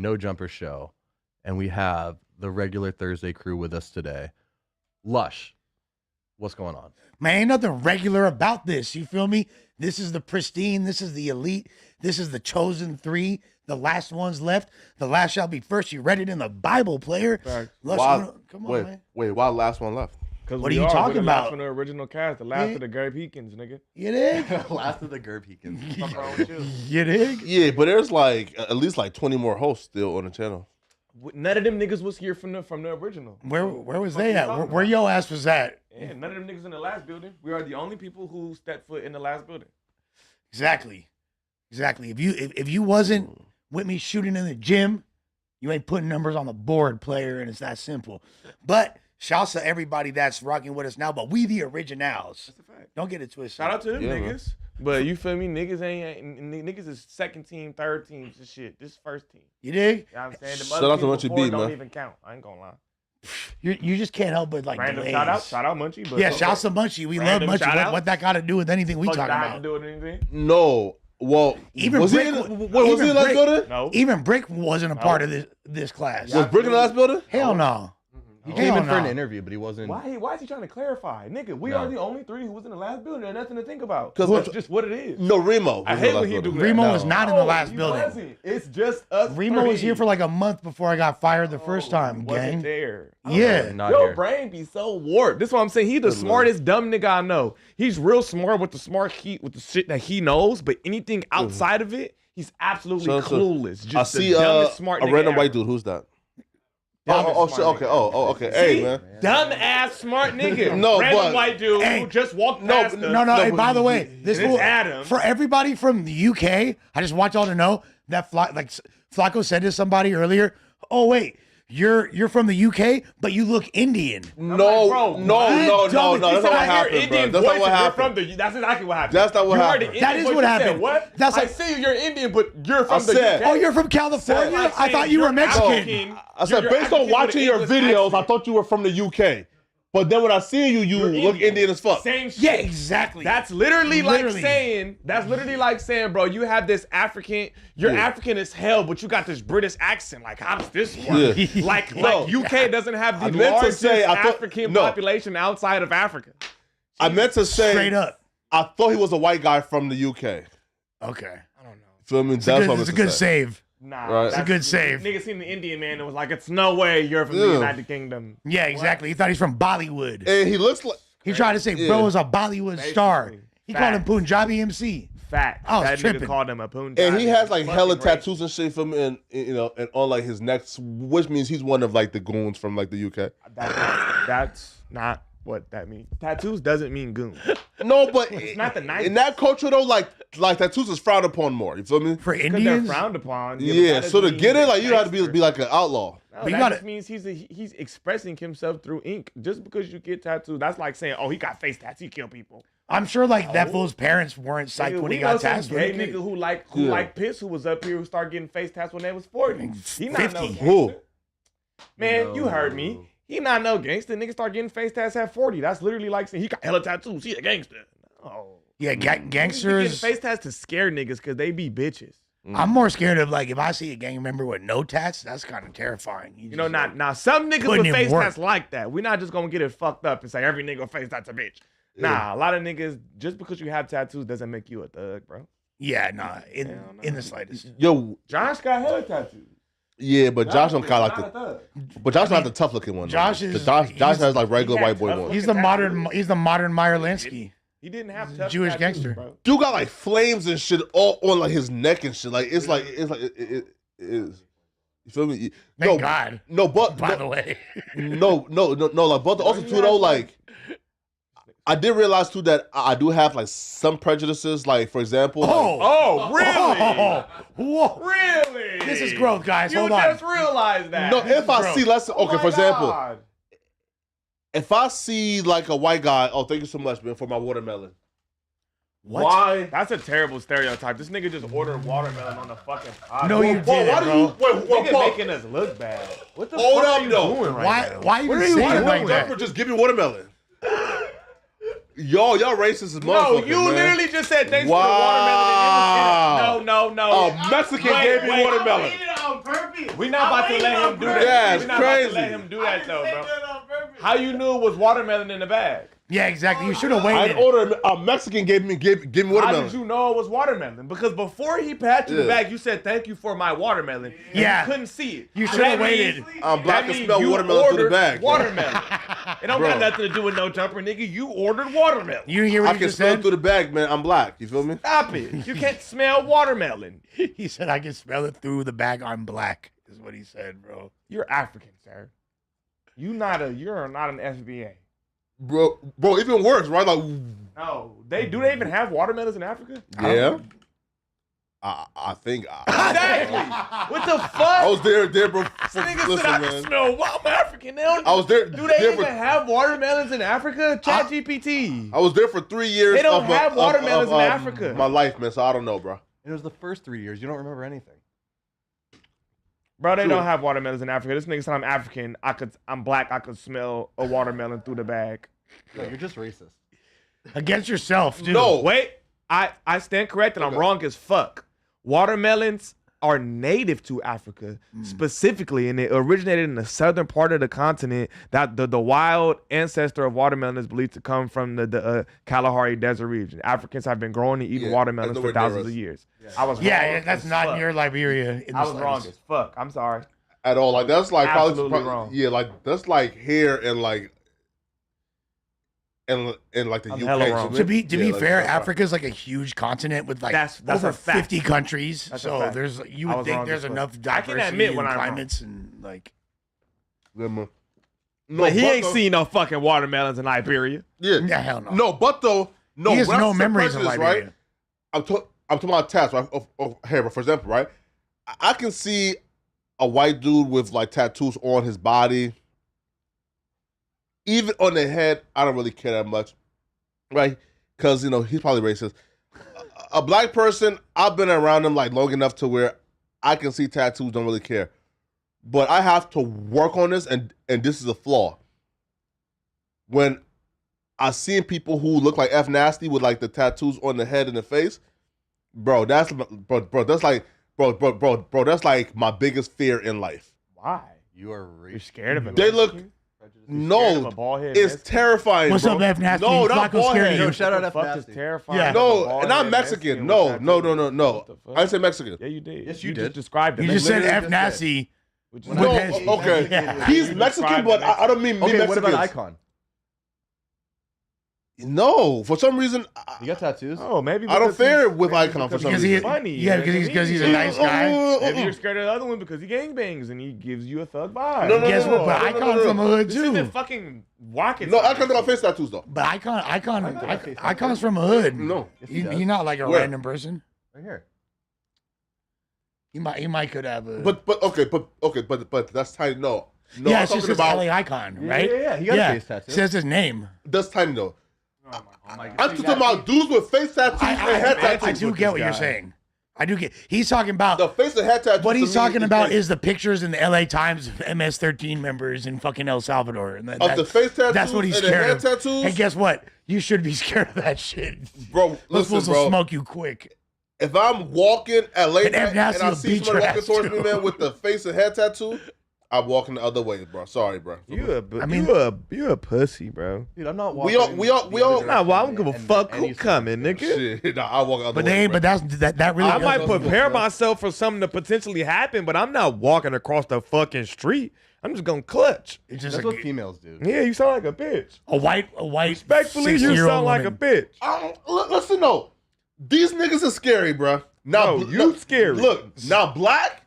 No Jumper Show, and we have the regular Thursday crew with us today. Lush, what's going on? Man, ain't nothing regular about this. You feel me? This is the pristine. This is the elite. This is the chosen three. The last ones left. The last shall be first. You read it in the Bible, player. Lush, come on, man. Wait, why the last one left? What are you talking about? Last from the original cast, the last of the Gary Peekins, nigga. You dig? Last of the Gerb Heekins. What's wrong with you? You dig? Yeah, but there's like at least like 20 more hosts still on the channel. None of them niggas was here from the original. Where was they at? Where your ass was at? Yeah, none of them niggas in the last building. We are the only people who stepped foot in the last building. Exactly. If you wasn't with me shooting in the gym, you ain't putting numbers on the board, player, and it's that simple. But shouts to everybody that's rocking with us now, but we the originals. That's a fact. Don't get it twisted. Shout out to them niggas. Man. But you feel me? Niggas is second team, third team, this shit. This is first team. You dig? You know what I'm saying? The Shout other out to people Munchie before B, don't man. even count. I ain't gonna lie. You just can't help but like Random delays. shout out Munchie. But Yeah, shouts to Munchie. We Random love Munchie. shout-outs? What that got to do with anything we Fuck talking that have about? to do with anything? No. Well, Even was Brick, he was he in the last building? No. Even Brick wasn't a part of this class. Was Brick in the last building? Hell no. He came in for an no. interview, but he wasn't. Why is he trying to clarify? Nigga, we are the only three who was in the last building. There's nothing to think about. 'Cause That's just what it is. No, Remo. I hate when he do that. Remo was not in the No, last he building. wasn't. It's just us Remo was three. here for like a month before I got fired the first time, Wasn't gang. there. Yeah. Not Your here. brain be so warped. This is what I'm saying. He the smartest dumb nigga I know. He's real smart with the shit that he knows, but anything outside of it, he's absolutely clueless. Just I see the dumbest smart a nigga random ever. white dude. Who's that? Dumbest Shit. smart Okay. nigga. Okay. Hey, See? man. Dumb ass smart nigga. No, random but- white dude Hey, who just walked no, past us. No, hey, but- by the way, this it's fool, Adam. for everybody from the UK, I just want y'all to know that Flacco said to somebody earlier, oh, wait, you're from the UK, but you look Indian. No. What? That's not what happened, bro. That's not what happened. That's exactly what happened. That's not what You heard happened. the Indian That is voice, what you happened. Said, what? That's I like- see you're Indian, but you're from the said- UK. Oh, you're from California? Like I thought saying you were you're Mexican. African. I said, You're based African on with watching an your English videos, accent. I thought you were from the UK. But then when I see you, look Indian as fuck. Same shit. Yeah, exactly. That's literally like saying, bro, you have this African, you're African as hell, but you got this British accent. Like, how does this work? Yeah. Like No. UK doesn't have the I meant to largest say, I thought- African no. population outside of Africa. I meant to say, Straight up. I thought he was a white guy from the UK. Okay. I don't know. Feel me? It's a good save. Nah, Right. It's a good save. Nigga seen the Indian man and was like, it's no way you're from the Yeah. United Kingdom. Yeah, exactly. He thought he's from Bollywood. And he looks like. He tried to say Yeah. bro is a Bollywood star. Basically. He called him Facts. Punjabi MC. Fact. I was That tripping. nigga called him a Punjabi. And he has like Fucking hella racist. tattoos and shit from and and on like his neck, which means he's one of like the goons from like the UK. That's not what that means. Tattoos doesn't mean goon. No, but It's not the nicest. in that culture though, like tattoos is frowned upon more. You feel me? For Because they're Indians? frowned upon. Yeah. but So to that get it, doesn't like you mean have to gangster. be like an outlaw. No, But you that gotta- just means he's expressing himself through ink. Just because you get tattooed, that's like saying, oh, he got face tats, he kill people. I'm sure like that fool's parents weren't psyched Nigga, when we he know got some tattooed. gay nigga who like piss, who was up here, who started getting face tats when they was 40. He not 50. no Who? gangster. Man, you heard me. He not no gangster. Nigga start getting face tats at 40. That's literally like saying he got hella tattoos. He a gangster. No. Yeah, Niggas be getting gangsters. face tats to scare niggas because they be bitches. I'm more scared of like if I see a gang member with no tats, that's kind of terrifying. You know, now some niggas putting with in face work. tats like that. We're not just gonna get it fucked up and say every nigga with face tats a bitch. Nah, a lot of niggas, just because you have tattoos doesn't make you a thug, bro. Yeah, nah, in Hell no. in the slightest. Yo, Josh got hella tattoos. yeah, but Josh don't kind of like Not a thug. but Josh not the tough looking one. Josh though. is- Josh he's- has like regular he white had boy tough one. He's the modern Meyer Lansky. He didn't have tough Jewish tattoos, gangster. bro. Dude got like flames and shit all on like his neck and shit. Like it is. You feel me? Thank God. No, but By the way, no. Like, but also too though, like I did realize too that I do have like some prejudices. Like for example, like, Oh, really? Whoa. Really? This is growth, guys. You Hold on. just realized that. no, if I gross. see let's Oh okay, my for example, God. if I see like a white guy, oh thank you so much, man, for my watermelon. What? Why? That's a terrible stereotype. This nigga just ordered watermelon on the fucking pod. No, you Why didn't, do bro. you wait? Nigga Paul, making us look bad. What the Hold fuck up, are you though. doing right Why? now? Why you What are saying you it doing? like that? Jumper, just give me watermelon. Y'all racist as No, motherfuckers, you man. literally just said thanks Wow. for the watermelon. And it was, no. A Mexican gave me watermelon. Wait, on purpose. We not about to let him do that. Yeah, We not crazy. about to let him do that though, bro. How you knew it was watermelon in the bag? Yeah, exactly. You should have I waited. ordered a Mexican gave me How watermelon. did you know it was watermelon? Because before he passed you the bag, you said thank you for my watermelon. And Yeah. you couldn't see it. You So should have that waited. means- I'm black that and means smell you watermelon through the ordered bag. bro. Watermelon. It don't got Bro. nothing to do with no jumper, nigga. You ordered watermelon. You hear what I he can just smell it said? through the bag, man. I'm black. You feel me? Stop it. You can't smell watermelon. He said, I can smell it through the bag. I'm black, is what he said, bro. You're African, sir. You're not an FBA. Bro, even worse, right? Like, No, they even have watermelons in Africa? yeah. I think. Exactly. What the fuck? I was there, bro. This nigga Listen, said I man. can smell. I'm African now. I was there. Do they there even have watermelons in Africa? Chat GPT. I was there for 3 years. They don't of, have watermelons in of Africa. My life, man. So I don't know, bro. It was the first 3 years. You don't remember anything. Bro, they True. don't have watermelons in Africa. This nigga said I'm African. I'm black. I could smell a watermelon through the bag. No, you're just racist. Against yourself, dude. No. Wait, I stand corrected. I'm wrong as fuck. Watermelons are native to Africa specifically, and they originated in the southern part of the continent. That the wild ancestor of watermelon is believed to come from the Kalahari Desert region. Africans have been growing and eating Yeah, watermelons that's for nowhere near thousands us. of years. I was wrong Yeah, that's as not fuck. near Liberia. In the I was wrong slightest. as fuck. I'm sorry. At all. Like that's like Absolutely probably wrong. yeah, like that's like here and like in like the I'm UK. hella wrong. To be Yeah, like, fair, that's Africa's like a huge continent with like That's over a fact. 50 countries. That's a So fact. there's you I would was think wrong there's as fuck. enough I can diversity admit in when I'm wrong. climates and like. Yeah, man. No, But he ain't though- seen no fucking watermelons in Liberia. Yeah. Yeah, hell no. No, but though, no. He has when I no say memories of prejudice, Liberia. right? I'm talking about tats, right? Of hair, but for example, right? I can see a white dude with like tattoos on his body, even on the head. I don't really care that much, right? Because he's probably racist. A black person, I've been around him like long enough to where I can see tattoos, don't really care. But I have to work on this, and this is a flaw. When I seen people who look like F Nasty with like the tattoos on the head and the face, bro, that's like my biggest fear in life. Why? You are You're racist. scared of it. They look Scared no, of a bald head it's Mexican? terrifying. What's bro. up, F Nasty? No, not Flacco's bald scared of head. you. Yo, shout out What F the fuck is Nasty. terrifying? Yeah. of a No, bald and I'm head Mexican. Mexican No, with no, tattoos? no, no. What the fuck? I didn't say Mexican. Yeah, you did. Yes, you just did. described it. You Like, just said literally F just Nasty. which is With No, his- okay. Yeah. He's You Mexican, described but it I don't mean me Okay, what about Mexicans. Icon? No, for some reason, You got tattoos? Oh, maybe I don't because fare he's- with maybe Icon for because some Because reason. he, he's funny. yeah, because he's a nice guy. Maybe you're scared of the other one because he gangbangs and he gives you a thug vibe. No, no, Guess what? But no, Icon no. from the hood This too. isn't fucking rocket. No, science. Icon got face tattoos though. But Icon's face from the hood. No. Yes, he He, does. he's not like a Where? random person. Right here. He might could have a. But that's tiny. No, yeah, I'm it's just talking his about LA Icon, Yeah, right? yeah. He got a face tattoo. Says his name. that's tiny though. Oh my God. I'm talking about dudes with face tattoos and head I tattoos. do get what you're saying. I do get. He's talking about. The face and head tattoos. What to he's me talking about fake. is the pictures in the LA Times of MS-13 members in fucking El Salvador. And of the face tattoos. that's what he's and the scared head of. tattoos. And guess what? You should be scared of that shit. Bro, Those listen, fools will bro. smoke you quick. If I'm walking at late And F. night and Nasty I will see beat somebody your walking ass, towards me, too. man, with the face and head tattoo, I'm walking the other way, bro. Sorry, bro. I mean- you a pussy, bro. Dude, I'm not We all- walking. we all- the other Nah, well, I direction don't give a and fuck any who sort of coming, thing. nigga. Shit, nah, I walk the other But way. they ain't. bro. But that really. I goes might over- prepare myself for something to potentially happen, but I'm not walking across the fucking street. I'm just gonna clutch. It's just That's a, what females do. Yeah, you sound like a bitch. a white. Respectfully, you 60-year-old sound like a woman. bitch. Listen, though. These niggas are scary, bro. Now, No, you scary. Look, now black.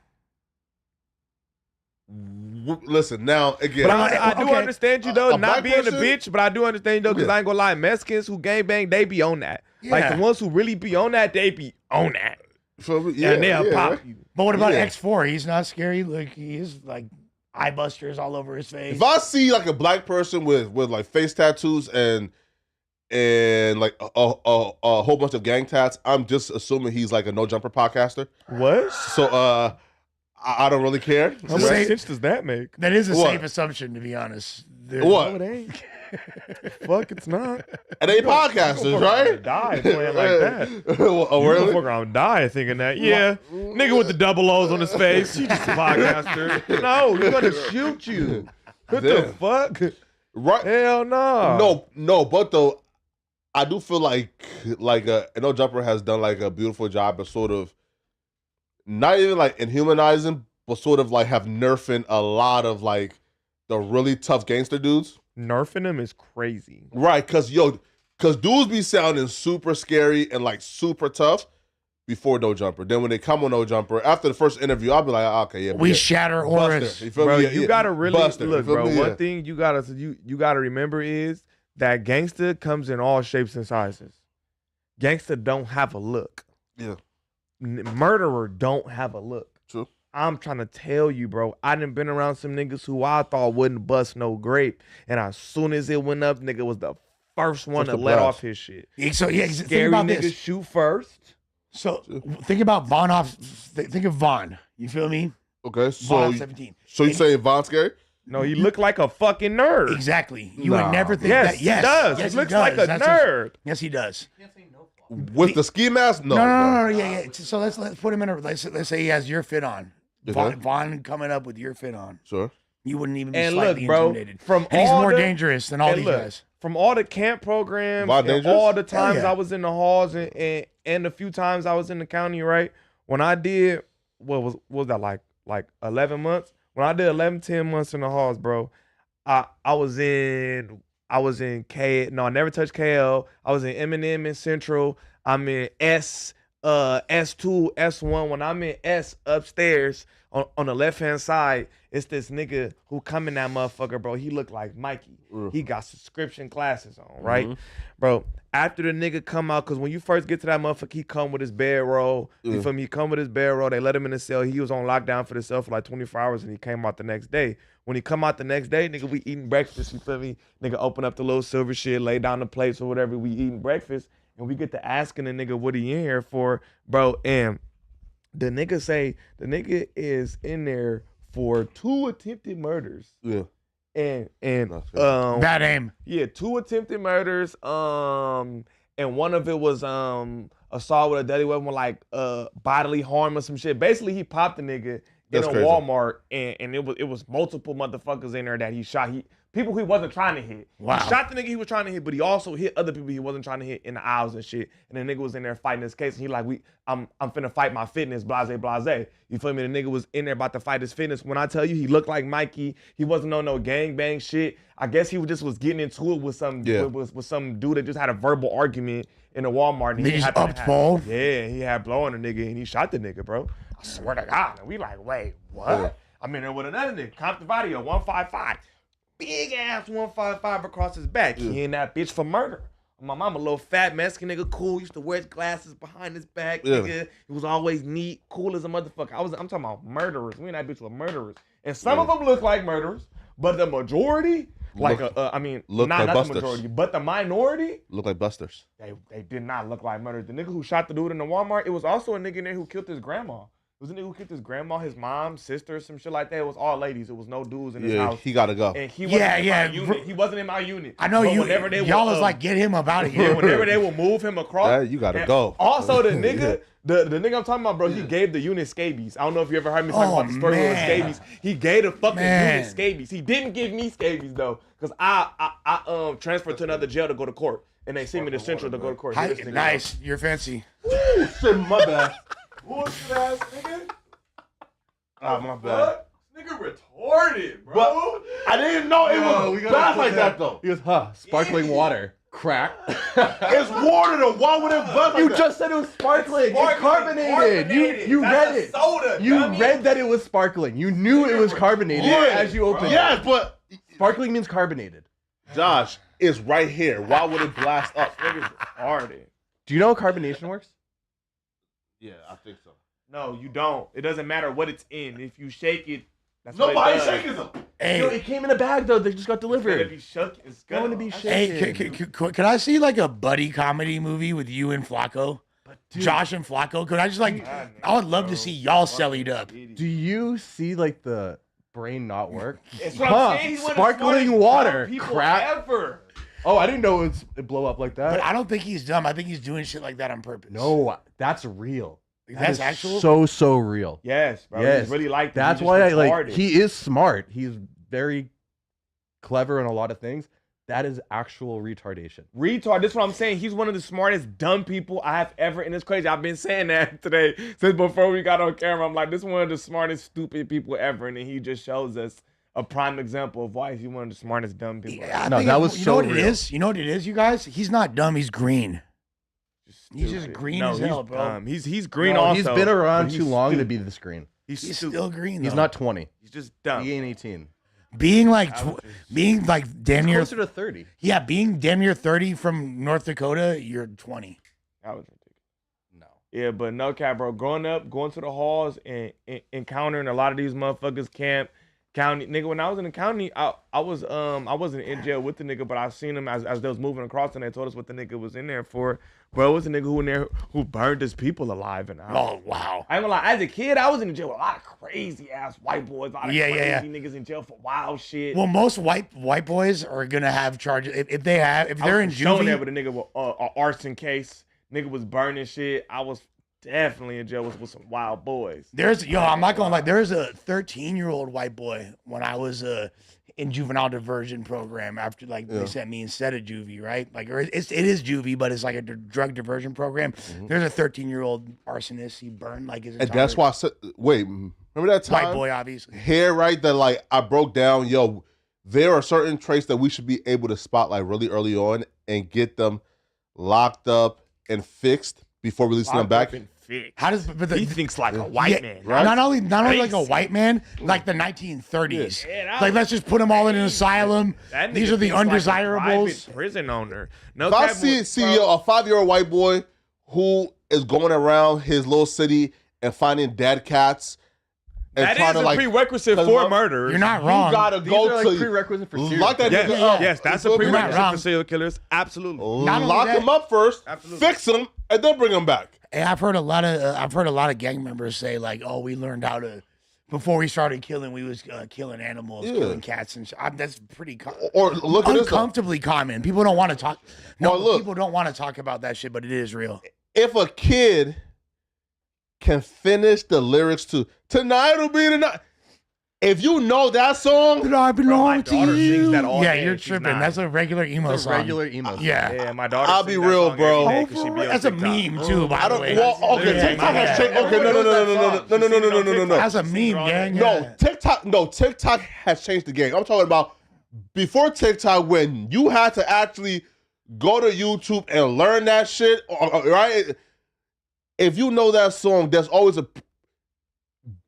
Listen, now again. But I do okay. understand you though, A not black being a person- bitch, but I do understand you though, because Yeah. I ain't gonna lie, Mexicans who gangbang, they be on that. Like Yeah. the ones who really be on that, they be on that. Yeah, And they'll yeah, pop right? you. But what about Yeah. X4? He's not scary. Like he's like eye busters all over his face. If I see like a black person with like face tattoos and like a whole bunch of gang tats, I'm just assuming he's like a no jumper podcaster. What? So I don't really care. How Right. much sense does that make? That is a What? safe assumption, to be honest. What? No, it ain't. Fuck, it's not. And they podcasters, right? Die playing like that. Oh, You really? motherfucker, I'm dying thinking that. Yeah, nigga with the double O's on his face. He just a podcaster. No, you're gonna shoot you. What the Damn. fuck? Right? Hell no. No, but though, I do feel like No Jumper has done like a beautiful job of sort of not even like inhumanizing, but sort of like have nerfing a lot of like the really tough gangster dudes. Nerfing him is crazy. Right, cause dudes be sounding super scary and like super tough before No Jumper. Then when they come on No Jumper, after the first interview, I'll be like, okay, yeah. We yeah. shatter Buster, auras. you feel Bro, me? you gotta really Buster, you look, feel bro. me? One Yeah. thing you gotta remember is that gangster comes in all shapes and sizes. Gangster don't have a look. Yeah. Murderer don't have a look. True. I'm trying to tell you, bro. I done been around some niggas who I thought wouldn't bust no grape, and as soon as it went up, nigga was the first one First to to let blast. off his shit. So yeah, think Scary about niggas this. shoot first. So think about Vaughn off. Think of Vaughn. You feel me? Okay, Vaughn so 17. so you saying Von scary? No, he looked like a fucking nerd. Exactly. You Nah, would never think Yes, that. Yes, he does. Yes, he looks like a That's nerd. yes, he does. With the ski mask? No. No. Yeah. So let's put him in a. Let's say he has your fit on. Okay. Vaughn coming up with your fit on. Sure. You wouldn't even be And look, slightly bro, intimidated. from And he's all more the- dangerous than all And these look, guys. from all the camp programs Wild and Dangerous? all the times yeah. I was in the halls and the few times I was in the county, right? When I did, what was that like 11 months? When I did 11, 10 months in the halls, bro, I was in I never touched KL. I was in Eminem in Central. I'm in S2, S1. When I'm in S upstairs on the left-hand side, it's this nigga who come in that motherfucker, bro. He look like Mikey. He got subscription glasses on, right? Bro, after the nigga come out, because when you first get to that motherfucker, he come with his bedroll. You feel me? He come with his bedroll. They let him in the cell. He was on lockdown for the cell for like 24 hours, and he came out the next day. When he come out the next day, nigga, we eating breakfast, you feel me? Nigga open up the little silver shit, lay down the plates or whatever, we eating breakfast, and we get to asking the nigga what he in here for, bro, and the nigga is in there for 2 attempted murders. Yeah. And Bad aim. yeah, 2 attempted murders. And one of it was assault with a deadly weapon, like bodily harm or some shit. Basically, he popped the nigga That's in a crazy. Walmart, and it was multiple motherfuckers in there that he shot. People he wasn't trying to hit. Wow. He shot the nigga he was trying to hit, but he also hit other people he wasn't trying to hit in the aisles and shit. And the nigga was in there fighting his case. And he like, I'm finna fight my fitness, blase, blase. You feel me? The nigga was in there about to fight his fitness. When I tell you he looked like Mikey, he wasn't on no gangbang shit. I guess he was getting into it with some with some dude that just had a verbal argument in a Walmart. And They just happened to upped have- ball? Yeah, he had blow on the nigga and he shot the nigga, bro. I swear to God. And we like, wait, what? Yeah. I'm in there with another nigga, Compton Video, 155. Big ass 155 across his back. He in that bitch for murder. My mama, a little fat Mexican nigga, cool. Used to wear his glasses behind his back. Yeah. Nigga. He was always neat, cool as a motherfucker. I'm talking about murderers. We in that bitch with murderers. And some of them look like murderers, but the majority, Look not like the busters. majority, but the minority, Look like Busters. they did not look like murderers. The nigga who shot the dude in the Walmart, it was also a nigga in there who killed his grandma. It was a nigga who killed his grandma, his mom, sister, some shit like that. It was all ladies. It was no dudes in his Yeah, house. he gotta go. And he wasn't in Yeah. my unit. He wasn't in my unit. I know But you. whenever they Y'all would, was like, get him up out of yeah, here. whenever they will move him across. Yeah, you gotta and go. Also, the nigga, the nigga I'm talking about, bro, he gave the unit scabies. I don't know if you ever heard me talk Oh, about the story with man. scabies. He gave the fucking Man. unit scabies. He didn't give me scabies though, because I transferred to another jail to go to court, and they sent me to Central to go to court. Hi- Here this nigga nice. You're fancy. Shit, my bad. Bullshit ass nigga. Ah, my bad. What? Nigga retarded, bro. But I didn't know it Yo, was we gotta bad put like that- that though. He goes, sparkling water. Crack. It's water though. Why would it buzz like You that? just said it was sparkling. It's Sparkling, carbonated. You That's read a it. soda, You dummy. read that it was sparkling. You knew it was carbonated as you opened Yes, it. but Sparkling means carbonated. Josh, it's right here. Why would it blast up? Niggas retarded. Do you know how carbonation works? Yeah, I think so. No, you don't. It doesn't matter what it's in. If you shake it, that's what it Nobody's does. shaking them. Hey, It came in a bag though. They just got It's gonna delivered. be shook. It's Going to be hey, shaken. can I see like a buddy comedy movie with you and Flacco? Dude, Josh and Flacco? Could I just like, I would love to see y'all sellied up. do you see like the brain not work? That's what Huh, I'm saying. He's one of the sparkling smartest water, dumb people crap. ever. Oh, I didn't know it blow up like that. But I don't think he's dumb. I think he's doing shit like that on purpose. No, that's real. That That's is actual? so real. Yes, bro. Yes. He's really like that. That's He's why just I like. retarded. He is smart. He's very clever in a lot of things. That is actual retardation. Retard. That's what I'm saying. He's one of the smartest dumb people I have ever. And it's crazy. I've been saying that today since before we got on camera. I'm like, this is one of the smartest stupid people ever. And then he just shows us a prime example of why he's one of the smartest dumb people. Yeah, I No, think that was you so know what it real. is? You know what it is, you guys? He's not dumb. He's green. He's just Stupid. green No, as he's hell, bro. dumb. He's green No, also. he's been around but too he's long to stupid. be the screen. He's stupid. still green. He's though. not 20. He's just dumb. He ain't 18. being like I would being like damn near Closer to 30. yeah, being damn near 30 from North Dakota. You're 20. That was ridiculous. No. Yeah, but no cap, bro. Growing up, going to the halls and encountering a lot of these motherfuckers, camp, county, nigga. When I was in the county, I wasn't in jail with the nigga, but I seen him as they was moving across, and they told us what the nigga was in there for. Bro, it was a nigga who in there who burned his people alive and out. Oh wow. I ain't gonna lie, as a kid, I was in jail with a lot of crazy ass white boys, a lot of Yeah, crazy yeah, niggas in jail for wild shit. Well, most white boys are gonna have charges if I they're in was showing there juvie. with a nigga with an arson case. Nigga was burning shit. I was definitely in jail with some wild boys. I'm not gonna lie. There's a 13-year-old white boy when I was in juvenile diversion program after they sent me instead of juvie, right? Like, or it is juvie, but it's like a drug diversion program. There's a 13-year-old arsonist. He burned like his And entire that's why I said, wait, remember that time? white boy, obviously. Here, right? That like I broke down, yo, there are certain traits that we should be able to spot like really early on and get them locked up and fixed before releasing them back. How does but He thinks like a white yeah, man. right? Not only like a Crazy. white man, like the 1930s. Yeah, that Like was let's just put them all in an asylum. That These nigga are the thinks like a undesirables. private prison owner. No If I cap, see bro. yo, a 5-year-old white boy who is going around his little city and finding dead cats and That trying is to a like prerequisite 'cause for my- murder. You're not you wrong. gotta These go are like to prerequisite for serial lock that killers. nigga Yeah, up. Yes, that's You a feel me? prerequisite wrong. for serial killers. Absolutely. Not only Lock that- him up first, Absolutely. fix him, and then bring him back. Hey, I've heard a lot of gang members say like, "Oh, we learned how to." Before we started killing, we was killing animals, Yeah. killing cats, and that's pretty Or look at this. though. uncomfortably common. People don't want to talk. No, Or look. people don't want to talk about that shit, but it is real. If a kid can finish the lyrics to "Tonight Will Be the Night," if you know that song, But I my belong to daughter you. sings that all Yeah, day. you're She's tripping. 9. That's a regular emo It's a song. regular emo song. Yeah. Yeah, my daughter. I'll sings be that real, song bro. every day Oh, 'cause she for be real? on That's a TikTok. meme too, by I the don't. way. Well, okay, Yeah, TikTok yeah. has changed. Okay, no. That's a meme, gang. No, TikTok has changed the game. I'm talking about before TikTok when you had to actually go to YouTube and learn that shit, right? If you know that song, there's always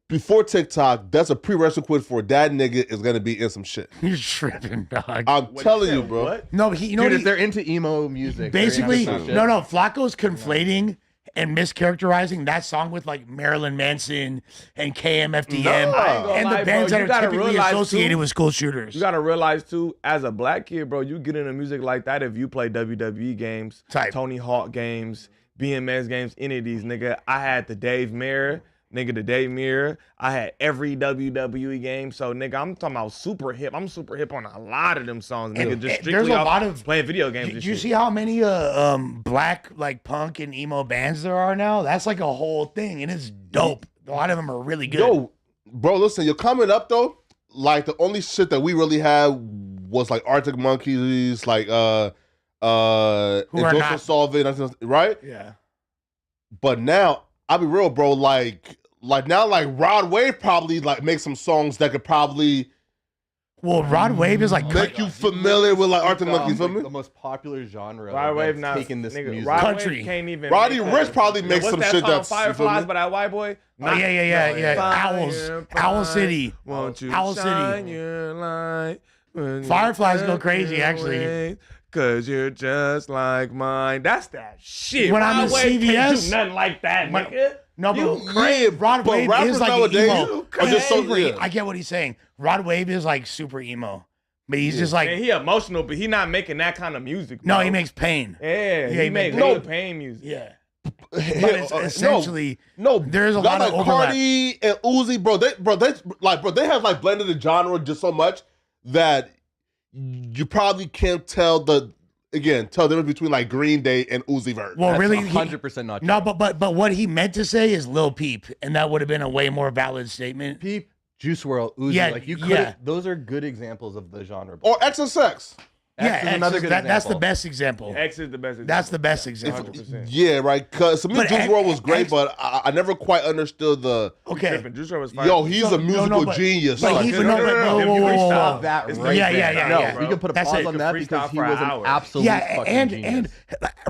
before TikTok, that's a prerequisite for that nigga is gonna be in some shit. You're tripping, dog. I'm telling you, bro. What? No, but you know Dude, what if they're into emo music, they're into basically, some shit. no, Flacco's conflating and mischaracterizing that song with like Marilyn Manson and KMFDM No, I ain't gonna and lie, the bands bro. that You are gotta typically realize, associated too, with school shooters. You gotta realize too, as a black kid, bro, you get into music like that if you play WWE games, Type. Tony Hawk games, BMX games, any of these, nigga. I had the Dave Mirror, nigga, the Dave Mirror. I had every WWE game. So, nigga, I'm talking about super hip. I'm super hip on a lot of them songs, nigga. And Just there's strictly a off lot of- playing video games. Do and you shit. see how many black like punk and emo bands there are now? That's like a whole thing, and it's dope. A lot of them are really good. Yo, bro, listen, you're coming up though. Like the only shit that we really had was like Arctic Monkeys, like Who are not- Solvent, right? Yeah. But now, I'll be real, bro. Like now, like Rod Wave probably like make some songs that could probably Well, Rod Wave is like make you familiar with like Arctic Monkeys. Feel me? The most popular genre. Rod Wave that's now, taking this nigga, music. Rod Country. Wave can't even. Roddy make Ricch that. probably Yo, makes what's some that shit song, that's you feel Fireflies me? by that white boy. Oh yeah. Owls, Owl City. Won't you Owl shine City. your light when you Fireflies go turn crazy, actually. away, 'cause you're just like mine. That's that shit. When I'm Rod in Wave can't CVS do nothing like that, When- nigga. No, You but crazy, Rod but Wave rappers is like nowadays emo. are just so Super- yeah. I get what he's saying. Rod Wave is like super emo, but he's just like And he emotional, but he not making that kind of music. no, bro. he makes pain. Yeah, Yeah, he make no. good pain music. Yeah, But it's essentially, no, there's a lot of like overlap. Cardi and Uzi, they have like blended the genre just so much that you probably can't tell the difference between like Green Day and Uzi Vert. Well, That's really, 100% not true. no, but what he meant to say is Lil Peep, and that would have been a way more valid statement. Peep, Juice WRLD, Uzi, Yeah, like you could. yeah. Those are good examples of the genre. Or XXX. X is another good that's the example. best example. X is the best example. That's the best example. 100%. Yeah, right. Cause to me, But Juice WRLD was great, X- but I never quite understood the. Okay. Tripping. Juice WRLD was fire. Yo, he's No, a musical but- genius. but son. he- No, no, but- whoa, whoa, whoa, whoa. Stop that It's right yeah, there. yeah, yeah, No, yeah. we can put a That's pause it. on You that could because freestyle he for was an an hour. absolute fucking and genius.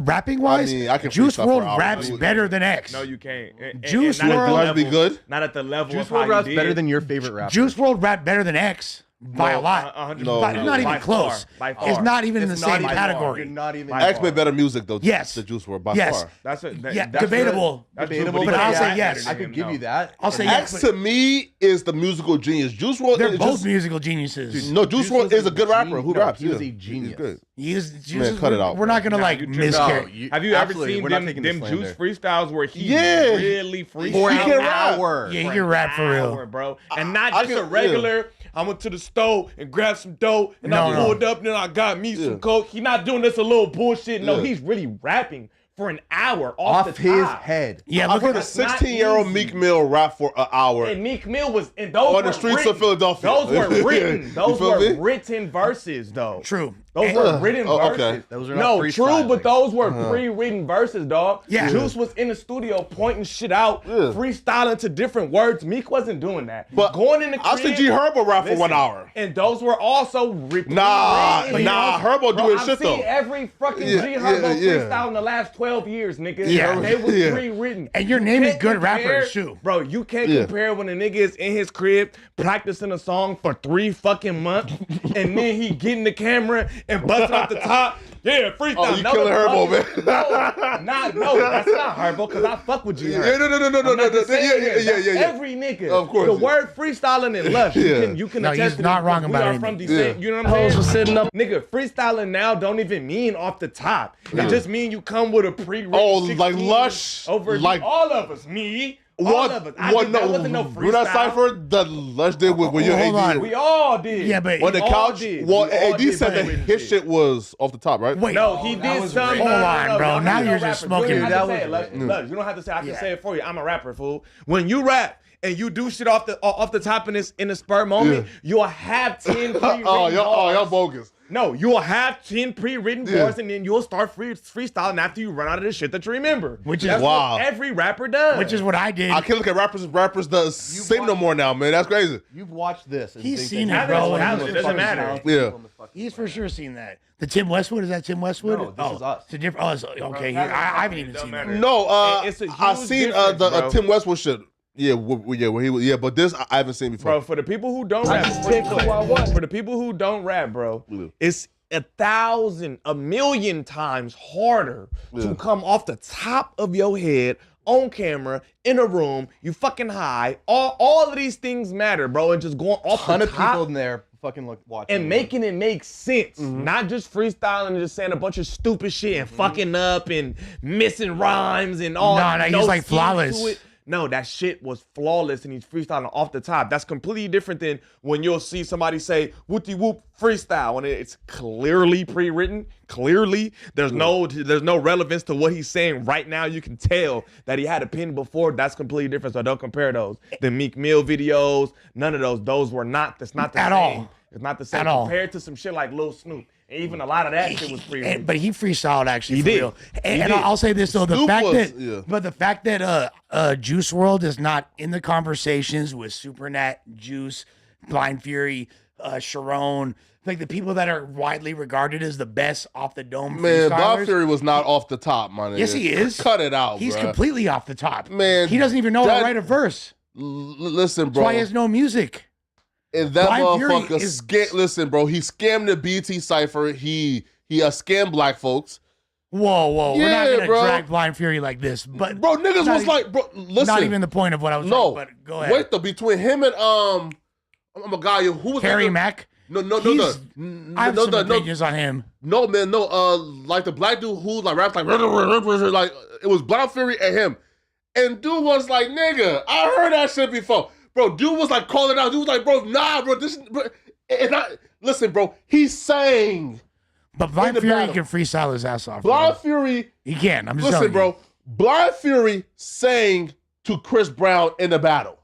rapping wise, I mean, I can Juice freestyle for WRLD hours. raps Do it. better than X. No, you can't. Juice not at the WRLD- Do I have to be level- good? Not at the level Juice of how WRLD you raps did. better than your favorite rapper. Juice WRLD rap better than X by a lot. 100%. No, But no, it's not no. even By close. By far. It's not even in the It's not same even- category. You're not even. By X far. made better music though. Yes. The Juice WRLD by Yes. far. That's a Yeah, that's debatable. That's Debatable, but I'll say rap yes. better I than could him, give no. you that. I'll say X yes. to me is the musical genius. Juice WRLD They're is both just, musical geniuses. no. Juice WRLD is a good rapper who No, raps. he was yeah. a genius. He's good. Jesus, cut it out, We're not gonna Nah, like you tripping. miscarry. Have you ever absolutely, seen we're not them taking the Juice slander. freestyles where he Yeah. really freestyles? For He an can rap. hour. Yeah, he can rap for real. Hour, bro. And not I just can- a regular, I went to the store and grabbed some dough and I No. pulled up and then I got me Yeah. some coke. He not doing this a little bullshit. No, Yeah. he's really rapping for an hour off Off the his top. head. Yeah, I've look heard at a It's not 16-year-old easy. Meek Mill rap for an hour. And Meek Mill was, and those On the were streets of written. Philadelphia. Those were written. You Those feel were me? written verses, though. True. Those And- were written okay. verses. Those are not no, true, freestyling. but those were pre-written verses, dog. Yeah. Juice was in the studio pointing shit out, Yeah. freestyling to different words. Meek wasn't doing that. But going in the I crib, see G Herbo rap for 1 listen, hour. and those were also Nah, pre-written. nah, Herbo Bro, do his I've shit seen though. every fucking Yeah, G Herbo yeah, yeah. freestyle in the last 12 years, nigga. Yeah. They was Yeah. pre-written. And you're You naming can't good compare- rappers, too. Bro, you can't Yeah. compare when a nigga is in his crib practicing a song for 3 fucking months and then he get in the camera and bust it off the top. Yeah, freestyle. Oh, you No, killing the Herbo, fuck- No, that's not Herbo because I fuck with you. Yeah, no. Yeah. Every nigga. Of course. The word freestyling and lush. Yeah. You can No, attest he's to not this wrong because about we are anything. from Decent. Yeah. You know what I'm saying? Sitting up. Nigga, freestyling now don't even mean off the top. It just mean you come with a pre-written Oh, like 16 Lush, over like- all of us. Me. All of us. That wasn't no Remember that freestyle. cipher that Lush did with your Hold AD? on. We all did. Yeah, but On the all couch? did. Well, We all AD did said that pre-written his shit was off the top, right? wait, No, he that did was some. written. Hold on, bro. y'all Now know you're just rappers. smoking. You don't have That to say it. was Look, written. look, you don't have to say. I can Yeah. say it for you. I'm a rapper, fool. When you rap and you do shit off the top in a spur moment, you'll have 10 pre-written y'all bars. bogus. No, you'll have 10 pre-written Yeah. bars and then you'll start freestyling after you run out of the shit that you remember. Which is That's wow. what every rapper does. which is what I did. I can't look at rappers the same no more now, man. That's crazy. You've watched this. And He's think seen that it, bro. he's It doesn't matter. Yeah. He's for sure seen that. The Tim Westwood, is that Tim Westwood? No, this is us. It's a different. Oh, it's, okay. Bro, I haven't even don't seen matter. that. No, It's a I huge seen difference, the bro. Tim Westwood shit. Yeah, where he was. Yeah, but this I haven't seen before. Bro, for the people who don't rap, for the people who don't rap, bro, it's 1,000, 1,000,000 times harder to come off the top of your head on camera in a room. You fucking high. All of these things matter, bro. And just going off ton the of top people in there fucking watching. and making it make sense, not just freestyling and just saying a bunch of stupid shit and fucking up and missing rhymes and all. No, he's like schemes flawless. to it. No, that shit was flawless and he's freestyling off the top. That's completely different than when you'll see somebody say whoopty whoop freestyle and it's clearly pre-written. Clearly, there's no relevance to what he's saying right now. You can tell that he had a pen before. That's completely different. So don't compare those. The Meek Mill videos, none of those. Those were not. That's not the At same. all. It's not the same At all. compared to some shit like Lil Snoop. And even a lot of that shit was pre-written. But he freestyled actually. He for did. real. He And did. I'll say this though: the Snoop fact was- that, yeah. but the fact that Juice WRLD is not in the conversations with Supernat, Juice, Blind Fury, Sharon, like the people that are widely regarded as the best off the dome. Man, Bob freestylers. Fury was not off the top, man. Yes, he is. Cut it out, He's bruh. completely off the top. Man, he doesn't even know how that- to write a verse. Listen, That's bro. why he has no music. And that Blind Fury motherfucker is- listen, bro. He scammed the BT cipher. He scammed black folks. Whoa, we're not Yeah, gonna bro. drag Blind Fury like this. But Bro, niggas not was even- like, bro, listen. not even the point of what I was no. talking about. Go ahead. Wait though, between him and oh my god, who was Harry that? Mack. No. I have some opinions on him. No, man, no. Like the black dude who like raps like it was Blind Fury and him, and dude was like, nigga, I heard that shit before, bro. Dude was like calling out. Dude was like, bro, nah, bro, this, bro. And listen, bro, he sang. But Blind Fury can freestyle his ass off. Blind Fury, he can. I'm just listen, telling you. bro. Blind Fury sang to Chris Brown in the battle.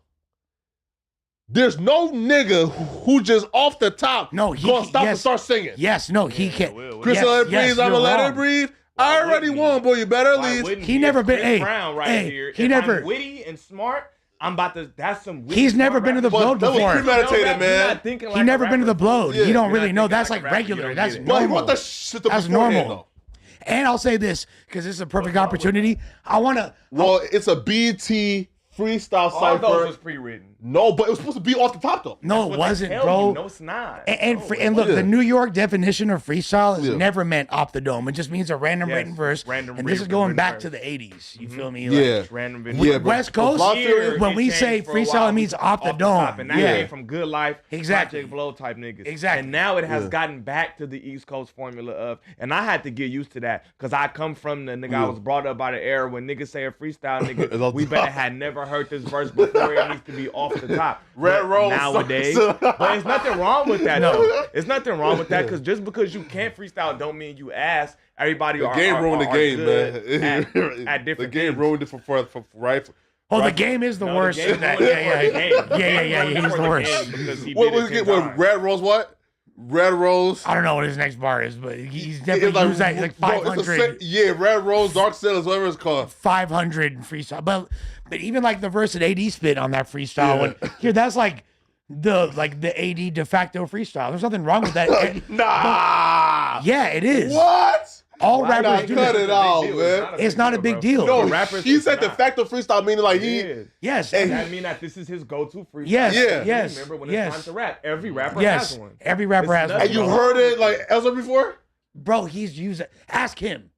There's no nigga who just off the top gonna stop and start singing. Yes, no, he can't. Chris, let it breathe. I'ma let it breathe. I already won, boy. You better leave. He never been. Chris Brown right here. He if never I'm witty and smart. I'm about to. That's some. Witty, he's never been to the Blowed That was before. premeditated, man. He never been to the Blowed. Yeah. You don't You're really not know. thinking That's like like a rapper, you regular. don't That's get it. But he normal. want that shit to That's beforehand, normal. though. And I'll say this because this is a perfect opportunity. I want to. Well, it's a BT freestyle All those cipher. was pre-written. No, but it was supposed to be off the top though. No, it wasn't, bro. No, it's not. And look, Yeah. the New York definition of freestyle is Yeah. never meant off the dome. It just means a random Yes, written verse. random And this is written going back verse. to the 80s. You feel me? Yeah. Random Yeah, video. but- West Coast, Blind Fury, when it we changed say for a freestyle, while. it means off the dome. And that Yeah. came from Good Life, Exactly. Project Blow type niggas. Exactly. And now it has Yeah. gotten back to the East Coast formula of, and I had to get used to that because I come from the nigga. I was brought up by the era when niggas say a freestyle It's nigga, off we the better top. had never heard this verse before. It needs to be off the top. Red But Rose nowadays, sucks. but it's nothing wrong with that though. It's nothing wrong with that because just because you can't freestyle don't mean you ass. Everybody The are game ruined the game, good man. at different The game things. ruined it for right. Oh, the Right. game is the No, worst. game Yeah, ruined it for the game. yeah. Game He's ruined it the for the worst. game because he What did was it it? 10 What times. Red Rose? What? Red Rose. I don't know what his next bar is, but he's It's definitely used that like bro, it's a 500. yeah, Red Rose, Dark Sailors, whatever it's called. 500 freestyle. But even like the verse that AD spit on that freestyle one, here that's like the AD de facto freestyle. There's nothing wrong with that. Nah. Yeah, it is. What? All Nah, rappers do cut that. it out, Big deal. man. It's not a big deal. No, The rappers, he it's said de not. facto freestyle, meaning like he. Yeah. Yes. And- That mean that this is his go-to freestyle. Yes, Yeah. yes, Remember when yes. it's time to rap? Every rapper Yes. has one. Every rapper It's has one. nothing And you wrong. heard it like elsewhere before? Bro, he's used it. Ask him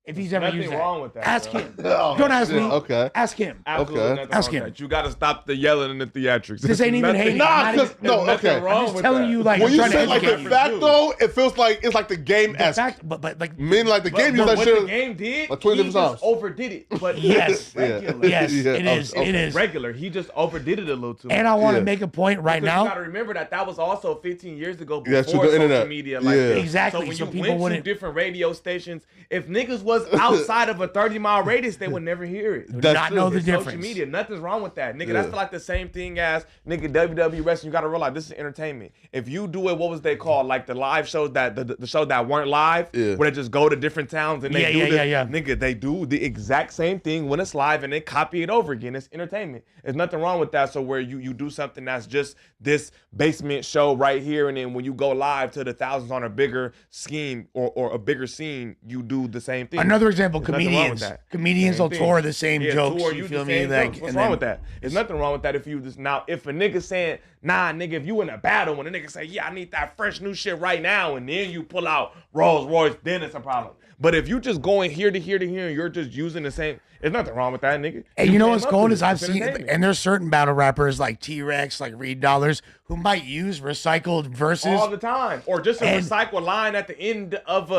if he's ever Nothing used that. wrong with that, Ask bro. him. Oh, Don't ask shit. me. Okay. Ask him. Absolutely Okay. nothing Ask wrong with him. that. You got to stop the yelling and the theatrics. This ain't even Nothing- hating. Nah, Not because even- no, There's nothing okay. wrong I'm just with telling that. you, like, When I'm you trying to say like educate de you. facto, it feels like it's like the game The esque. fact, but like, Meaning like the game, you But that what shit. the game did, like 20 he different just songs. overdid it. But yes, regular. yes, Yeah, it is. okay. It is. Regular. He just overdid it a little too much. And I want to Yeah. make a point right Because you got now. to remember that was also 15 years ago Yeah, before to the social internet. media like Yeah. this. Exactly, So when so you people went wouldn't- to different radio stations, if niggas was outside of a 30-mile radius, they would never hear it. Do That's not true. know the It's difference. social media, nothing's wrong with that, nigga. Yeah. That's like the same thing as nigga WWE wrestling. You got to realize this is entertainment. If you do it, what was they called? Like the live shows that the shows that weren't live, Yeah. where they just go to different towns and they Yeah, do yeah, this. yeah. Nigga, they do the exact same thing when it's live and they copy it over again. It's entertainment. There's nothing wrong with that. So where you do something that's just this basement show right here, and then when you go live to the thousands on a bigger scheme or a bigger scene, you do the same thing. Another example, There's nothing wrong with comedians. that. Comedians Same will thing. tour the same Yeah, jokes. tour, You use feel the me? same Like, jokes. What's and wrong then- with that? There's nothing wrong with that if you just now if a nigga saying, nah, nigga, if you in a battle when a nigga say, yeah, I need that fresh new shit right now, and then you pull out Rolls Royce, then it's a problem. But if you just going here to here to here and you're just using the same, there's nothing wrong with that, nigga. And you know came what's up cool with is it. I've It's seen, entertainment. and there's certain battle rappers like T-Rex, like Reed Dollars, who might use recycled verses. all the time, or just a And- recycle line at the end of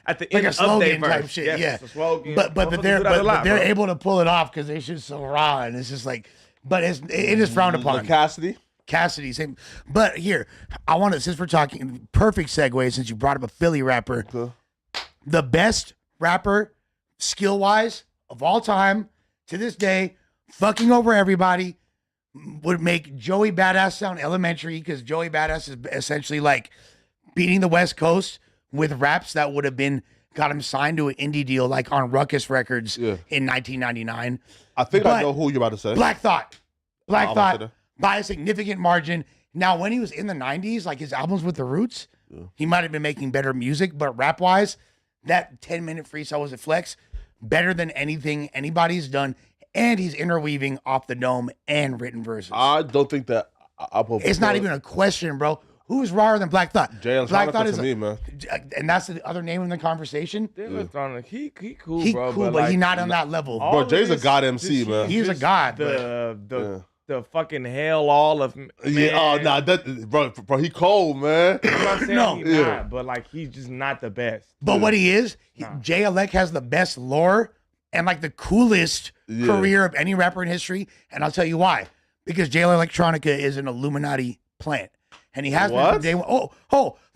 at the like end a of slogan their type verse. shit, Yes, yeah. it's a slogan. But Motherfuckers they're do that a lot, bro. able to pull it off because they just so raw, and it's just like, but it is frowned upon. Cassidy. Cassidy, same. But here, I want to, since we're talking, perfect segue since you brought up a Philly rapper, the best rapper skill wise of all time to this day, fucking over everybody, would make Joey Badass sound elementary because Joey Badass is essentially like beating the West Coast with raps that would have got him signed to an indie deal like on Ruckus Records Yeah. in 1999. I think But- I know who you're about to say. Black Thought. Black I'm gonna say Thought that. by a significant margin. Now, when he was in the 90s, like his albums with the Roots, he might have been making better music, but rap wise, that 10-minute freestyle was a flex, better than anything anybody's done. And he's interweaving off the dome and written verses. I don't think that. It's not even a question, bro. Who's rawer than Black Thought? Black Thought Jailhouse is to me, man. and that's the other name in the conversation. He cool, He bro. cool, but like, he's not on that level. all Bro, of Jay's a this- god MC, this man. He's a just god, The the fucking hell all of man. Yeah, nah, that bro, he cold, man. I'm not saying No. he's Yeah. not, but like he's just not the best. But what he is, Nah. Jay Elect has the best lore and like the coolest Yeah. career of any rapper in history. And I'll tell you why. Because Jay Electronica is an Illuminati plant. And he has been What? from day one.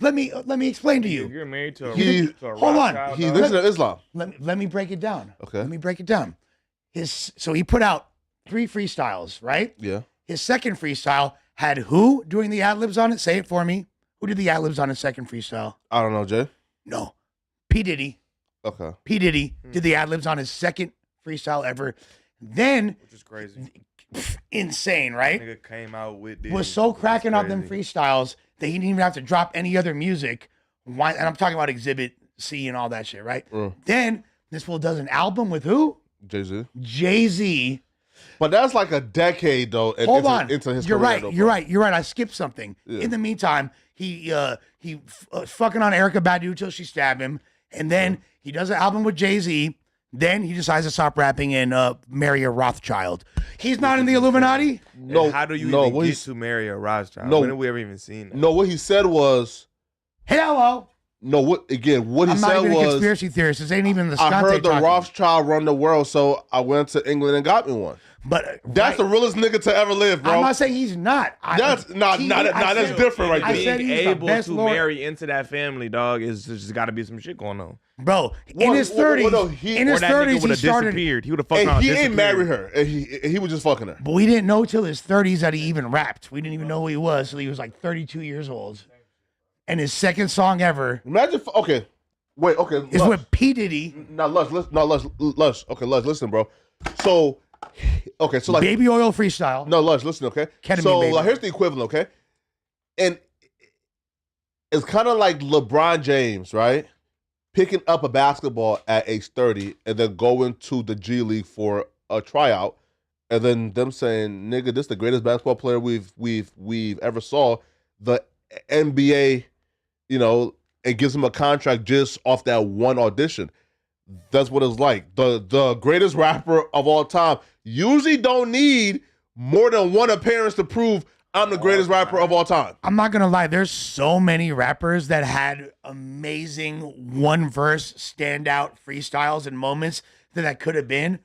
Let me explain to you. You're married to a, He- to a hold on. Rothschild, He dog. listened to Islam. Let me break it down. Okay. Let me break it down. So he put out 3 freestyles, right? Yeah. His second freestyle had who doing the ad libs on it? Say it for me. Who did the ad libs on his second freestyle? I don't know, Jay. No. P. Diddy. Okay. P. Diddy did the ad libs on his second freestyle ever. Then, Which is crazy. insane, right? Nigga came out with this. Was so which is cracking on them crazy. freestyles that he didn't even have to drop any other music. Why? And I'm talking about Exhibit C and all that shit, right? Then this fool does an album with who? Jay-Z. Jay-Z. But that's like a decade though. Hold on. Into his You're career, right. though, You're bro. right. You're right. I skipped something. Yeah. In the meantime, he fucking on Erica Badu till she stabbed him, and then he does an album with Jay-Z. Then he decides to stop rapping and marry a Rothschild. He's not in the Illuminati. No. And how do you no, even what get he's- to marry a Rothschild? No. When have we ever even seen that? No, what he said was Hello. no. What again? What he I'm not said even a was conspiracy theorist. This ain't even the I Scante heard the talking. Rothschild run the world, so I went to England and got me one. But That's the realest nigga to ever live, bro. I'm not saying he's not. That's that's different right I there. said Being he's the able best to lawyer. marry into that family, dog, is just got to be some shit going on. Bro, in Well, his well, 30s, no, he- in Or his that nigga 30s, would he have started. disappeared. He would have fucking And out he ain't disappeared. married her. And he was just fucking her. But we didn't know till his 30s that he even rapped. We didn't even know who he was till he was like 32 years old. And his second song ever Imagine. Okay, wait. Okay, is Lush. with P. Diddy, Now, Lush. Lush. Okay, Lush. Listen, bro. So, okay, so like, Baby Oil Freestyle. no, Lush. Listen, okay. Ketamine So, Baby. like, here's the equivalent, okay. And it's kind of like LeBron James, right? Picking up a basketball at age 30 and then going to the G League for a tryout, and then them saying, "Nigga, this is the greatest basketball player we've ever saw." The NBA, it gives him a contract just off that one audition. That's what it's like. The greatest rapper of all time usually don't need more than one appearance to prove I'm the greatest rapper of all time. I'm not gonna lie, there's so many rappers that had amazing one verse standout freestyles and moments that could have been.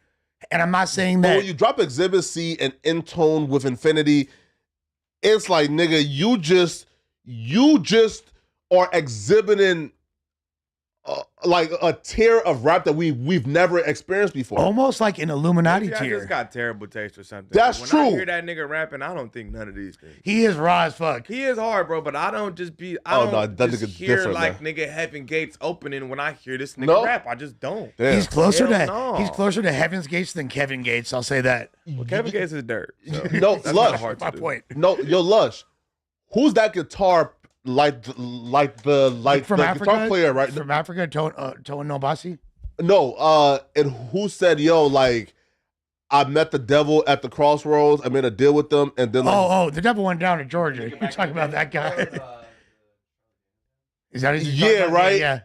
And I'm not saying But that when you drop Exhibit C and Intone with Infinity, it's like, nigga, you just are exhibiting like a tier of rap that we've never experienced before. almost like an Illuminati Maybe I tier. just got terrible taste or something. That's when true. I hear that nigga rapping, I don't think none of these things. He is raw as fuck. He is hard, bro, but I don't just be. I Oh, don't no, that just nigga's hear different, like man. nigga Heaven Gates opening when I hear this nigga No. rap. I just don't. Damn. He's closer Hell to no. he's closer to Heaven's Gates than Kevin Gates. I'll say that. Well, Kevin Gates is dirt. So No, that's Lush. not hard to My do. point. No, yo, Lush. Who's that guitar like From the Africa, guitar player, right? From Africa, Toe Nobasi. No, and who said, yo, like, I met the devil at the crossroads. I made a deal with them, and then like, The devil went down to Georgia. You're talking about that guy. Is that his? Yeah, right? Yeah.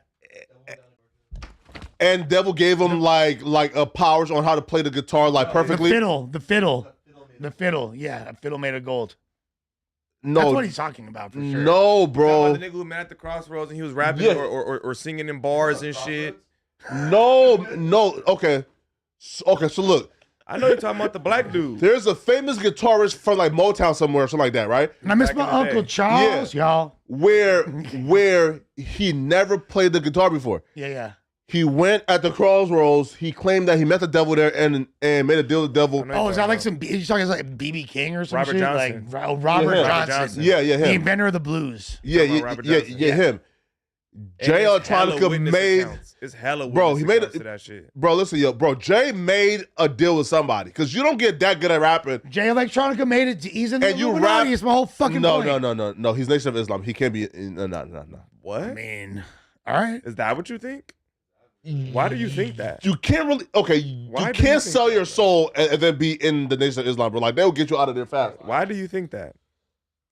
and devil gave him like powers on how to play the guitar like The perfectly. fiddle. Yeah, a fiddle made of gold. That's No, what he's talking about for sure. no, About bro, the nigga who met at the crossroads and he was rapping Yeah. or singing in bars and shit. no. Okay, so look, I know you're talking about the black dude. there's a famous guitarist from like Motown somewhere, or something like that, right? And I miss Back my in the Uncle day. Charles, y'all. Where he never played the guitar before. Yeah. He went at the crossroads. He claimed that he met the devil there and made a deal with the devil. I know Oh, you're is that talking like about. some? He's talking like BB King or some Robert shit? Johnson. Like Robert Yeah, Johnson. Johnson. Yeah, The him. inventor of the blues. Yeah, Talking about Robert yeah, Johnson. yeah, him. Jay And it's hella Electronica witness made. accounts. It's hella Bro, witness he made accounts it- to that shit. Bro, listen, bro. Jay made a deal with somebody because you don't get that good at rapping. Jay Electronica made it. He's in the And you Illuminati. rap- It's my whole fucking point. No. He's Nation of Islam. He can't be. No. What? I mean, all right. Is that what you think? Why do you think that? You can't really. Okay, Why you do you can't think sell that, your bro? soul and then be in the Nation of Islam, bro. Like they'll get you out of there fast. Why do you think that?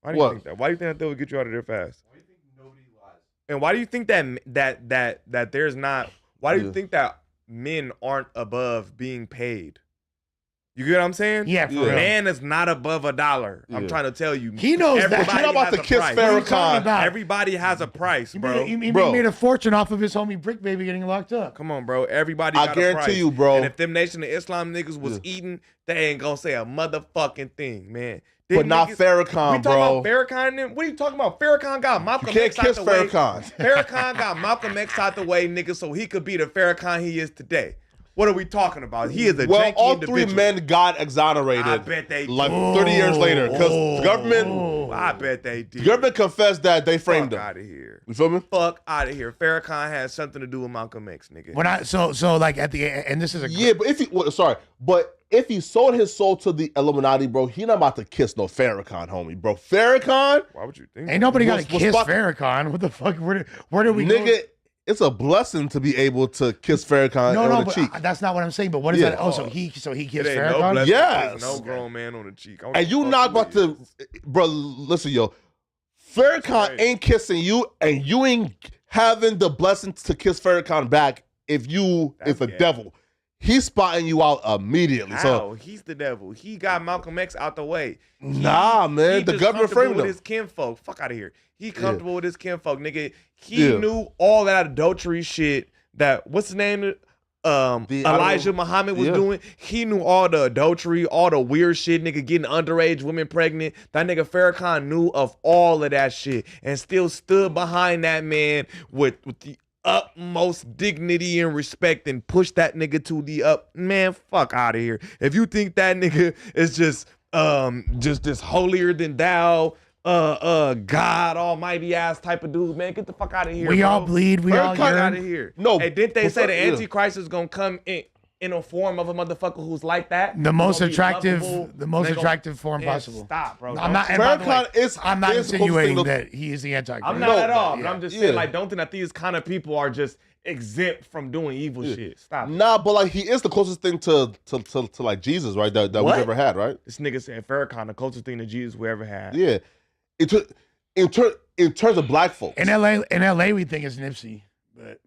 Why do What? you think that? Why do you think that they would get you out of there fast? And why do you think that there's not? Why do you Yeah. think that men aren't above being paid? You get what I'm saying? Yeah, for real. Man is not above $1. I'm Yeah. trying to tell you. He knows that. Everybody But you're not about has to a kiss price. What are you talking Farrakhan. about? Everybody has a price, He bro. made a fortune off of his homie Brick Baby getting locked up. Come on, bro. Everybody I got a price. guarantee you, bro. And if them Nation of Islam niggas was eating, they ain't gonna say a motherfucking thing, man. Them But not niggas- Farrakhan, we bro. talking about Farrakhan and them? What are you talking about? Farrakhan got Malcolm You can't X out kiss the way. Farrakhan. Farrakhan got Malcolm X out the way, nigga, so he could be the Farrakhan he is today. What are we talking about? He is a Well, janky all individual. three men got exonerated. I bet they like did. 30 years later, because the government, I bet they did. the government confessed that they framed Fuck him. out of here. You feel me? Fuck out of here. Farrakhan has something to do with Malcolm X, nigga. When I so like at the and this is a Yeah, but if he sold his soul to the Illuminati, bro, he not about to kiss no Farrakhan, homie, bro. Farrakhan, Why would you think? ain't nobody got to was kiss fuck- Farrakhan. What the fuck? Where do we go? nigga, it's a blessing to be able to kiss Farrakhan No, on the but cheek. that's not what I'm saying. But what is Yeah. that? Oh, so he kissed It ain't no Farrakhan. blessing. Yes. There's no grown man on the cheek. And you not about to, bro, listen, yo. Farrakhan Right. ain't kissing you, and you ain't having the blessing to kiss Farrakhan back if you is a gay. devil. He's spotting you out immediately. How? So, He's the devil. He got Malcolm X out the way. nah, man, He the just government comfortable framed with him. his kinfolk. Fuck out of here. He comfortable with his kinfolk, nigga. He Yeah. knew all that adultery shit that what's his name? Elijah Muhammad was Yeah. doing. He knew all the adultery, all the weird shit, nigga, getting underage women pregnant. That nigga Farrakhan knew of all of that shit and still stood behind that man with the utmost dignity and respect and pushed that nigga to the up. Man, fuck out of here. If you think that nigga is just this holier than thou, God Almighty ass type of dude, man, get the fuck out of here. We bro. all bleed. We all Fuck out yearn. of here. No, Hey, didn't they but say fuck- the yeah. Antichrist is gonna come in a form of a motherfucker who's like that? The most Gonna be attractive, lovable, the most they gonna- attractive form Man, possible. Stop, bro. I'm not. Don't- And by the way, Farrakhan is- I'm not is insinuating supposed to- that he is the Antichrist. I'm not No, at all. yeah. But I'm just Yeah. saying, like, don't think that these kind of people are just exempt from doing evil shit. Stop. Nah, but like he is the closest thing to like Jesus, right? That we've What? ever had, right? This nigga said Farrakhan, the closest thing to Jesus we ever had. Yeah. In terms of black folks, In LA, we think it's Nipsey, but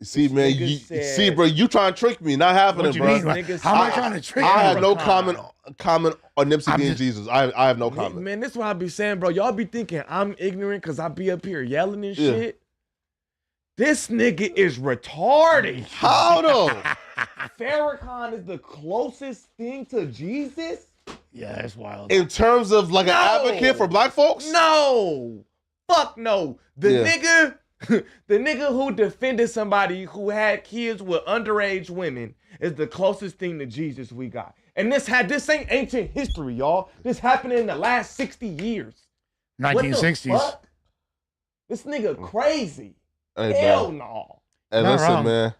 you see, man, nigga you said- see, bro, you trying to trick me? Not happening, what you bro. mean? Niggas How am I said- trying to trick I you? have no Farrakhan. comment on Nipsey I'm being just- Jesus. I have no comment. Man, this is what I be saying, bro. Y'all be thinking I'm ignorant because I be up here yelling and Yeah. shit. This nigga is retarded. How though? Farrakhan is the closest thing to Jesus? yeah, that's wild. In terms of like No. an advocate for black folks? No. Fuck no. The Yeah. nigga the nigga who defended somebody who had kids with underage women is the closest thing to Jesus we got. And this ain't ancient history, y'all. This happened in the last 60 years. What the 1960s. fuck? This nigga crazy. Hey, Hell man. no. Hey, Not listen, wrong. man.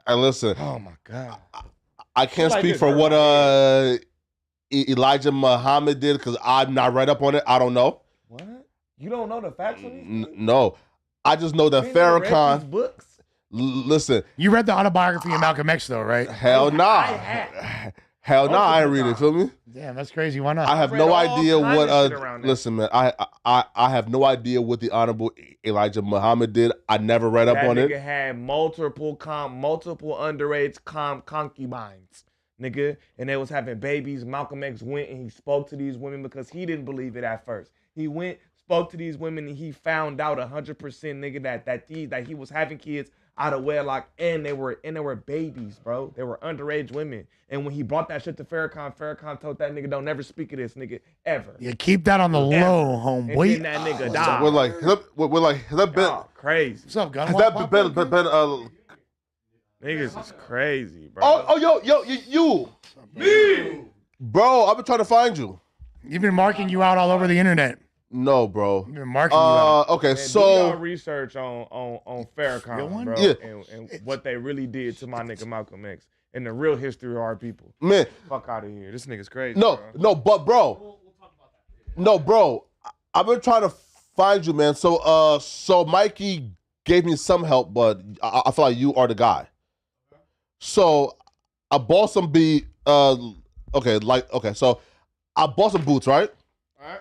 And listen, Oh my God. I can't Like speak this, for bro. what Elijah Muhammad did because I'm not read up on it. I don't know. What? You don't know the facts on these? No, I just know that You ain't never read these Farrakhan. books? Listen, You read the autobiography of Malcolm X, though, right? hell nah, I have. hell nah. I ain't Most of read the it. Feel me? Damn, that's crazy. Why not? I have read no all idea kinds what. of shit around that. Listen, man. I have no idea what the honorable Elijah Muhammad did. I never read up That on nigga it. had multiple underage concubines, nigga, and they was having babies. Malcolm X went and he spoke to these women because he didn't believe it at first. He went, spoke to these women, and he found out 100%, nigga, that he was having kids out of wedlock, and they were babies, bro. They were underage women. And when he brought that shit to Farrakhan told that nigga, don't never speak of this, nigga, ever. Yeah, keep that on the Ever. low, And homeboy. then that nigga So died. we're like, has that been? Oh, crazy. What's up, gun? Has that been? Niggas is crazy, bro. Yo, you, bro. I've been trying to find you. You've been marking you out all over the internet. No, bro. You've been marking you out. Okay, Man, do so y'all research on Real Farrakhan, one? bro, Yeah. and what they really did to my nigga Malcolm X and the real history of our people. man, Fuck out of here. This nigga's crazy. no, bro. no, but bro, no, bro. I've been trying to find you, man. So Mikey gave me some help, but I feel like you are the guy. So I bought some so I bought some boots, right? All right.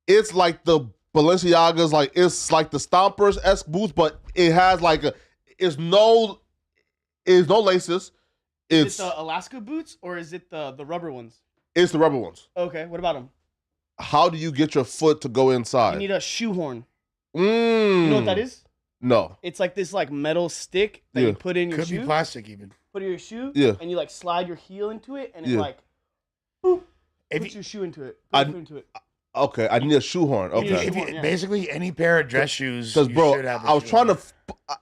It's like the Balenciagas, like it's like the Stompers-esque boots, but it has like it's no laces. It's the Alaska boots or is it the rubber ones? it's the rubber ones. Okay, what about them? How do you get your foot to go inside? You need a shoehorn. Mm. You know what that is? No. It's like this like metal stick that you put in your Could shoe. be plastic even. Put in your shoe. Yeah. And you like slide your heel into it, and it Yeah. like, boop, If put you- your shoe into it. I- Put your foot into it. Okay, I need a shoehorn. You need a Okay. If you, shoehorn, yeah. basically any pair of dress shoes. Because you bro, should have a I was trying shoehorn. to.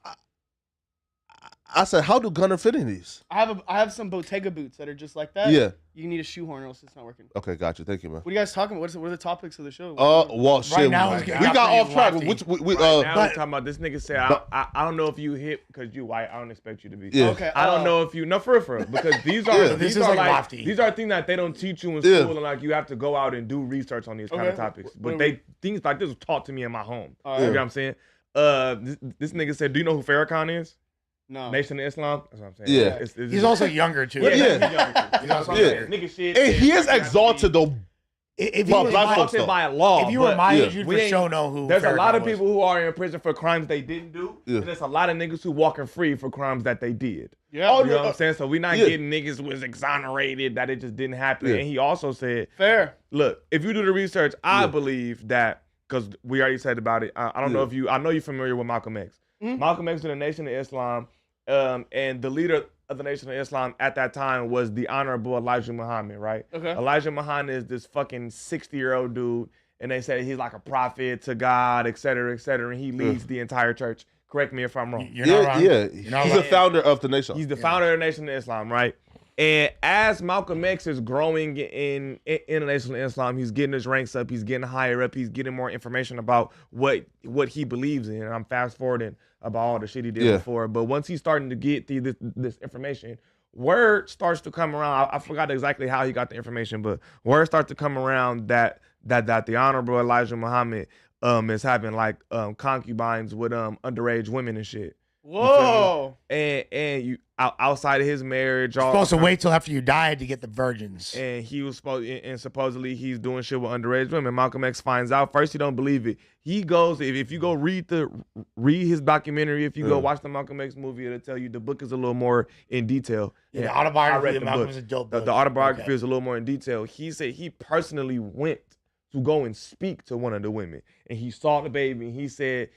I said, how do Gunner fit in these? I have some Bottega boots that are just like that. Yeah. You need a shoehorn or else it's not working. Okay, got you. Thank you, man. What are you guys talking about? What are the topics of the show? Well, shit. now we it's got getting pretty off track. lofty. Which we Right now we're but- talking about this nigga said, I don't know if you hip because you white. I don't expect you to be. Yeah. Okay. I don't know if you no for real, because these are Yeah. these This is are like like lofty. these are things that they don't teach you in Yeah. school, and like you have to go out and do research on these kind of Okay. topics. But What- they things like this was taught to me in my home. All You right. know what I'm saying? This nigga said, "Do you know who Farrakhan is? No. Nation of Islam." That's what I'm saying. Yeah. It's He's also younger too. Yeah. he's younger. He's also Yeah. younger. Nigga shit. and he is Farrakhan exalted though. If Well, you were black my, folks, exalted though. by law. if you were but my Yeah. age, you'd we for ain't- sure know who. There's a lot of Farrakhan was. people who are in prison for crimes they didn't do, Yeah. and there's a lot of niggas who walking free for crimes that they did. Yeah. Oh, You know what I'm saying? So we not Yeah. getting niggas was exonerated, that it just didn't happen. Yeah. And he also said, Fair. look, if you do the research, I Yeah. believe that, because we already said about it, I don't know Yeah. if you, I know you're familiar with Malcolm X. Mhm. Malcolm X was the Nation of Islam, and the leader of the Nation of Islam at that time was the Honorable Elijah Muhammad, right? Okay. Elijah Muhammad is this fucking 60-year-old dude, and they say he's like a prophet to God, et cetera, and he leads the entire church. Correct me if I'm wrong. You're not wrong. Yeah. You're not He's wrong. the founder of the nation. He's the founder of the Nation of Islam, right? And as Malcolm X is growing in the Nation of Islam, he's getting his ranks up, he's getting higher up, he's getting more information about what he believes in. And I'm fast forwarding about all the shit he did Yeah. before. But once he's starting to get this information, word starts to come around. I forgot exactly how he got the information, but word starts to come around that the Honorable Elijah Muhammad is having like concubines with underage women and shit. Whoa. And you outside of his marriage, You're supposed to wait till after you died to get the virgins. and he was supposedly he's doing shit with underage women. Malcolm X finds out first. He don't believe it. He goes if you go read his documentary. If you go watch the Malcolm X movie, it'll tell you the book is a little more in detail. Yeah, the I autobiography read of the Malcolm book. is a dope The book. autobiography Okay. is a little more in detail. He said he personally went to go and speak to one of the women, and he saw the baby. And he said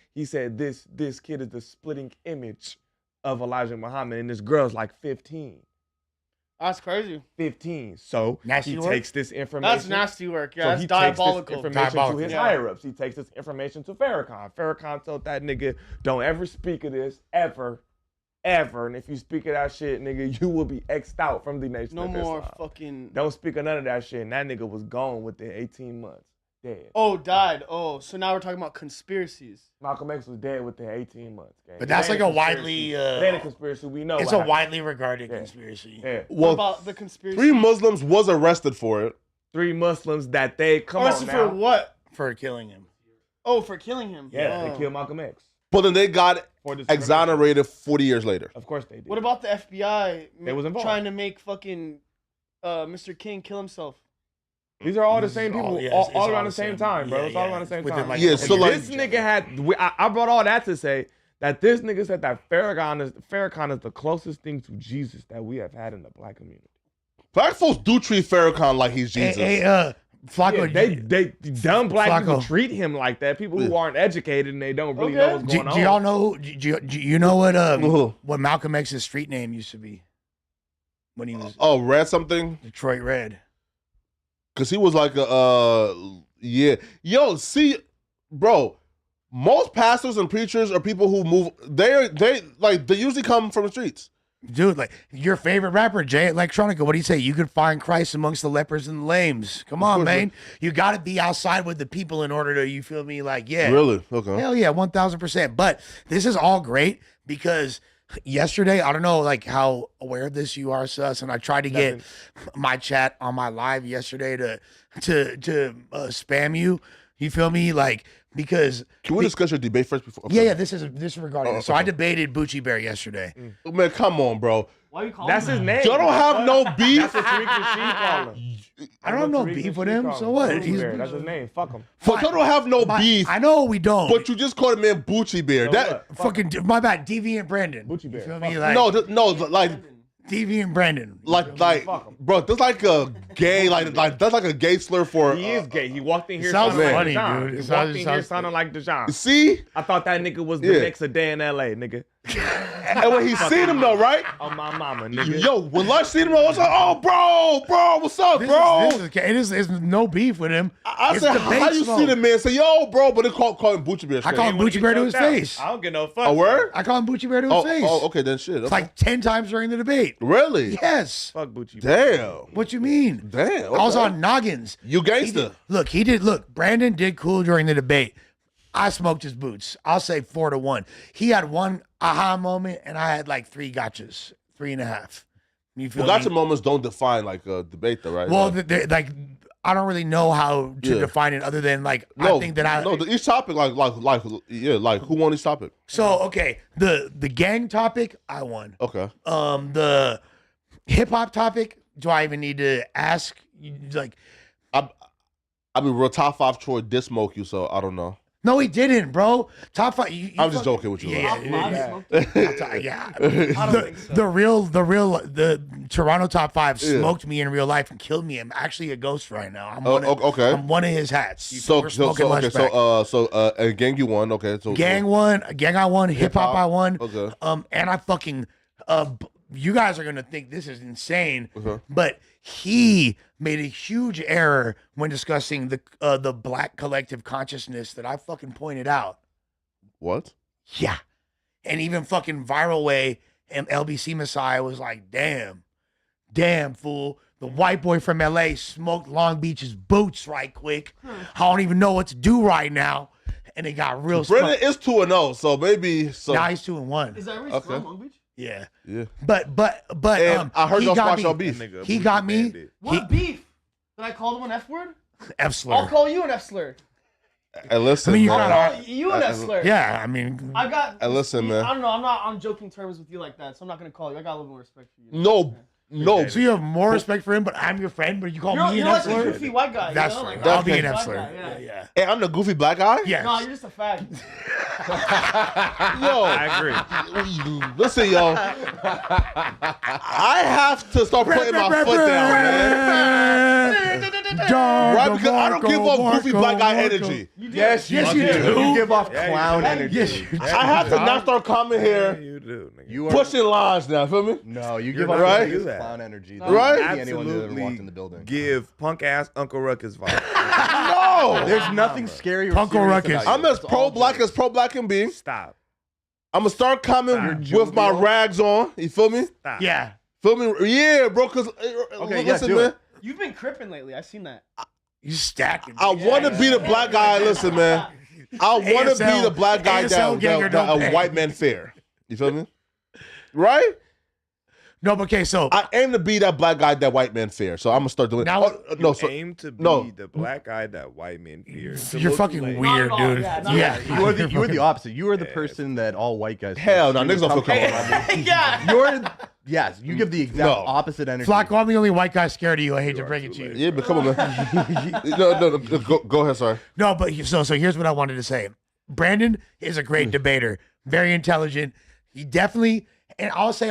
this kid is the splitting image of Elijah Muhammad, and this girl's like 15. That's crazy. 15. So Nasty he work? takes this information. That's nasty work. Yeah, So that's he diabolical. takes this information Diabolical. to his Yeah. higher ups. He takes this information to Farrakhan. Farrakhan told that nigga, don't ever speak of this, ever. And if you speak of that shit, nigga, you will be X'd out from the Nation No of more Islam. fucking. Don't speak of none of that shit. And that nigga was gone within 18 months. Dead. Oh, died. Oh, so now we're talking about conspiracies. Malcolm X was dead within 18 months. Gang. But that's It ain't like a conspiracy. widely. It ain't a conspiracy. We know. It's what a happened. widely regarded Yeah. conspiracy. Yeah. What Well, about the conspiracy? 3 Muslims was arrested for it. 3 Muslims that they come Arrested on now. for what? For killing him. Oh, for killing him. Yeah, Oh. they killed Malcolm X. But then they got For this exonerated 40 years later. Of course they did. What about the FBI They was involved. trying to make fucking Mr. King kill himself? These are all the This same is all- people, yeah, all, it's all all around the the same same. time, bro. Yeah, It's all yeah. around the same Within, time. like, Yeah, a so year like- of This each nigga other. had. I brought all that to say that this nigga said that Farrakhan is the closest thing to Jesus that we have had in the black community. Black folks do treat Farrakhan like he's Jesus. Hey, Flacco, Yeah, they dumb black people Flacco. treat him like that. People who aren't educated and they don't really Okay. know what's going do on. y'all know? Do you know what Who? what Malcolm X's street name used to be when he was Oh, read something? Detroit Red? Because he was like yeah. Yo, see, bro, most pastors and preachers are people who move, they usually come from the streets. Dude, like your favorite rapper, Jay Electronica, what do you say? You could find Christ amongst the lepers and the lames. Come on, course, man. You got to be outside with the people in order to, you feel me? Like, yeah. Really? Okay. Hell yeah, 1000%. But this is all great because yesterday, I don't know like how aware of this you are, Sus, and I tried to get my chat on my live yesterday to spam you. You feel me? Like, because Can we discuss your debate first before? yeah, this is regarding this. So I okay. debated Bucci Bear yesterday. Man, come on, bro. Why are you calling That's him his that? name. Y'all don't have no beef. That's what Tariq Nasheed call him. I don't know beef with him. So what? That's his name. Fuck him. Fuck, y'all don't have no beef, I know we don't. but you just called him man Bucci Bear. So That what? fucking my bad, Deviant Brandon. Bucci You Bear. feel Fuck me? him. Like, no, like Stevie and Brandon. Like, Fuck 'em. bro, that's like a gay, like that's like a gay slur for. He is gay. He walked in here sounds sounding funny, like Deshaun. dude. He It walked in here sounds- sounding like Deshaun. See, I thought that nigga was the Yeah. next a day in LA, nigga. and when he seen him though, right? On my mama, nigga. Yo, when Lush seen him, I was like, "Oh, bro, what's up, bro?" This is no beef with him. I It's said, debate "How you smoke. see the man say, yo, bro?" But they call him Bucci Bear. I call him When he Bucci Bear to choked his out, face. I don't get no fuck. A word? I call him Bucci Bear to his face. Oh, okay, then shit. It's Okay. like 10 times during the debate. Really? Yes. Fuck Bucci. Damn. What you mean? Damn. I was okay. on noggins. You gangster. Look, Brandon did cool during the debate. I smoked his boots. I'll say 4-1. He had one aha moment, and I had like 3 gotchas, 3.5. You feel Well, me? gotcha moments don't define like a debate, though, right? Well, Like, like I don't really know how to Yeah. define it other than like no, I think that I. no. Each topic, like who won each topic? So okay, the gang topic I won. Okay. The hip hop topic. Do I even need to ask? Like, I mean, real top 5 Troy did smoke you, so I don't know. no, he didn't, bro. Top 5. I'm just joking with you. Yeah, Top yeah, five yeah. smoked? Yeah. I don't think so. The Toronto top 5 Yeah. smoked me in real life and killed me. I'm actually a ghost right now. I'm Okay. I'm one of his hats. So, We're smoking lunch back. and gang you won. Okay. So Gang I won, hip hop I won. Okay. And I fucking you guys are gonna think this is insane, Okay. but he made a huge error when discussing the black collective consciousness that I fucking pointed out. What? Yeah. And even fucking Viral Way and LBC Messiah was like, damn, fool. The white boy from LA smoked Long Beach's boots right quick. I don't even know what to do right now. And it got real Brendan smart. is 2-0, so maybe so. Now he's 2-1. Is that really Okay. from Long Beach? Yeah. Yeah. But And I heard he y'all got squash me. y'all beef. Nigga, He Bucci got me. bandit. What beef? Did I call him an F word? F slur. I'll call you an F slur. And listen, I mean, you man. gotta- Call you an F slur. Yeah, I mean, I got. And listen, man. I don't know. I'm not on joking terms with you like that, so I'm not gonna call you. I got a little more respect for you. No. so you have more respect for him, but I'm your friend, but you call me You're an like F a slur? goofy white guy. That's you know? fair. Like, I'll be an White F slur. guy, Yeah. Hey, I'm the goofy black guy. Yes. No, you're just a fag. Yo, I agree. listen, yo. I have to start putting my foot down, man. Right? Because I don't give off goofy black guy energy. Yes, Yes, you do. You give off Yeah, you clown do. energy. Yes, you do. I have to not start coming Yeah, here you do, nigga. You are pushing lines now. Feel me? No, you You're give off right. right. That. clown energy. No. That Right? would be anyone that ever Absolutely walked in the building. give punk ass Uncle Ruckus vibe. No. There's nothing scary or Punkle serious Ruckus. about you. I'm as It's all pro-black can be. Stop. I'm gonna start coming Stop. with my Jovial. rags on. You feel me? Stop. Yeah. Feel me? Yeah, bro. Cause Okay, yeah, listen, do man. it. You've been cripping lately. I've seen that. You stacking. I want to be the black guy. Listen, man. I want to be ASL the black guy ASL ganger that don't a pay. white man fear. You feel me? Right? No, but okay, so I aim to be that black guy that white men fear. So I'm gonna start doing. Now- No, so Aim to be no. the black guy that white men fear. It's a you're little fucking too late. weird, Not at all. dude. Yeah, not Yeah. at all. You are the opposite. You are the person that all white guys. Hell no, fear. niggas don't feel Come comfortable. Yeah. You're yes. You give the exact No. opposite energy. Flacco, I'm the only white guy scared of you. I hate to are break it too to late. you. Yeah, but come on, man. no, go ahead. Sorry. No, but so here's what I wanted to say. Brandon is a great debater, very intelligent. He definitely, and I'll say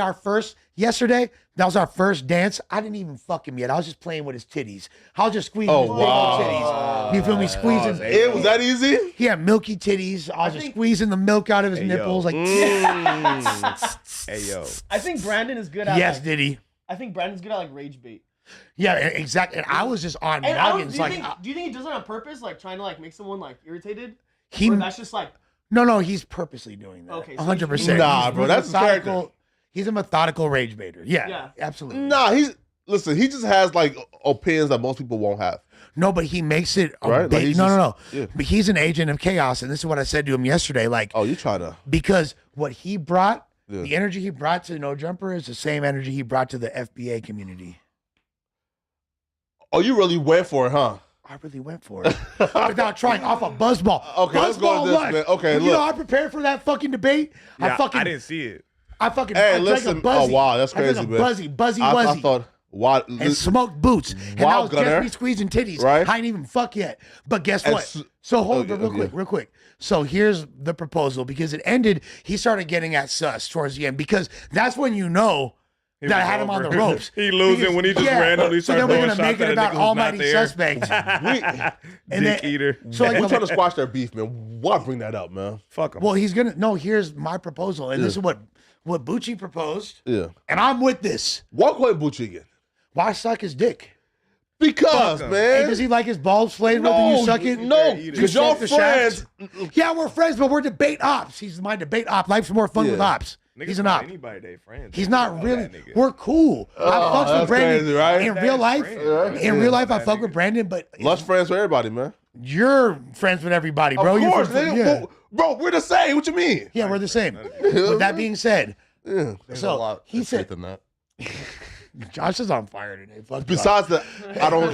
yesterday, that was our first dance. I didn't even fuck him yet. I was just playing with his titties. I was just squeezing his big old wow. titties. You feel me? Squeezing. It was that easy? He had milky titties. I was just squeezing the milk out of his Hey, yo. nipples. Like, Hey yo. I think Brandon is good at. yes, like, did he? I think Brandon's good at like rage bait. Yeah, exactly. And I was just on And I don't, noggins. do, you Like, think, do you think he does it on purpose, like trying to like make someone like irritated? he, Or that's just like no, he's purposely doing that. Okay, so 100%. Nah, He's bro, that's his methodical. He's a methodical rage baiter. Yeah, Yeah. absolutely. Nah, he just has like opinions that most people won't have. No, but he makes it a Right? Like, big, he's no. just- yeah. But he's an agent of chaos, and this is what I said to him yesterday. Like, Oh, you try to. because what he brought, Yeah. the energy he brought to No Jumper is the same energy he brought to the FBA community. Oh, you really went for it, huh? I really went for it without trying off a buzzball. Okay, let's go with this, Lush. man. Okay, Well, you know, look. I prepared for that fucking debate. Yeah, I didn't see it. fucking. Hey, I drank listen. A buzzy. Oh, wow, that's I drank crazy, a man. buzzy, I thought, wow. and smoked boots. And Wild I was gunner. just me squeezing titties. Right. I ain't even fuck yet. But guess And what? s- So hold okay, on okay. real quick. So here's the proposal because it ended. He started getting at sus towards the end because that's when you know that had him on the ropes. He losing when he just randomly so starts then we're throwing gonna make shots it at a about nigga who's not almighty there. suspects. And Dick then- eater. So like, We're trying to squash their beef, man. Why bring that up, man? Fuck him. well, he's gonna no. Here's my proposal, and this is what Bucci proposed, Yeah. and I'm with this. Why call him Bucci again? Why suck his dick? Because, Fuck him. Hey, man. does he like his balls flayed when you suck it? No, You because suck y'all the friends. Yeah, we're friends, but we're debate ops. He's my debate op. Life's more fun Yeah. with ops. Niggas He's an call op. Anybody they friends. He's They not call really. that nigga. We're cool. I fucks that's with Brandon crazy, right? in That's real life. friend. In real life, I That fuck nigga. with Brandon, but Lush friends with everybody, man. you're friends with everybody, bro. Of You're course, from- nigga. yeah. Bro, we're the same. What you mean? Yeah, we're the same. With that being said, Yeah. There's So, a lot he of said- faith in that. Josh is on fire today. Fuck Josh. Besides that, I don't,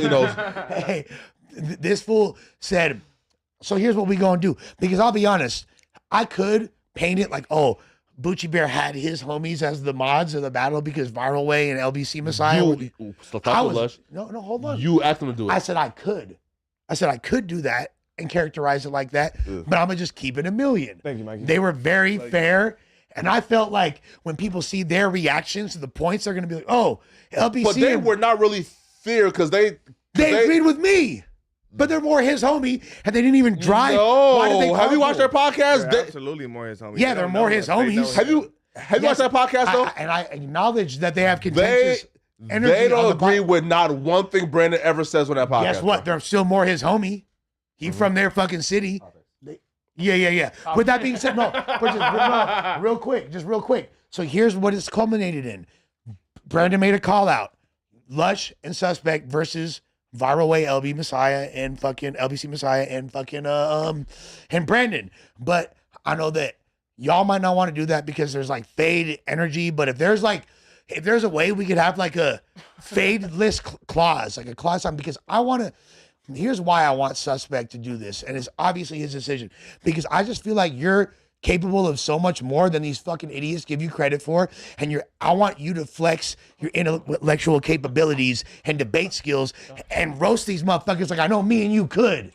Hey, this fool said, so here's what we gonna do. Because I'll be honest, I could paint it like, oh, Bucci Bear had his homies as the mods of the battle because Viral Way and LBC Messiah. So I talk was, Lush. no, hold on. You asked him to do I it. said I could. I could do that and characterize it like that, but I'm gonna just keep it a million. Thank you, Mikey. They were very fair. And I felt like when people see their reactions to the points, they're gonna be like, oh, LBC. But they and- were not really fair because they agreed with me. But they're more his homie, and they didn't even drive. Why did they No, have you watched their carpool? podcast? They're They- absolutely more his homies. Yeah, They they're don't more know his him. They know homies. him. have you Yes, watched that podcast though? and I acknowledge that they have They contentious energy. they on don't the agree pod- with not one thing Brandon ever says on that podcast. Guess what? They're still more his homie. He from their fucking city. Yeah. With that being said, no, real quick. So here's what it's culminated in. Brandon made a call out. Lush and Suspect versus Viral Way, LB Messiah, and fucking LBC Messiah, and fucking and Brandon. But I know that y'all might not want to do that because there's like fade energy. But if there's a way we could have like a fade list clause, like a clause on, because I want to. Here's why I want Suspect to do this, and it's obviously his decision, because I just feel like you're capable of so much more than these fucking idiots give you credit for, and I want you to flex your intellectual capabilities and debate skills and roast these motherfuckers like I know me and you could.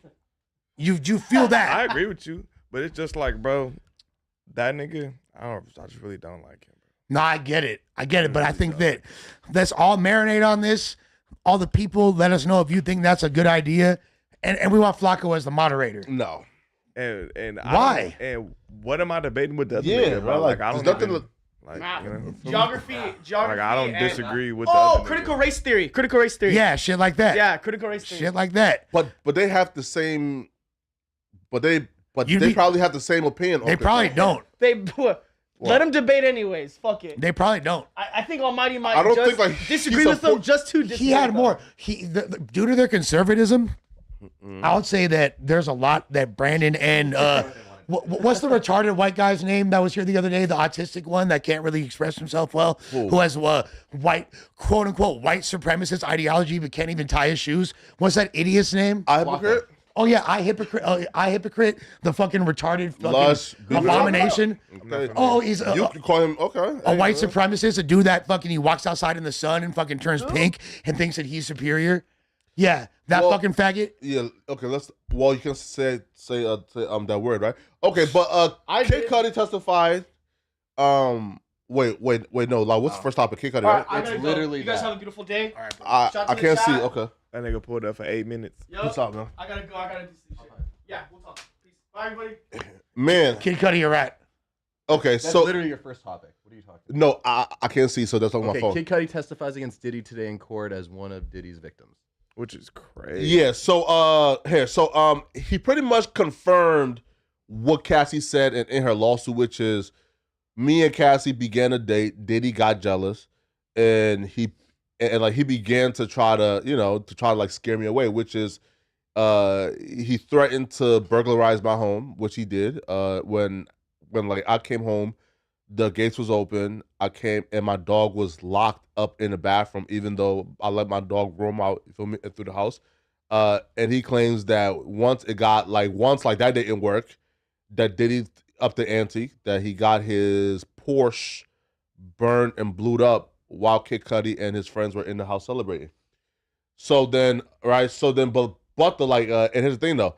You feel I that? agree with you, but it's just like, bro, that nigga, I just really don't like him. No, I get it, but I think that let's all marinate on this. All the people, let us know if you think that's a good idea, and we want Flacco as the moderator. No. And Why? And what am I debating with the other Yeah, nigga, bro, bro? like, I there's don't nothing even, to- like, Nah, you know, geography. like I don't and- disagree with the Oh, other critical nigga. race theory. Critical race theory. Yeah, shit like that. Yeah, critical race theory. Shit like that. But they have the same. But they You'd they be- probably have the same opinion. They on probably this. don't. They let them debate anyways. Fuck it. They probably don't. I think Almighty might I don't just think, like, he disagree with them support- just to disagree. He had with more. them. Due to their conservatism, I would say that there's a lot that Brandon and what's the retarded white guy's name that was here the other day? The autistic one that can't really express himself well, who has white, quote unquote, white supremacist ideology but can't even tie his shoes. What's that idiot's name? I hypocrite. Oh yeah, I hypocrite. The fucking retarded fucking Lush, abomination. Okay. Oh, he's You can call him okay. a white supremacist, a dude that fucking he walks outside in the sun and fucking turns pink and thinks that he's superior. Yeah, that Well, fucking faggot. Yeah. Okay. Well, you can say that word, right? Okay, but I Kid did. Cudi testified. Wait. No. Like, what's the first topic? Kid Cudi, All right? right, I gotta It's go. literally You guys that. have a beautiful day. All right, bro. I Shout to the can't see. chat. Okay. That nigga pulled up for 8 minutes. Yo, What's up, man? I gotta go. I gotta do some shit. Yeah, we'll talk. Peace. Bye, everybody. Man. Kid Cudi, you're right. Okay. That's So literally your first topic. What are you talking about? no, I can't see. So that's on my Okay, phone. Kid Cudi testifies against Diddy today in court as one of Diddy's victims. Which is crazy. Yeah, so he pretty much confirmed what Cassie said in her lawsuit, which is me and Cassie began a date, Diddy got jealous, and he began to try to like scare me away, which is he threatened to burglarize my home, which he did. When like I came home, the gates was open. I came and my dog was locked up in the bathroom, even though I let my dog roam out through the house. And he claims that once that didn't work, that Diddy upped the ante, that he got his Porsche burned and blew up while Kid Cudi and his friends were in the house celebrating. But and here's the thing though,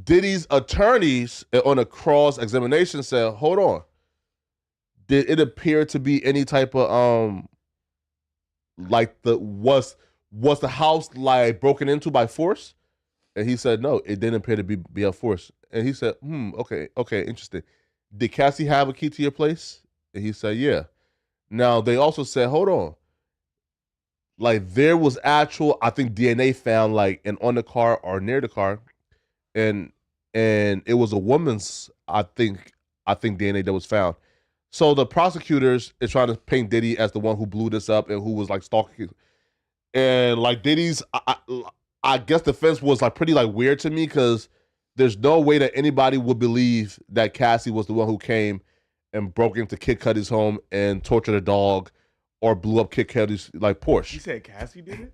Diddy's attorneys on a cross examination said, hold on. Did it appear to be any type of like was the house like broken into by force? And he said, no, it didn't appear to be a force. And he said, okay, interesting. Did Cassie have a key to your place? And he said, yeah. Now, they also said, hold on. Like, there was actual, I think, DNA found, like, on the car or near the car. And it was a woman's, I think DNA that was found. So the prosecutors is trying to paint Diddy as the one who blew this up and who was, like, stalking. And, like, Diddy's, I guess the defense was, like, pretty, like, weird to me because there's no way that anybody would believe that Cassie was the one who came and broke into Kid Cudi's home and tortured a dog or blew up Kid Cudi's like Porsche. You said Cassie did it?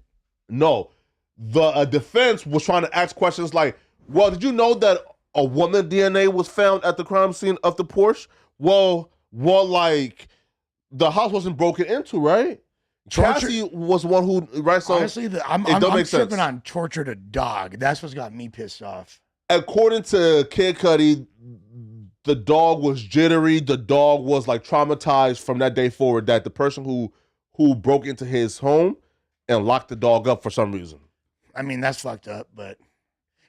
No. The defense was trying to ask questions like, well, did you know that a woman DNA was found at the crime scene of the Porsche? Well, like, the house wasn't broken into, right? Cassie was one who, right? So honestly, I'm tripping on tortured a dog. That's what's got me pissed off. According to Kid Cudi, the dog was jittery. The dog was like traumatized from that day forward. That the person who broke into his home and locked the dog up for some reason. I mean, that's fucked up, but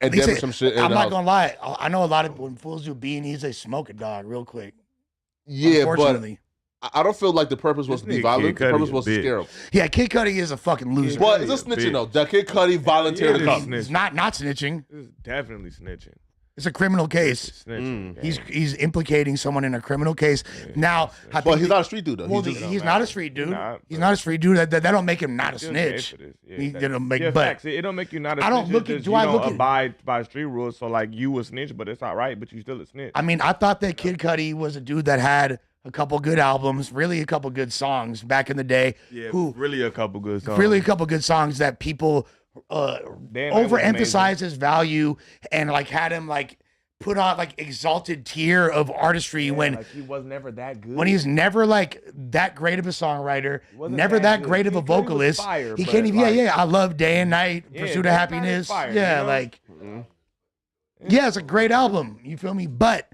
and damaged some shit. I'm not gonna lie. I know a lot of when fools do B&Es, they smoke a dog real quick. Yeah, but I don't feel like the purpose was to be violent. The purpose was to scare him. Yeah, Kid Cudi is a fucking loser. But it's a snitching though. That Kid Cudi volunteered to come. It's not snitching. It's definitely snitching. It's a criminal case. He's implicating someone in a criminal case. Now, but he's not a street dude though. Well, he's not a street dude. He's not a street dude. That don't make him not a snitch. It don't make you not a snitch. I don't look at. Do I look at abide by street rules? So like you a snitch, but it's all right. But you still a snitch. I mean, I thought that Kid Cudi was a dude that had a couple good albums, really a couple good songs back in the day. Yeah, really a couple good songs. Really a couple good songs that people overemphasized his value and like had him like put on like exalted tier of artistry when like he was never that good. When he's never like that great of a songwriter, never that great of a vocalist. He can't even. I love Day and Night, Pursuit of Happiness. Fire, yeah, it's a great album. You feel me? But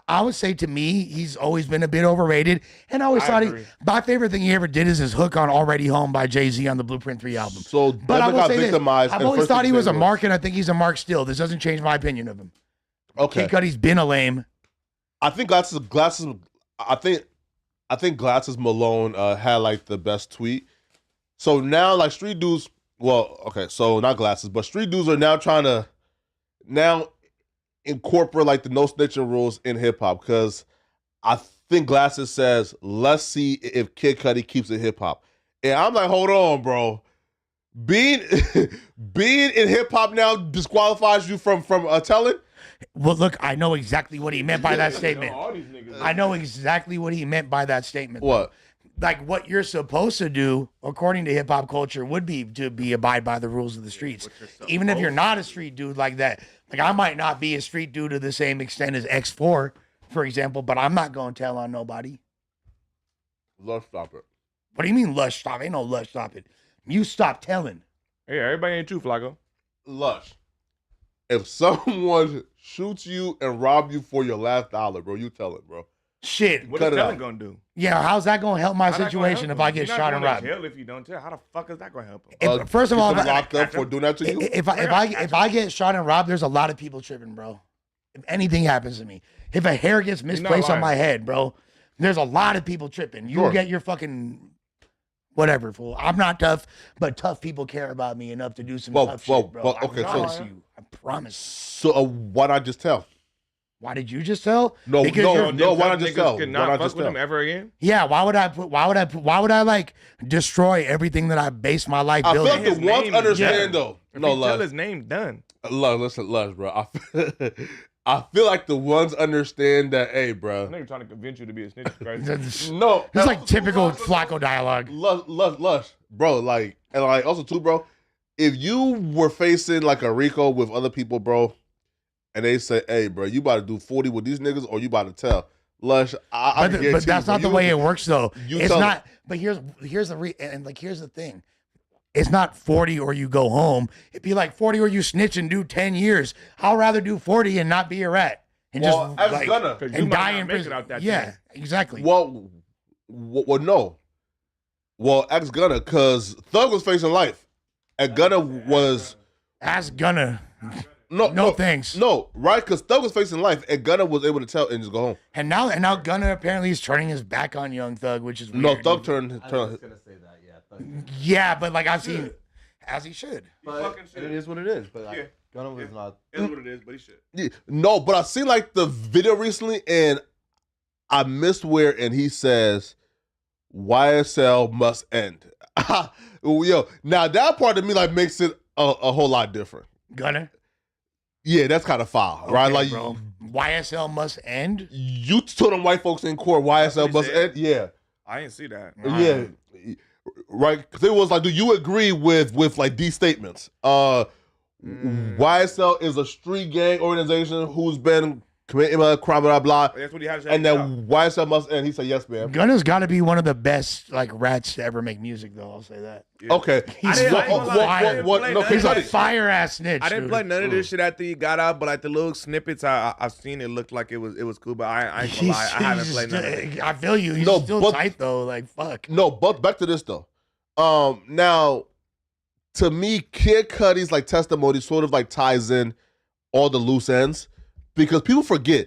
I would say to me, he's always been a bit overrated. And I always thought my favorite thing he ever did is his hook on Already Home by Jay-Z on the Blueprint 3 album. So, but I will say this, I've always thought he was a mark, and I think he's a mark still. This doesn't change my opinion of him. Okay. Kid Cudi's been a lame. I think Glasses Malone had like the best tweet. So now like street dudes, so not Glasses, but street dudes are now trying to incorporate like the no snitching rules in hip hop because I think Glasses says, let's see if Kid Cudi keeps it hip hop. And I'm like, hold on, bro. Being in hip hop now disqualifies you from telling? Well, look, I know exactly what he meant by that statement. I know exactly what he meant by that statement. What? Like what you're supposed to do, according to hip hop culture, would be to abide by the rules of the streets. Even if you're not a street dude like that. Like I might not be a street dude to the same extent as X4, for example, but I'm not going to tell on nobody. Lush, stop it. What do you mean Lush, stop? Ain't no Lush, stop it. You stop telling. Hey, everybody ain't you, Flacco. Lush. If someone shoots you and rob you for your last dollar, bro, you tell it, bro. Shit. What is telling gonna do? Yeah, how's that gonna help my situation if I get shot and robbed? If you don't tell, how the fuck is that gonna help him? First of all, locked up for doing that to you. If I get shot and robbed, there's a lot of people tripping, bro. If anything happens to me, if a hair gets misplaced on my head, bro, there's a lot of people tripping. You will get your fucking whatever, fool. I'm not tough, but tough people care about me enough to do some tough shit, bro. Okay, I promise. So why not just tell? Why did you just tell? No. Why not just tell? Why not fuck with him ever again? Yeah. Why would I like destroy everything that I base my life building? I feel like the ones understand though. No, tell his name done. Lush, bro. I feel like the ones understand that. Hey, bro. I know you're trying to convince you to be a snitch, right? No, it's like typical Flacco dialogue. Lush, bro. Like, and like also too, bro. If you were facing like a Rico with other people, bro, and they say, "Hey, bro, you about to do 40 with these niggas, or you about to tell?" Lush, but that's not the way it works, though. It's not. But here's the thing. It's not 40 or you go home. It'd be like 40 or you snitch and do 10 years. I'd rather do 40 and not be a rat and die in prison. Out that exactly. Well, no. Well, ask Gunna, because Thug was facing life. And Gunna was... Ask Gunna. No, No thanks. No, right? Because Thug was facing life, and Gunna was able to tell and just go home. And now Gunna apparently is turning his back on Young Thug, which is weird. No, Thug turned... I was gonna say that, yeah. Thug. Yeah, but like I've seen, as he should. But it is what it is. But like, Gunna was not. It is what it is, but he should. Yeah, no, but I seen like the video recently, and I missed where, and he says, YSL must end. Yo, now that part of me like makes it a whole lot different. Gunna. Yeah, that's kind of foul, right? Okay, Like, bro. YSL must end. you told them white folks in court YSL must end. Yeah, I didn't see that. yeah, right. Because it was like, do you agree with like these statements? YSL is a street gang organization who's been committing crime, blah blah. That's what he had to say. And then YSL must end. He said, yes, ma'am. Gunna's got to be one of the best like rats to ever make music, though. I'll say that. Yeah. Okay. He's I what- ain't gonna lie, I didn't play No, none He's of a Cudi. that. fire ass snitch. I didn't dude. play none of this shit after he got out, but like the little snippets I've seen, it looked like it was cool. But I ain't gonna lie, I haven't He's played none of it. I feel you. He's No, still but- tight though. Like fuck. No, but back to this though. Now, to me, Kid Cudi's like testimony sort of like ties in all the loose ends because people forget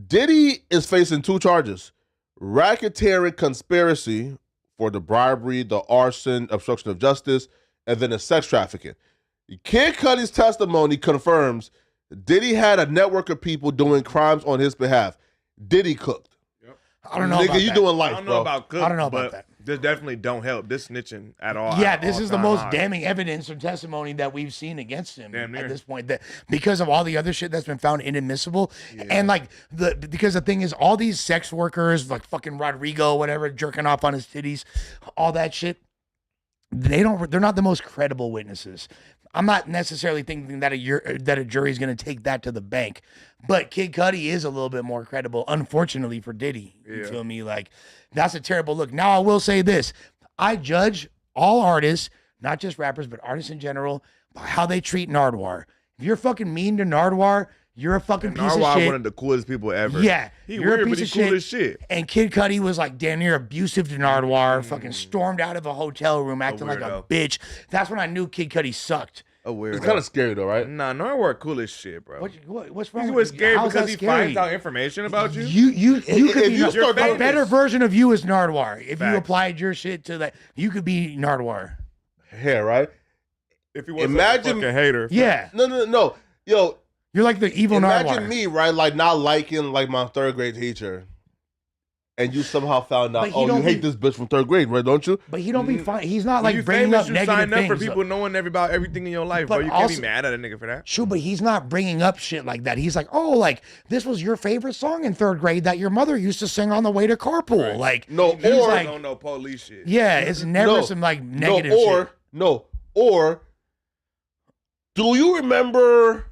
Diddy is facing 2 charges: racketeering conspiracy for the bribery, the arson, obstruction of justice, and then the sex trafficking. Kid Cudi's testimony confirms Diddy had a network of people doing crimes on his behalf. Diddy cooked. I don't know. Nigga, about you that. doing I life, don't know bro. about cook, I don't know about but that. This definitely don't help. This snitching at all. Yeah, at this all is the time most high. damning evidence or testimony that we've seen against him Damn near. at this point. That because of all the other shit that's been found inadmissible, and like because the thing is, all these sex workers, like fucking Rodrigo, whatever, jerking off on his titties, all that shit, they're not the most credible witnesses. I'm not necessarily thinking that a jury is going to take that to the bank, but Kid Cudi is a little bit more credible, unfortunately for Diddy. You feel me? Like that's a terrible look. Now I will say this: I judge all artists, not just rappers, but artists in general, by how they treat Nardwuar. If you're fucking mean to Nardwuar, you're a fucking piece of Nardwuar shit. one of the coolest people ever. Yeah, he you're weird, a but piece he of cool as shit. And Kid Cudi was like damn near abusive to Nardwuar, fucking stormed out of a hotel room acting like a weirdo. bitch. That's when I knew Kid Cudi sucked. A weirdo. It's kind of scary though, right? Nah, Nardwuar cool as shit, bro. What's wrong He's with was scary how's because that he scary? finds out information about you. You could if be you start a doing better this- version of you is Nardwuar. If you Facts. applied your shit to that, you could be Nardwuar. Hair, right? If he was Imagine- a fucking hater. Yeah, No. Yo, you're like the evil imagine Nardwuar. me, right? Like not liking like my 3rd grade teacher, and you somehow found out, But he oh, you don't hate be- this bitch from 3rd grade, right? Don't you? But he don't be fine. He's not When like you bringing famous, up you negative sign up things. for people knowing about everything in your life, But bro. You can't also- be mad at a nigga for that. Sure, but he's not bringing up shit like that. He's like, oh, like this was your favorite song in 3rd grade that your mother used to sing on the way to carpool. Like, No, he's or like, Don't know police shit. yeah, it's never No. some like no, negative shit. or do you remember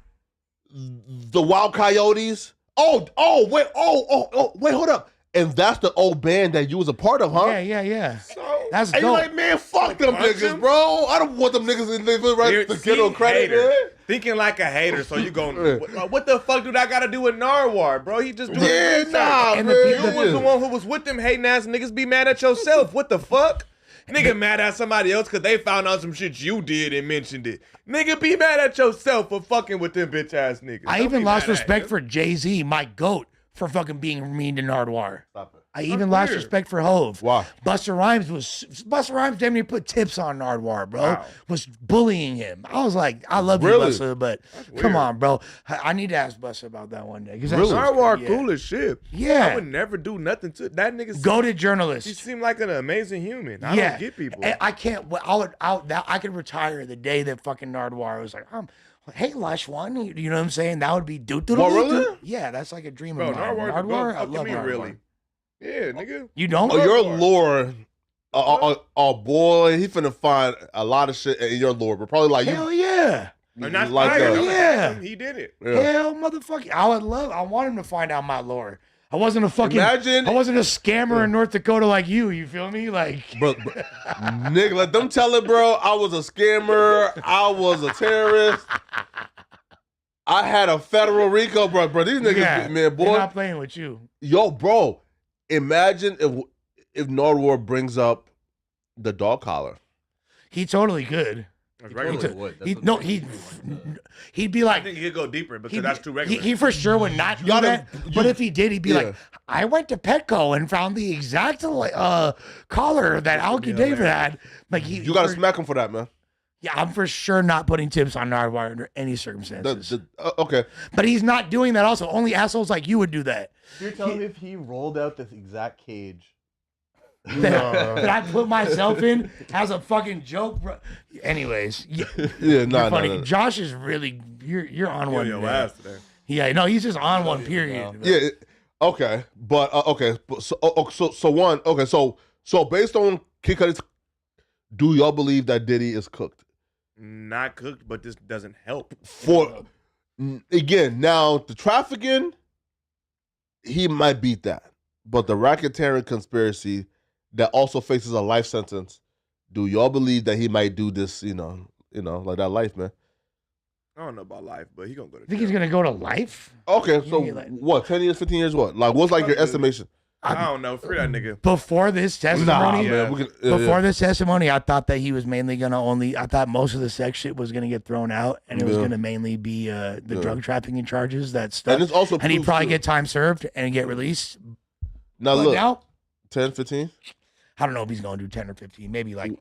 the Wild Coyotes? Wait, hold up. And that's the old band that you was a part of, huh? Yeah. So, That's and you're dope. like, man, fuck them punch niggas, him? bro. I don't want them niggas in the right to get on credit, hater. man. Thinking like a hater, so you going, what the fuck do that got to do with Nardwuar, bro? He just doing Yeah, research. nah, And man. the You was the one who was with them hating ass niggas. Be mad at yourself. What the fuck? Nigga mad at somebody else because they found out some shit you did and mentioned it. Nigga, be mad at yourself for fucking with them bitch ass niggas. I Don't even be lost mad at respect him. for Jay-Z, my goat, for fucking being mean to Nardwuar. Stop it. I even lost weird. respect for Hove. Why? Busta Rhymes damn near put tips on Nardwuar, bro. Wow. Was bullying him. I was like, I love Really? you, Busta, but come on, bro. I need to ask Busta about that one day. 'Cause that Really? shit's Nardwuar crazy. cool as shit. Yeah. I would never do nothing to that nigga. Goated He journalist. seemed like an amazing human. I Yeah. don't get people. And I can't. I could retire the day that fucking Nardwuar was like, hey, Lush one. You know what I'm saying? That would be do. What, really? Yeah, that's like a dream Bro, of mine. Nardwuar, Nardwuar, I fuck love me, Nardwuar. really. Yeah, nigga. You don't? Oh, your Nardwuar. lore. Oh, boy, he finna find a lot of shit in your lore, but probably like Hell yeah. And that's like fire. that. Yeah. He did it. Yeah. Hell, motherfucker! I want him to find out my lore. I wasn't a fucking. Imagine- I wasn't a scammer in North Dakota like you. You feel me? Like, But nigga, let them tell it, bro. I was a scammer. I was a terrorist. I had a federal RICO, bro. These niggas, yeah, man, they're boy. not playing with you. Yo, bro. Imagine if Nardwuar brings up The dog collar. He totally could. That's He regular. totally would. That's He'd, what no, I'm he'd saying. he'd be I like, think he could go deeper because he'd that's be- too regular. He for sure would not do gotta- that. But if he did, he'd be Yeah. like, I went to Petco and found the exact collar that Alki David had. Like You got to smack him for that, man. Yeah, I'm for sure not putting tips on Nardwuar under any circumstances. Okay. But he's not doing that. Also, only assholes like you would do that. You're telling me if he rolled out this exact cage. That I put myself in as a fucking joke, bro. Anyways, Yeah, you're no, funny. no. Josh is really you're on one. your man. ass today. Yeah, no, he's just on one. Period. Yeah. Okay. But okay. So one. Okay. So based on Kid Cudi's, do y'all believe that Diddy is cooked? Not cooked, but this doesn't help. For again, now the trafficking, he might beat that, but the racketeering conspiracy that also faces a life sentence. Do y'all believe that he might do this? You know, like that life, man. I don't know about life, but he gonna go to I think jail. he's gonna go to life. Okay, so Yeah, like- what? 10 years, 15 years? What? Like, what's like your estimation? I don't know. Free that nigga. Before this testimony, man. We can, before this testimony, I thought that he was mainly gonna I thought most of the sex shit was gonna get thrown out, and it was Yeah. gonna mainly be the drug trafficking charges that and stuff. it's also And he'd proves, probably too. get time served and get released. now But look now, 10, 15? I don't know if he's gonna do 10 or 15, maybe like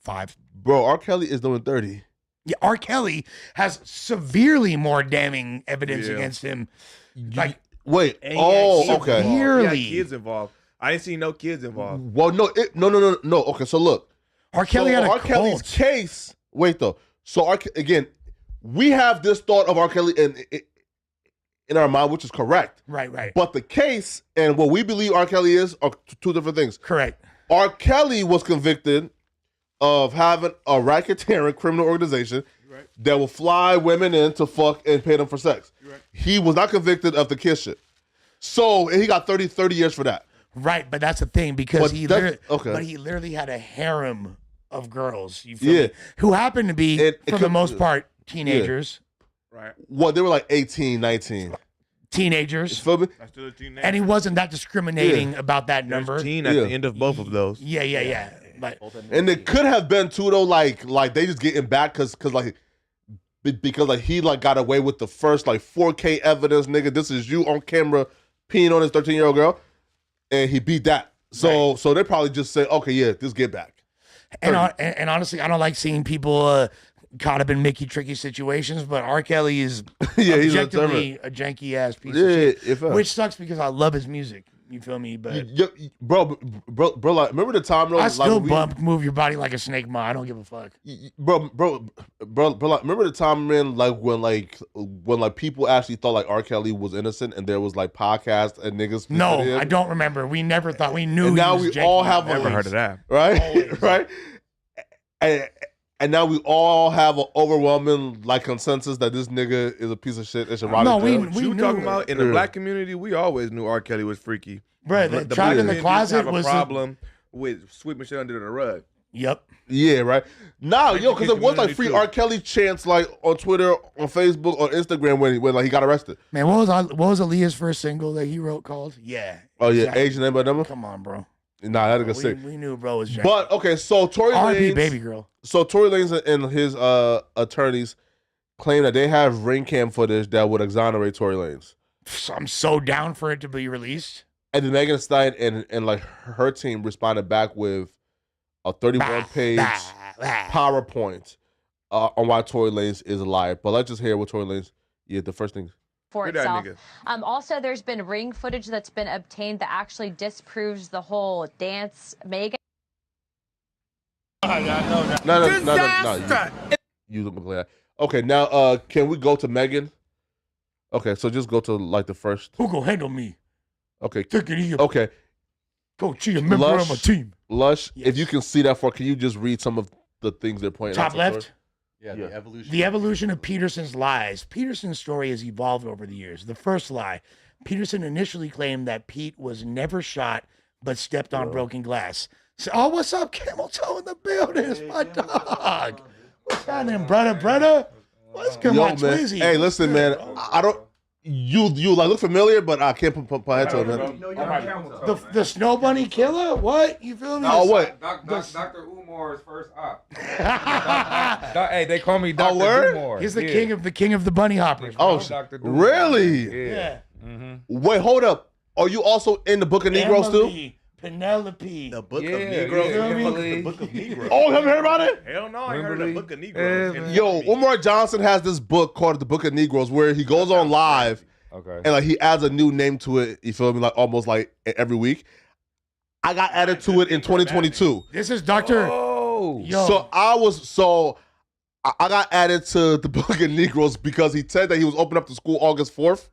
5. Bro, R. Kelly is doing 30. Yeah, R. Kelly has severely more damning evidence Yeah. against him. Like Wait. And he had Oh, kids okay. involved. He had Severely. kids involved. I didn't see no kids involved. Well, no. Okay, so look. R. Kelly so had a R. Kelly's cult. case. Wait though. So again, we have this thought of R. Kelly in our mind, which is correct. Right. But the case and what we believe R. Kelly is are two different things. Correct. R. Kelly was convicted of having a racketeering criminal organization that will fly women in to fuck and pay them for sex. He was not convicted of the kiss shit. So and he got 30 years for that. Right, but that's the thing because But he that's- literally, okay. but he literally had a harem of girls. You feel Yeah. me? Who happened to be, It for the could- most part, teenagers. Right. Well, they were like 18, 19. You Teenagers, feel me? That's still a teen. and he wasn't that discriminating about that number. There's teen at Yeah. the end of both of those. Yeah. But And it could have been too though, like they just getting back because he like got away with the first like 4K evidence, nigga. This is you on camera peeing on this 13-year-old girl, and he beat that. So they probably just say, okay, yeah, just get back. and honestly, I don't like seeing people caught up in Mickey tricky situations. But R. Kelly is Yeah, he's objectively a janky ass piece of Yeah, shit, which sucks because I love his music. You feel me? But bro, like remember the time though? I still like, bump, move your body like a snake, ma. I don't give a fuck. bro, like remember the time, man, like when people actually thought like R. Kelly was innocent, and there was like podcasts and niggas. No, speaking to him? I don't remember. We never thought we knew. And now he was we all janky. have Never heard of that. right, Always. right, and now we all have an overwhelming like consensus that this nigga is a piece of shit. It should rot No, in we- jail. What you knew talking it. about in the Yeah. black community? We always knew R. Kelly was freaky. Bro, The the black Tribe in the community Closet have a was problem with sweeping shit under the rug. Yep. Yeah, right. Now, Like yo, the because it was like community free too. R. Kelly chants like on Twitter, on Facebook, on Instagram when like he got arrested. Man, what was Aaliyah's first single that he wrote called? Yeah. Oh yeah, exactly. Asian name by number. Come on, bro. Nah, that's a good sick. We knew bro was janky. But okay, so Tory R.I.P. Lanez, baby girl. so Tory Lanez and his attorneys claim that they have ring cam footage that would exonerate Tory Lanez. I'm so down for it to be released. And then Megan Thee Stallion and like her team responded back with a 31-page PowerPoint on why Tory Lanez is a liar. But let's just hear what Tory Lanez. Yeah, the first thing. For Look at that itself. nigga. Also, there's been ring footage that's been obtained that actually disproves the whole dance Megan. No. You look play that. Okay, now can we go to Megan? Okay, so just go to like the first. Who gonna handle me? Okay, Take it easy. okay. Coach, a member of my team. Lush, Yes. if you can see that for, can you just read some of the things they're pointing out? Top to left. Tory? Yeah, Yeah. the evolution. The evolution of Peterson's lies. Peterson's story has evolved over the years. The first lie. Peterson initially claimed that Pete was never shot but stepped on broken glass. So, oh, what's up, Camel Toe in the building? It's my dog. What's happening, brother? What's good, Yo, my man. Twizzy? Hey, listen, man. Bro. I you like look familiar, but I can't put my head to it, man. The Snow Bunny Killer? What? You feel me? Oh, what? Dr. Umar's first op. Hey, they call me Dr. word? Umar. He's the king of the bunny hoppers. Oh, Dr. Umar. really? Yeah. Wait, hold up. Are you also in the Book of Negroes too? Emily, Penelope. The Book Yeah, of Negroes. yeah, Emily. The Book of Negroes. Oh, haven't heard about it? Hell no, I heard of Wembley. the Book of Negroes. Yeah, Yo, Umar Johnson has this book called The Book of Negroes where he goes on live Okay. and like he adds a new name to it. You feel me? Like almost like every week. I got added to it in 2022. This is Dr. Oh. Yo. So I got added to the Book of Negroes because he said that he was opening up the school August 4th.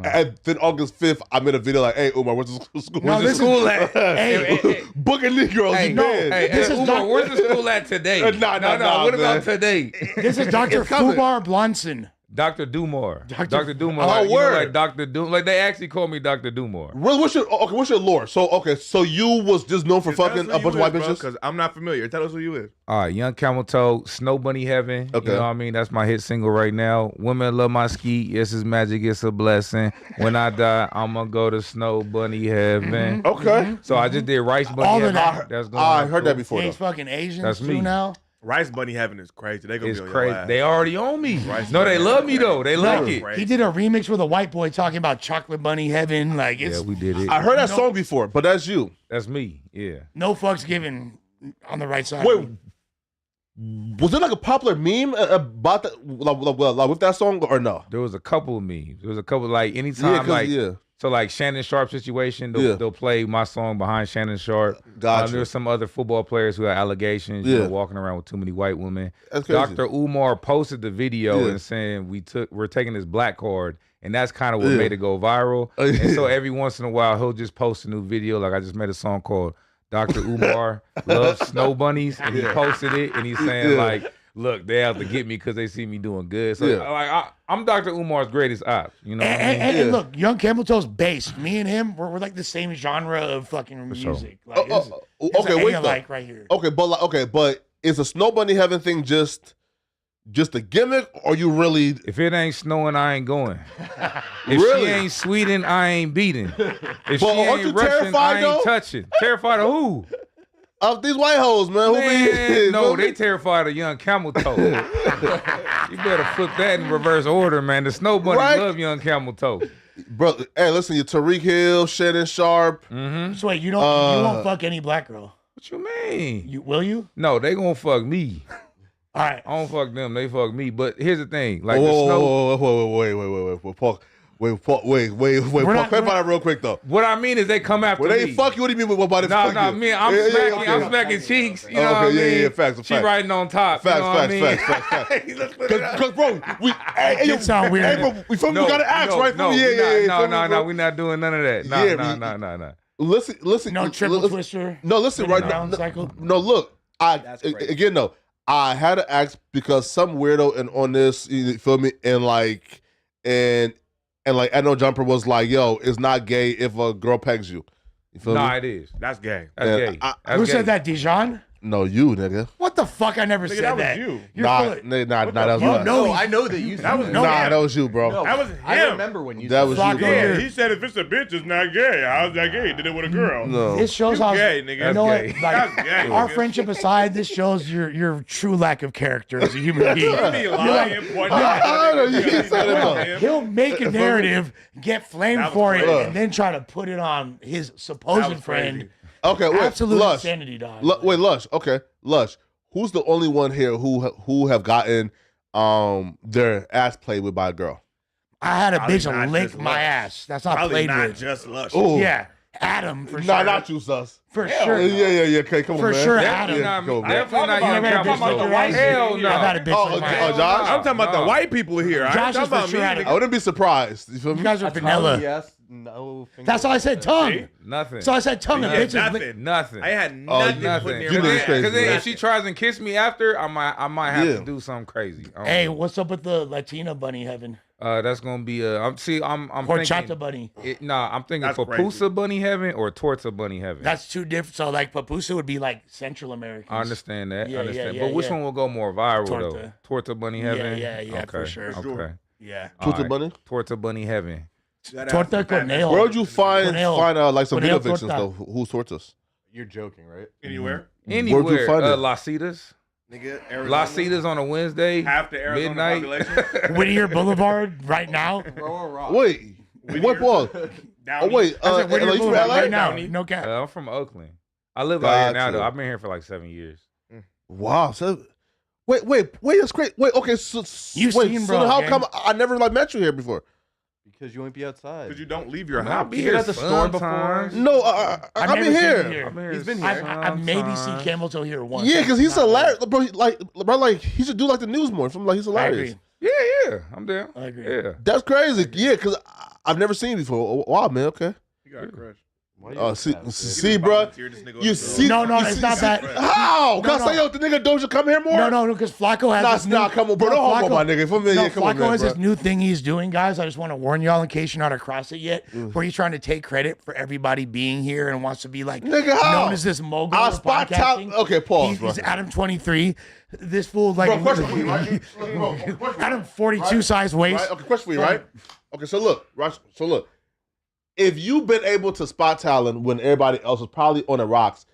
And then August 5th, I made a video like, "Hey, Umar, where's the school? No, where's this the is- school at? Hey, Book of Negroes, Hey, you no, man. this is Umar, Doc- where's the school at today? Nah, What man. about today? This is Dr. It's coming. Fubar Blonson. Dr. Dumar. Dr. Dr. Dumar. Oh, Like, you know, word. like Dr. Doom. Like they actually call me Dr. Dumar. What's your lore? So you was just known for fucking a bunch of white bitches? Because I'm not familiar. Tell us who you is. All right, Young Camel Toe, Snow Bunny Heaven. Okay. You know what I mean? That's my hit single right now. Women love my ski. Yes, it's magic. It's a blessing. When I die, I'm going to go to Snow Bunny Heaven. Okay. So I just did Rice Bunny All of Heaven. that. That's going I on heard that too. before. He's Though. fucking Asians That's too me. now. Rice Bunny Heaven is crazy. They gonna It's be on crazy. your ass. They already own me. Rice No, they Bunny love Heaven me is though. They like crazy. it. He did a remix with a white boy talking about Chocolate Bunny Heaven. Like, it's Yeah, we did it. I heard that song before, but that's you. That's me. Yeah. no fucks given on the right side. Wait, was there like a popular meme about that, like with that song, or no? There was a couple of memes. There was a couple like anytime like so like Shannon Sharp situation, they'll play my song behind Shannon Sharp. Gotcha. There's some other football players who had allegations, Yeah. walking around with too many white women. That's crazy. Dr. Umar posted the video Yeah. and saying we're taking this black card, and that's kind of what Yeah. made it go viral. Oh, yeah. And so every once in a while he'll just post a new video. Like I just made a song called Dr. Umar Loves Snow Bunnies, and he posted it, and he's saying like, look, they have to get me because they see me doing good. So like I'm Dr. Umar's greatest op. You know what I mean? And look, Young Camel Toe's based. Me and him, we're like the same genre of fucking sure. music. Like, it's okay, a wait, though. like right here. Okay, but is the Snow Bunny Heaven thing just a gimmick, or you really? If it ain't snowing, I ain't going. If Really? she ain't Sweden, I ain't beating. If she But aren't you ain't Russian, terrified, I ain't though? touching. Terrified of who? Of these white hoes, man. Who Man, no, feel me? they terrified of Young Camel Toe. You better flip that in reverse order, man. The Snow Bunny Right? love Young Camel Toe. Bro, hey, listen, you Tariq Hill, Shannon Sharp. So wait, you won't fuck any black girl. What you mean? Will you? No, they gonna fuck me. All right. I don't fuck them. They fuck me. But here's the thing, like the Whoa, Snow. wait, clarify that real quick though. What I mean is they come after When me. they fuck you, what do you mean by the No, fuck no, you? me, I'm Yeah, smacking, okay. I'm smacking cheeks. You Oh, know okay, what I yeah, mean? yeah, facts, She facts. riding on top. Facts, you know what I mean? facts. Cause bro, hey, It sound weird. Hey, bro, we gotta ask, right? No, Yeah, we're not doing none of that. Yeah, No. Listen, No triple twister. No, listen, right Round now. cycle. No, look, That's crazy. again, no, I had to ask because some weirdo on this, you feel me, and like I know Jumper was like, yo, it's not gay if a girl pegs you. You feel Nah, me? it is. That's gay. That's Yeah, gay. I- That's Who gay. said that, Dijon? No, you, nigga. What the fuck? I never said that was that. you. You're Nah, full of- that was You us. know I know that you. That was Nah, that was you, bro. No, that was him. I remember when you That said was Flocko, you, you're- bro. He said if it's a bitch, it's not gay. How's that gay? Did it with a girl? No. This shows You how gay, nigga. you know what? That's gay. Like, That's gay, our nigga. friendship aside, this shows your true lack of character as a human being. You be lying, pointing at I know, nigga. you You said it, though. him. He'll make a narrative, get flamed That was for it, crazy. and then try to put it on his That supposed was friend. crazy. Okay, wait, Absolute Lush. insanity, dog. Wait, Lush. Okay, Lush. Who's the only one here who have gotten their ass played with by a girl? I had a Probably bitch not lick just my Lush. ass. That's not Probably played not with. just Lush. Ooh. Yeah, Adam for Nah, sure. not you, sus. For sure. Yeah. Okay, come on, For man. sure, Definitely Adam. not me. Come on, man. Definitely not You Young never had a Camel bitch lick Toe. your ass? Hell no. I've had a bitch Oh, lick my okay. ass. Oh, Josh? I'm talking about No. the white people here. I ain't Josh is talking for about sure me. had a- nigga. I wouldn't be surprised. You feel me? You guys are vanilla. Yes, no. That's all I said. Tongue. See? Nothing. So I said tongue. And Yeah, bitches lick. nothing. Nothing. I had Oh, nothing Nothing. put near You my niggas ass. crazy. Because man. if she tries and kiss me after, I might have Yeah. to do something crazy. I don't Hey, know. what's up with the Latina bunny heaven? That's gonna be I'm Horchata thinking. bunny. I'm thinking That's Papusa crazy. bunny heaven or Torta bunny heaven. That's two different. So like Papusa would be like Central Americans. I understand that. Yeah, I understand. yeah, but which yeah. one will go more viral Torta. though? Torta bunny Yeah, heaven. yeah, for sure. Okay. Yeah. Torta Bunny. Torta Bunny Heaven. Torta Corneo. Where would you find like some video Corneo vixens Torta. though? Who's Tortas? You're joking, right? Anywhere. Anywhere. Where'd you find it? Las Citas. Nigga, Arizona. Las Citas on a Wednesday. Half the Arizona midnight. population. Whittier Boulevard right now. Wait, what ball? Oh wait, I said Whittier you from Boulevard LA? right now. No cap. I'm from Oakland. I live out here now, Gotcha. though. I've been here for like 7 years. Wow. So, wait, that's great. Wait, okay. So, You've wait, seen, so bro, how gang. come I never like met you here before? Because you won't be outside. Because you don't leave your I'll house. be You've here been at the store before. sometimes. No, I've never been seen here. you here. I've been here He's been I've maybe seen sometimes. Camel Toe here once. Yeah, because he's Not hilarious, bro. Like he should do like the news more. From like he's I hilarious. agree. Yeah, I'm down. I agree. Yeah. That's crazy. Yeah, because I've never seen you before. Wow, man. Okay. You got a crush. See, bro. You see? No, you it's see- not that. How? No, Cause no. say yo, the nigga Doja come here more. No, because Flacco has this new, come on, bro. No, Don't hold on, my nigga. For me, No, yeah, come on, Flacco man, has bro. this new thing he's doing, guys. I just want to warn y'all in case you're not across it yet, where he's trying to take credit for everybody being here and wants to be like Nigga, how? known as this mogul. I of spot podcasting. talent. Okay, pause, bro. He's Adam 23. This fool like Bro, question for you, right? Bro, Adam 42 size waist. Right? Okay, question for you, right? Okay, so look, right? So look, if you've been able to spot talent when everybody else is probably on the rocks,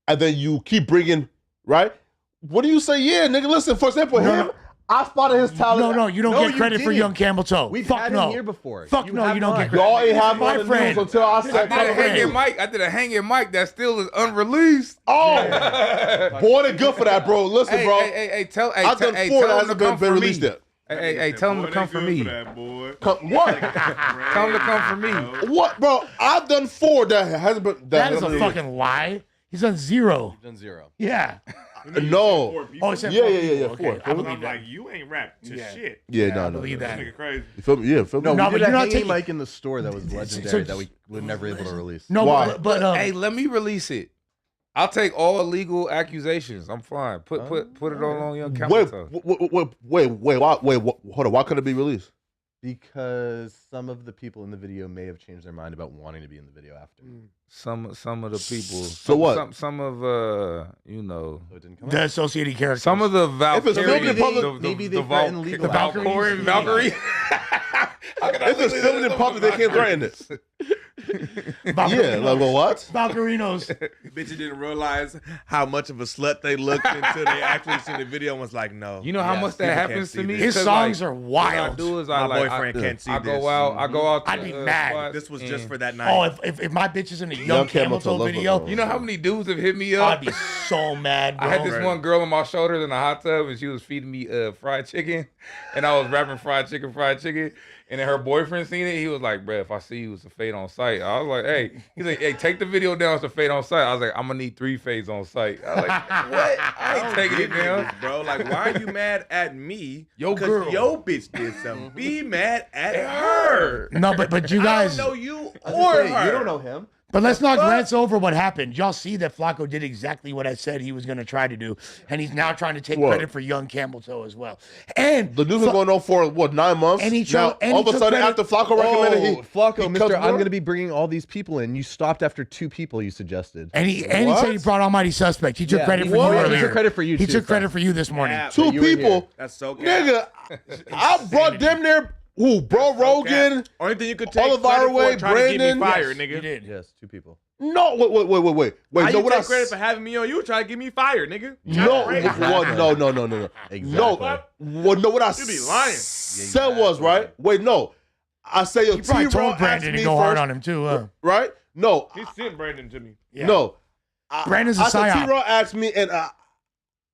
and then you keep bringing, right? What do you say? Yeah, nigga. Listen, for example, him, I spotted his talent. No, you don't No, get you credit for didn't. young Camel Toe. We've Fuck had no. him here before. Fuck You no, have you don't not. get credit. Y'all ain't have My one of the friend. news until I said I did a come hanging here. mic. I did a hanging mic that still is unreleased. Oh, boy, they good for that, bro. Listen, Hey, bro. hey, tell I've done four that hasn't been released yet. Hey, tell him to come for me. What? Tell him to come for me. What, bro? I've done 4 that hasn't been. That is a hasn't been fucking lie. He's on 0. Done 0. Yeah. released. No. Oh, it's Yeah, yeah. 4. Okay, I believe I'm that. like, you ain't rap to shit. Yeah, I no. believe that. Nigga crazy. You feel me? Yeah, feel me? No, No, we but did a you're not hanging taking- mic in the store that was legendary that we were never able to release. No, Why? but Hey, let me release it. I'll take all illegal accusations. I'm fine. Put it all on your Camel Wait, Toe. wait, hold on. Why couldn't it be released? Because some of the people in the video may have changed their mind about wanting to be in the video after. Some of the people. So what? Some of you know. So it didn't come the out. associated characters. Some of the If it's filmed in Valkyrie, public- Maybe they threatened legal the Valkyrie, action. Valkyrie. If it's filmed in public, they can't threaten it. Yeah, like, well, what? Valkyrinos. Bitches didn't realize how much of a slut they looked until they actually seen the video and was like, no. You know how Yes, much that people happens can't to see me? this. His 'Cause, songs like, are what I wild. do is My boyfriend can't see I this. go out. I'd to, be mad. spots This was just and- for that night. Oh, if my bitch is in a young Camel Toe love video, her. You know how many dudes have hit me I'd up? be so mad, bro. I had this one girl on my shoulders in a hot tub, and she was feeding me fried chicken, and I was rapping fried chicken, and then her boyfriend seen it. He was like, "Bruh, if I see you, it's a fade on sight." I was like, "Hey," he's like, "Hey, take the video down. It's a fade on sight." I was like, "I'm gonna need 3 fades on sight." I was like, "What? I ain't taking it down." Niggas, bro. Like, why are you mad at me? Yo, 'Cause girl. yo bitch did something. Be mad at her. No, but you guys. I don't know you I was or gonna say, her. you don't know him. But let's not glance over what happened. Y'all see that Flacco did exactly what I said he was going to try to do, and he's now trying to take What? credit for young Camel Toe as well. And The news been going on for, what, 9 months? And he now, and all he of a took sudden, credit- after Flacco recommended, he Flacco, he Mr. cuts I'm more? going to be bringing all these people in. You stopped after 2 people you suggested. And he said he What? brought Almighty Suspect. He took Yeah, credit he for you was. He earlier. took credit for you, He too, took credit Frank. for you this morning. Yeah, 2 you were people. here. That's so cap. Nigga, I brought them there. Who? Bro Rogan? Only thing you could take Oliver credit Way, for trying to get Brandon. me fired, You nigga. did. Yes, 2 people. No, wait. How no, you what take I credit for having me on you trying to get me fired, nigga? No, That's crazy. no. Exactly. No, what I You be lying. said was, right? Wait, no. I say, yo, You probably T-Raw told asked Brandon me to go hard first, on him too. Huh? right? No, He sent Brandon to me. Yeah. no. Brandon's a I said psyop. T-Raw asked me, and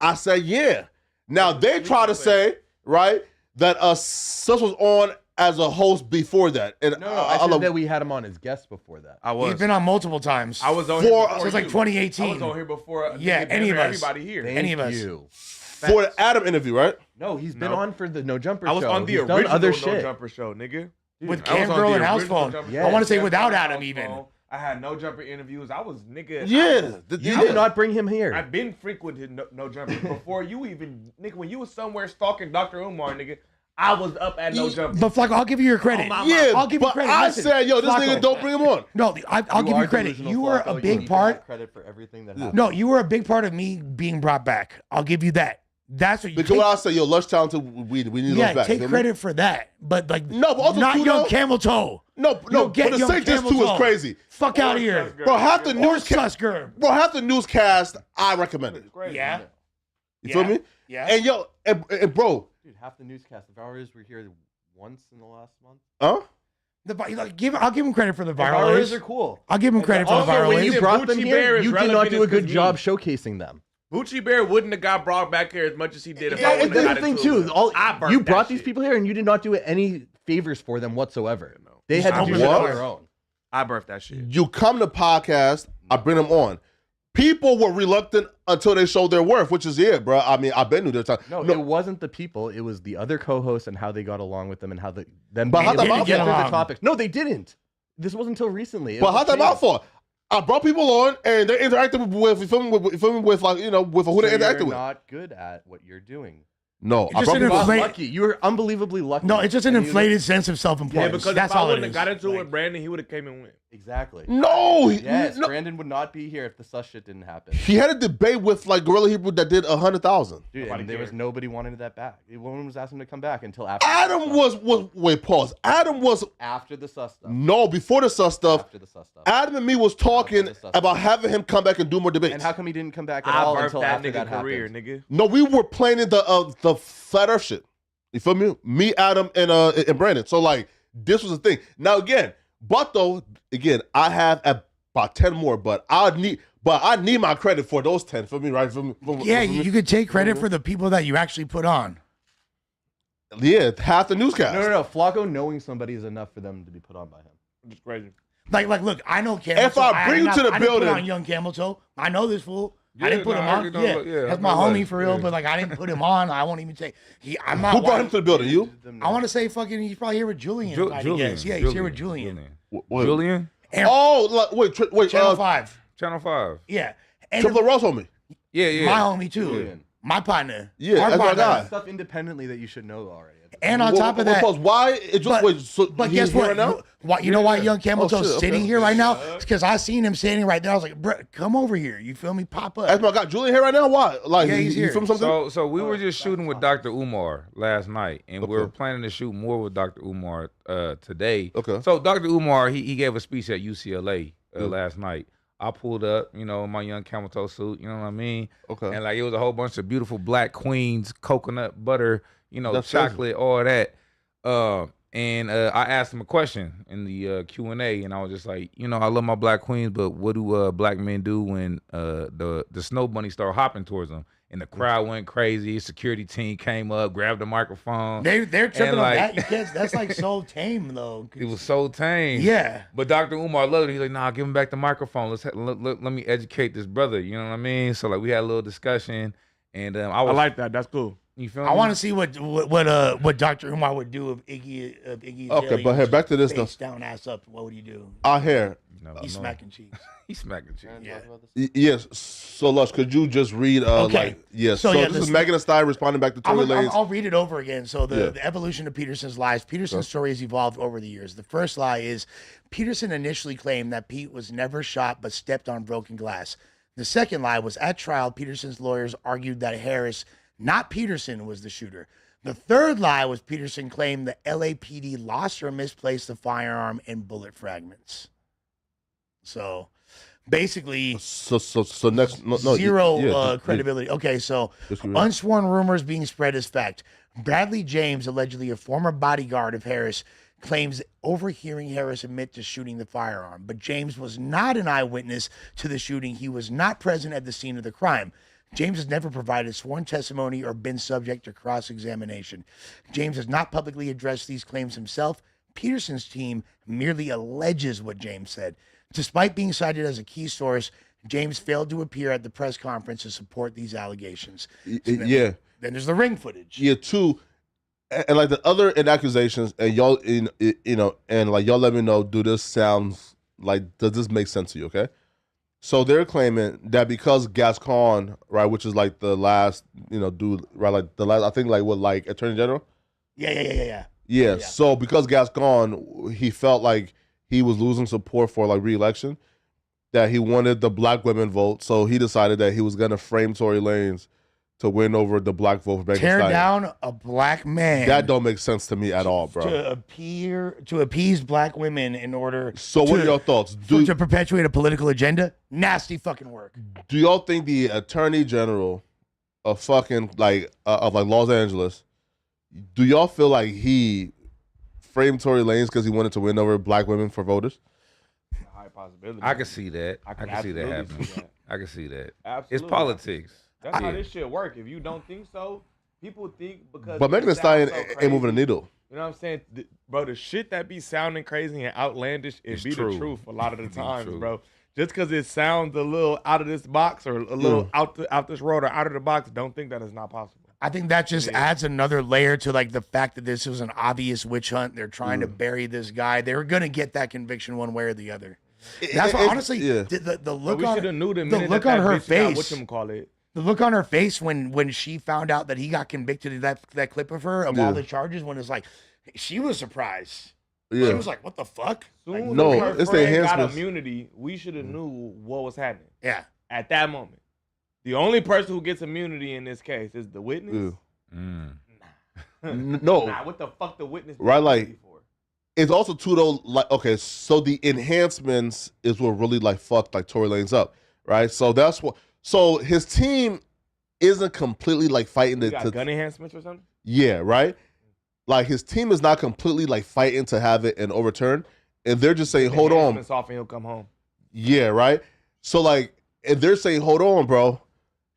I said, yeah. Now, they try to say, right, that Sus was on as a host before that. And No, I said that we had him on as guest before that. I He's been on multiple times. I was on For- here before Since like you. 2018. I was on here before. Yeah, nigga, any of us. Everybody here. Thank Any of us. you. for the Adam interview, right? No, he's been No. on for the No Jumper I was show. on the He's done original other No shit. Jumper show, nigga. With I was Cam on Girl the and House original Phone. Jumper Yeah. Show. I want to say Cam without Girl, Adam House even. Phone. I had No Jumper interviews. I was, nigga. Yeah. You did not bring him here. I've been frequenting no Jumper before you even, nigga, when you was somewhere stalking Dr. Umar, nigga, I was up at No Jumper. But Flacco, I'll give you your credit. Yeah, I'll give you but credit. I Listen, said, yo, this Flacco. nigga don't bring him on. No, I'll give you are credit. delusional, You were Flacco. a You big need to part. have credit for everything that happened. No, you were a big part of me being brought back. I'll give you that. That's what you Because what I say, yo, Lush talented, we need yeah, Lush back. take feel me? credit for that. But like, No, but also not too, young though- Camel Toe. No, Don't but get to young say this Camel too is Toe. crazy. Fuck out of here. Bro, half the Or newscast, Susker. bro, half the newscast, I recommend it. Yeah. You feel me? Yeah. And yo, and bro, Dude, half the newscast. The Varys were here once in the last month. huh? I'll give him credit for the The Varys virals. are cool. I'll give him credit for the Also, when virals. you brought them Gucci here, Bear is you did not relevant do a as good me. job showcasing them. Bucci Bear wouldn't have got brought back here as much as he did if I And wouldn't have that's got the thing into it. too. I burnt You that brought these shit. people here, and you did not do any favors for them whatsoever. They had to I do burnt it that on shit. their own. I burnt that shit. You come to podcast, I bring them on. People were reluctant until they showed their worth, which is it, bro. I mean, I've been through their time. No, it wasn't the people. It was the other co-hosts and how they got along with them and how them But being how'd that able to mouth get fall? through the topics. No, they didn't. This wasn't until recently. It But was how'd that changed. mouth for? I brought people on and they interacted with, you feel me, with like, you know, with who they So interacted you're with. not good at what you're doing. No, It's I just brought an You people got on. inflate- lucky. You were unbelievably lucky. No, it's just an And you- inflated sense of Yeah, self-importance. because That's if I all it wouldn't is. have got into it Like, with Brandon, he would have came and went. Exactly. No, Yes, no. Brandon would not be here if the sus shit didn't happen. He had a debate with like Gorilla Hebrew that did 100,000. Dude, Nobody and there was cared. nobody wanting that back. No one was asking him to come back until after. Adam was wait, pause. Adam was after the sus stuff. no before the sus stuff. After the sus stuff. Adam and me was talking After the sus about stuff. having him come back and do more debates. And how come he didn't come back at I all burnt until that after nigga that career, happened? nigga. No, we were planning the flat earth shit. You feel me? Me, Adam, and Brandon. So like this was the thing. Now again, but though, again, I have about 10 more, but I need my credit for those 10. For me, right? yeah, you could take credit for the people that you actually put on. Yeah, half the newscast. No. Flacco knowing somebody is enough for them to be put on by him. It's crazy. Like, look, I know Camel If Toe. I bring you to the I didn't put building- on young Camel Toe. I know this fool. Yeah, I didn't put no, him I on. already know, Yeah, yeah, that's I my know homie that. for real. Yeah. But like, I didn't put him on. I won't even say. I'm not. Who brought him to the building? You? I want to say fucking. He's probably here with Julian. I guess. Yeah, he's here with Julian. Wait. Julian? And Oh, wait. Channel 5. Channel 5. Yeah. And Triple Ross homie. Yeah. my homie too. Julian. My partner. Yeah, Our that's my partner. guy. Stuff independently that you should know already. And on top of that, pause. Why? It just wait. So but he's guess here what? right now? You know why Young Camel Oh, Toe's shit, sitting okay. here right now? Because I seen him standing right there. I was like, bro, come over here. You feel me? Pop up. That's my guy. Julian here right now? Why? Like, Yeah, he's you here. film something? So we were just shooting with Dr. Umar last night, and we were planning to shoot more with Dr. Umar today. Okay. So Dr. Umar, he gave a speech at UCLA last night. I pulled up, in my young Camel Toe suit, you know what I mean? Okay. And like it was a whole bunch of beautiful black queens, coconut butter, That's chocolate, all that. And I asked him a question in the Q&A, and I was just like, I love my black queens, but what do black men do when the snow bunny start hopping towards them? And the crowd went crazy. Security team came up, grabbed the microphone. They're tripping on like- that. You can't, that's like so tame though. It was so tame. Yeah. But Dr. Umar loved it. He's like, nah, give him back the microphone. Let me educate this brother. You know what I mean? So like we had a little discussion, and I like that. That's cool. You feel I me? want to see what Dr. Umar would do if Iggy Okay, but here, back to this face down, ass up. What would you do? Out here. No, He's no. smacking cheeks. He's smacking cheeks. Yeah. Yes. So, Lush, could you just read? Okay. Yes. So, So, yeah, this this- is Megan Thee Stallion responding back to Tory Lanez. I'll read it over again. So Yeah. the evolution of Peterson's lies. Peterson's story has evolved over the years. The first lie is Peterson initially claimed that Pete was never shot but stepped on broken glass. The second lie was at trial, Peterson's lawyers argued that Harris, not Peterson, was the shooter. The third lie was Peterson claimed the LAPD lost or misplaced the firearm and bullet fragments. So basically, So next, no, zero yeah, credibility. Okay, so Just give me that. unsworn rumors being spread as fact. Bradley James, allegedly a former bodyguard of Harris, claims overhearing Harris admit to shooting the firearm. But James was not an eyewitness to the shooting. He was not present at the scene of the crime. James has never provided sworn testimony or been subject to cross-examination. James has not publicly addressed these claims himself. Peterson's team merely alleges what James said. Despite being cited as a key source, James failed to appear at the press conference to support these allegations. Yeah. Then there's the ring footage. Yeah, two, and like the other accusations, and y'all, and like y'all let me know. Do this sounds like? Does this make sense to you? Okay. So they're claiming that because Gascon, right, which is like the last, dude, right, like the last, I think, like what, like Attorney General. Yeah. Yeah. So because Gascon, he felt like he was losing support for like re-election, that he wanted the black women vote, so he decided that he was gonna frame Tory Lanez to win over the black vote for Megan Thee Tear Stallion. down a black man. That don't make sense to me at all, bro. To appease black women in order. So what are your thoughts? To perpetuate a political agenda? Nasty fucking work. Do y'all think the Attorney General of fucking of Los Angeles, do y'all feel like he framed Tory Lanez because he wanted to win over black women for voters? High possibility. I can see that. I can see that absolutely happening. see that. I can see that. Absolutely. It's politics. That's how Yeah. this shit work. If you don't think so, people think because. But Megan Thee it Stallion sounds so ain't moving the crazy. needle. You know what I'm saying, bro? The shit that be sounding crazy and outlandish, it It's be true. the truth a lot of the It be times, true. bro. Just because it sounds a little out of this box or a little out this road or out of the box, don't think that it's not possible. I think that just adds another layer to like the fact that this was an obvious witch hunt. They're trying to bury this guy. They were gonna get that conviction one way or the other. That's why, honestly, the But look we on should have knew the the minute look that on her bitch got face. whatchamacallit. The look on her face when she found out that he got convicted of that clip of her of all the charges, when it's like she was surprised. Yeah. She was like, "What the fuck?" Like, Soon No, as her it's the friend got enhancements. immunity, we should have knew what was happening yeah. at that moment. The only person who gets immunity in this case is the witness. No, Nah, what the fuck the witness? Right, get like- immunity for? it's also too though. Like, okay, so the enhancements is what really like fucked like Tory Lanez up, right? So that's what. So his team isn't completely like fighting You to got gun enhancements or something? yeah, right. Like his team is not completely like fighting to have it and overturned, and they're just saying, "Hold on, Enhancements off and he'll come home. yeah, right." So like, and they're saying, "Hold on, bro.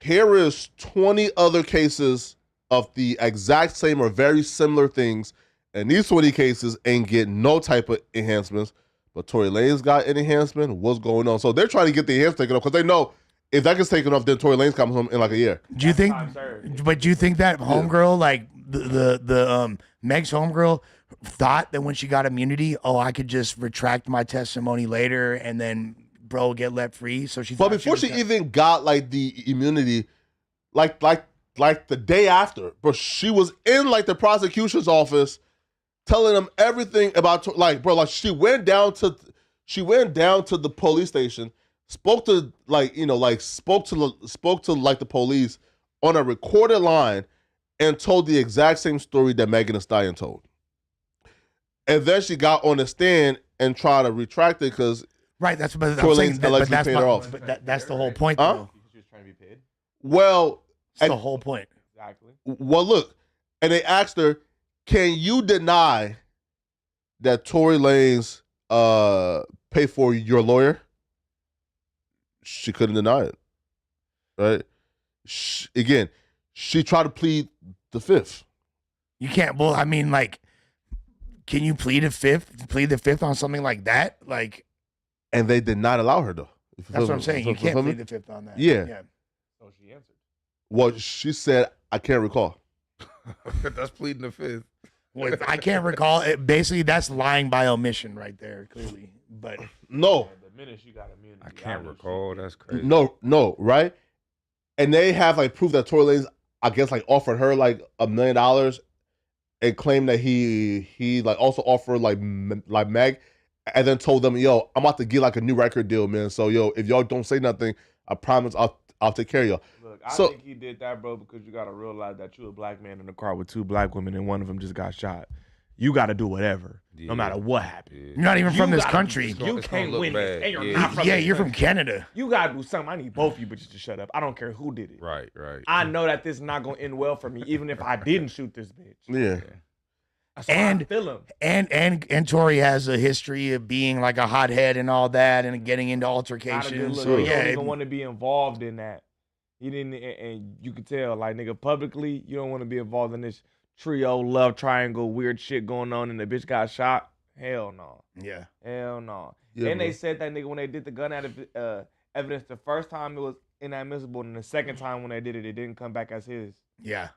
Here is 20 other cases of the exact same or very similar things, and these 20 cases ain't getting no type of enhancements, but Tory Lanez got an enhancement. What's going on?" So they're trying to get the enhancement taken off because they know if that gets taken off, then Tory Lanez comes home in like a year. Do you think? time served. But do you think that homegirl, like the Meg's homegirl, thought that when she got immunity, oh, I could just retract my testimony later and then bro get let free? So she. But thought before was she gonna- even got like the immunity, like the day after, bro, she was in like the prosecution's office, telling them everything about like, bro, like she went down to the police station, spoke to like spoke to like the police on a recorded line, and told the exact same story that Megan Thee Stallion told. And then she got on the stand and tried to retract it because right. That's what Tory I'm saying. Lanez But allegedly that's paid her my, off. but that's the whole point. Huh? Though. She was trying to be paid. well. That's the whole point. Exactly. Well, look, and they asked her, "Can you deny that Tory Lanez pay for your lawyer?" She couldn't deny it. Right? Again, she tried to plead the fifth. You can't. Well, I mean, like, can you plead the fifth on something like that? Like, And they did not allow her though. that's what I'm saying. You can't plead the fifth on that. Yeah. So she answered. Well, she said, "I can't recall." That's pleading the fifth. Well, I can't recall. Basically, that's lying by omission right there, clearly. But No, The minute she got immunity, I can't knew recall. That's crazy. no, right? And they have like proof that Tory Lanez, I guess, like offered her like $1 million and claimed that he like also offered like Meg, and then told them, "Yo, I'm about to get like a new record deal, man. So yo, if y'all don't say nothing, I promise I'll take care of y'all." Look, I So- think he did that, bro, because you gotta realize that you a black man in a car with two black women and one of them just got shot. You gotta do whatever, Yeah. no matter what happened. you're not even from You this gotta- country. It's gonna- You it's gonna can't look win this, bad. and you're Yeah. not from Yeah, this you're from country. Canada. You gotta do something. I need both of you bitches to shut up. I don't care who did it. Right. I know that this is not gonna end well for me, even if I didn't shoot this bitch. Yeah. That's why I And- feel him. And Tory has a history of being like a hothead and all that, and getting into Not a good altercations. look. So He yeah, don't even want to be involved in that. He didn't, and you could tell, like, nigga, publicly, you don't want to be involved in this trio love triangle weird shit going on, and the bitch got shot. Hell no. yeah. Hell no. Yeah, and bro. they said that nigga when they did the gun evidence the first time it was inadmissible, and the second time when they did it, it didn't come back as his. Yeah.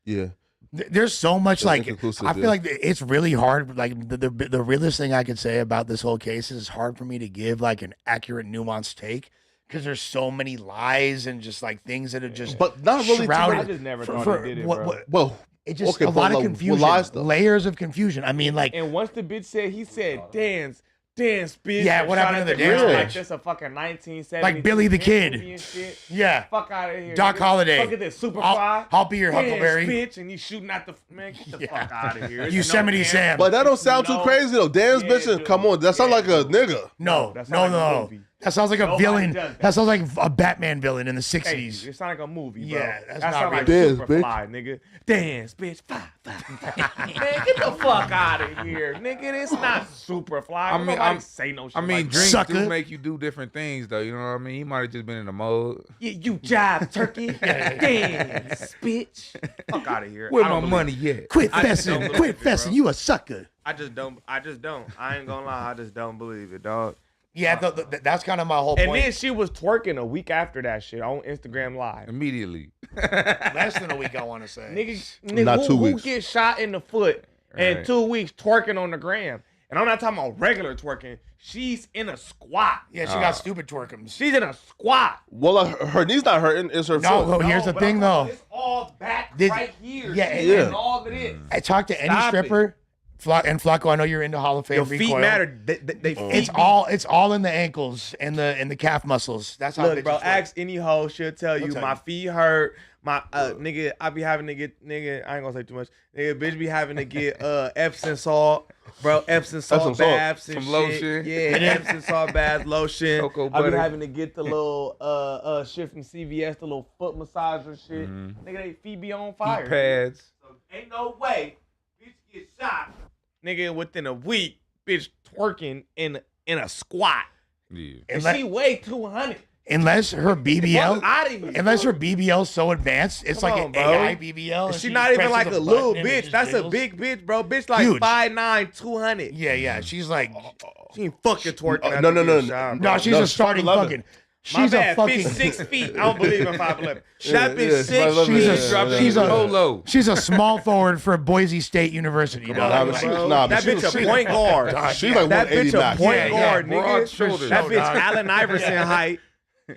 Yeah. There's so much That's like inconclusive, I feel yeah. like it's really hard. Like the realest thing I could say about this whole case is it's hard for me to give like an accurate, nuanced take because there's so many lies and just like things that are just But not really too shrouded I just never for- thought for he did it, what- bro. Well, it just okay, a but lot of like, what confusion, lies, though? layers of confusion. I mean, like And once the bitch said, he said, dance, dance, bitch. Yeah, and what shot happened at to the girl dance like bitch? this a fucking 1970s Like Billy the Kid. movie and shit. Yeah. Fuck out of here. Doc nigga. Holliday. Look at this Superfly. I'll be your dance, Huckleberry. bitch, and you shooting at the man. Get the fuck out of here. It's Yosemite no Sam. But that don't sound too No. crazy though. Dance Yeah, bitch, dude. come on. That sounds Yeah, like a dude. nigga. No, That no, sounds like a no. movie. That sounds like a Nobody villain. does that. That sounds like a Batman villain in the Hey, 60s. it sound like a movie, bro. Yeah, that's that not sound like real. Dance, Superfly, nigga. Dance, bitch. Man, get the fuck out of here, nigga. It's not Superfly. Nobody say no shit. I mean, like that. drinks Sucker. do make you do different things, though. You know what I mean? He might have just been in the mode. Yeah, you jive turkey. Dance, bitch. Fuck out of here. Where I my don't believe money it. at? Quit I just fessing. don't believe Quit it, bro. fessing. You a sucker. I just don't. I ain't gonna lie. I just don't believe it, dog. Yeah, that's kind of my whole And point. then she was twerking a week after that shit on Instagram Live. Immediately. Less than a week, I want to say. Nigga, Not who, 2 who weeks. gets shot in the foot in Right. 2 weeks twerking on the gram? And I'm not talking about regular twerking. She's in a squat. Yeah, she got stupid twerkums. She's in a squat. Well, her knee's not hurting. It's her No, foot. here's the but thing, I'm though. talking- It's all back This- right here. yeah, Shit, yeah. that's all it is. I talk to any Stop stripper, and Flacco, I know you're into Hall of Fame. Your feet recoil. matter. They It's feet all in the ankles and the calf muscles. That's how. Look, bro, bitches work. ask any hoe, she'll tell you tell my you. feet hurt. My nigga, I be having to get nigga. I ain't gonna say too much. Nigga, bitch be having to get Epsom salt, bro. Epsom salt Epsom salt. baths and Some shit. lotion. Yeah, Epsom salt baths, lotion. Cocoa I be butter. having to get the little shit from CVS, the little foot massager shit. Nigga, they feet be on fire. Feet pads. So ain't no way bitch get shot. Nigga, within a week, bitch twerking in a squat. Yeah. And Unless- she weigh 200. Unless her BBL, Fuck outta here, unless her bro. BBL's so advanced, it's Come like on, an bro. AI BBL. and She she not even presses like a button little and it bitch. just That's a jiggles. big bitch, bro. Bitch like Huge. 5'9", 200. Yeah, she's like, She ain't fucking twerking. Oh, after no, getting no. shot, no, bro. she's No, a she's starting 5'11". fucking. My She's bad, a fucking. bitch 6 feet. I don't believe in 5'11". Yeah, That bitch yeah, 6 5'11". feet. She's a- She's dropping she's a- polo. She's a small forward for Boise State University. on, dog. nah, Like, but she- Bro, nah, but that she bitch was- a she- point guard. She's like That 180 bitch a max. point Yeah, guard, broad nigga. shoulders. That bitch dog. Allen Iverson height.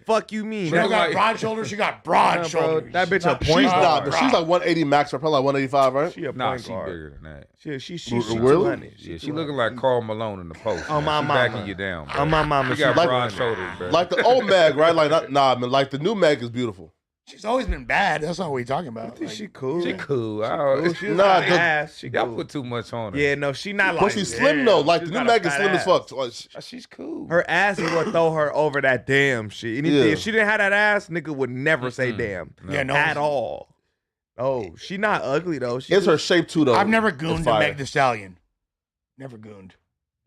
Fuck you mean? She don't nigga. got like- broad shoulders. She got broad Nah, bro, shoulders. that bitch a Not- point She's guard. not, but she's like 180 max, or probably like 185, right? She a Nah, point she guard. bigger than that. She Really? 200. Yeah, she looking like Karl Malone in the post. Oh, man. my She mama. backing you down. Bro. On my mama, She got she broad 200. shoulders, bro. Like the old Meg, right? Like, nah, man, like the new Meg is beautiful. She's always been bad. That's not what we're talking about. Like, She cool. she cool. Cool. She was Nah, got the- ass. She Y'all cool. put too much on her. Yeah, no, she not like. But she's slim damn, though. Like she's the new got a Meg is fat slim as ass. fuck. So, like, She's cool. Her ass is what throw her over that damn shit. Anything, Yeah. if she didn't have that ass, nigga would never say Mm-mm. damn Yeah, no. at all. Oh, she not ugly though. She it's her just- shape too, though. I've never It's gooned to fire. Meg Thee Stallion. Never gooned.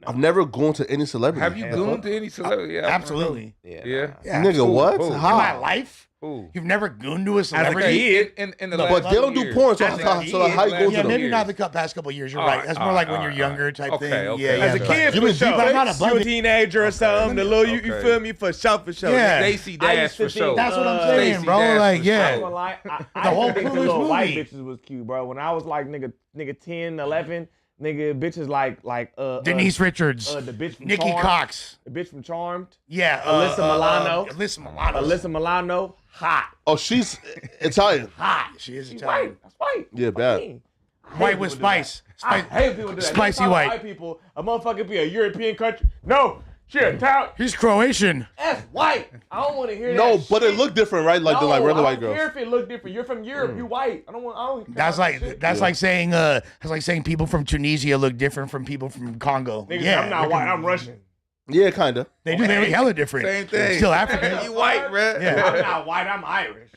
I've never gone to any celebrity. Have you Yeah. gooned to any celebrity? Yeah, Absolutely. Yeah. Yeah. Yeah. Nigga, what? Who? In my How? life, Who? you've never gooned to a a celebrity. kid. In the No, last But they don't do years. porn, so, As a how kid, you go Yeah, to maybe them? not the past couple years. You're All right. right, That's all more like right, when you're all younger right. type Okay, thing. okay. Yeah, As a yeah. kid, You for been sure. deep, But I'm not You a above it. teenager or something. The little you Okay. feel me for sure, for sure. Yeah. Stacey I Dash used to for sure. think, That's what I'm uh, saying, Stacey bro. Dash Like, for yeah. I ain't sure. gonna lie. I The whole think the Clueless little white movie. bitches was cute, bro. When I was like nigga 10, 11, nigga bitches like Denise Richards, the bitch from Nikki Charmed. Cox. The bitch from Charmed. Yeah, Alyssa Milano. Alyssa Milano. Alyssa Milano, hot. Oh, she's Italian. hot. She is She's Italian. white. That's white. Yeah, What bad. you mean? I hate White with people do that. spice. I Spice. hate people do that. Spicy You talk white. about people, a motherfucker be a European country. No, she Italian. He's Croatian. That's white. I don't want to hear that. No, but shit. it look different, right? Like the like regular I white don't care girls. if it look different. You're from Europe. You white. I don't want. I don't. care That's about like that shit. that's like saying people from Tunisia look different from people from Congo. Niggas, Yeah, I'm not white. I'm Russian. Yeah, kinda. They do. They look hella different. Same thing. Still African. You white, bro. Yeah. I'm not white. I'm Irish.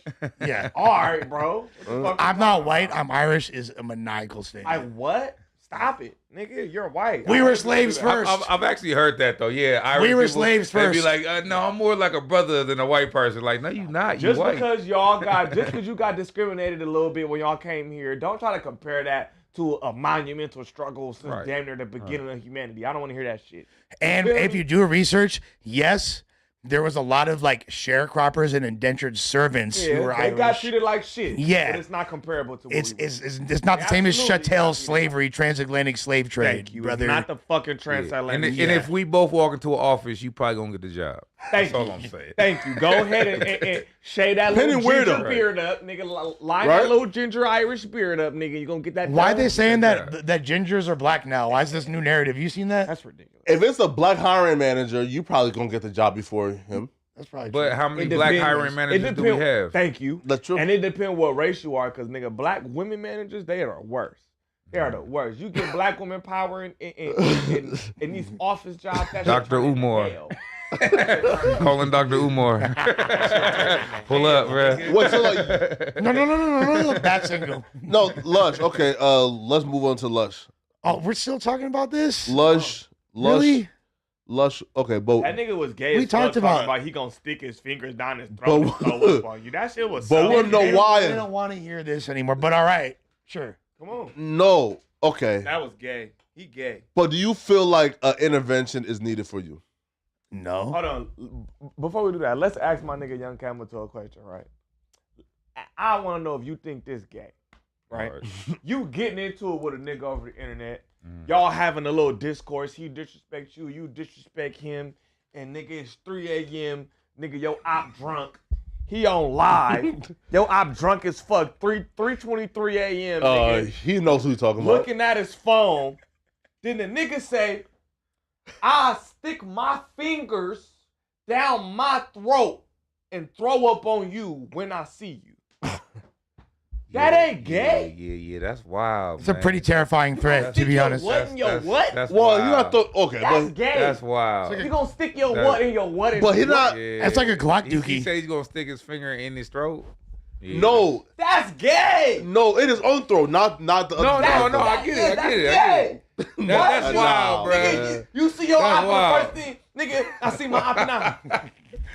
Yeah. All right, bro. What the fuck I'm you not talking white. about? I'm Irish. Is a maniacal statement. I what? Stop it, nigga. You're white. We I were don't slaves do that. first. I've actually heard that though. Yeah, Irish We were people, slaves They'd be first. like, no, I'm more like a brother than a white person. Like, no, you not. You Just white. because you got discriminated a little bit when y'all came here, don't try to compare that to a monumental struggle since Right. damn near the beginning of humanity. I don't want to hear that shit. And Feel if me? you do research, yes, there was a lot of like sharecroppers and indentured servants who were they Irish. got treated like shit. Yeah. But it's not comparable to what It's we were. it's not the same as Absolutely chattel got treated slavery, transatlantic slave trade, Thank you. brother. It's not the fucking And, transatlantic. and if we both walk into an office, you probably gonna get the job. Thank That's you. all I'm saying. Thank you. Go ahead and shade that little Depending where ginger though. beard up, nigga. Line Right? that little ginger Irish beard up, nigga. You gonna get that? Why job? they saying Yeah. that gingers are black now? Why is this new narrative? You seen that? That's ridiculous. If it's a black hiring manager, you probably gonna get the job before him. That's probably But true. how many It black depends. hiring managers do we have? Thank you. That's true. And it depends what race you are, because nigga, black women managers, they are the worst. They are the worst. You get black women power in these office jobs. That shit Dr. turn into Umar. hell. Calling Dr. Umar. Pull up, bro. Wait, so like, No. Bad single. no, Lush. Okay, let's move on to Lush. Oh, we're still talking about this? Lush. Really? Lush. Okay, but That nigga was gay. We as fuck, talked talking about- he gonna stick his fingers down his throat and throw up on you. That shit was. But so we're no gay. why. I don't want to hear this anymore, but all right. Sure. Come on. no. Okay, That was gay. He gay. but do you feel like an intervention is needed for you? No. Hold on. Before we do that, let's ask my nigga Young Camel Toe a question, right? I want to know if you think this gay, right? You getting into it with a nigga over the internet. Y'all having a little discourse. He disrespects you. You disrespect him. And nigga, it's 3 a.m. Nigga, yo op drunk. He on live. Yo op drunk as fuck. 3:23 a.m. Nigga. He knows who you're talking about. Looking at his phone. Then the nigga say, I stick my fingers down my throat and throw up on you when I see you. That ain't gay. Yeah, that's wild. It's a pretty terrifying threat, to be honest. What in your what? That's Well, wild. you have to. Okay, That's but gay. That's wild. You gonna stick your That- what in your what? But he not. Yeah. That's like a Glock He dookie. say he's gonna stick his finger in his throat. Yeah. No, That's gay. no, it is on throw, not the. No, other no, side. no. I get it. I That's get it. I gay. get it. That's Wow. wild, bro. Nigga, you see your That's op the wild. first thing, nigga. I see my op now.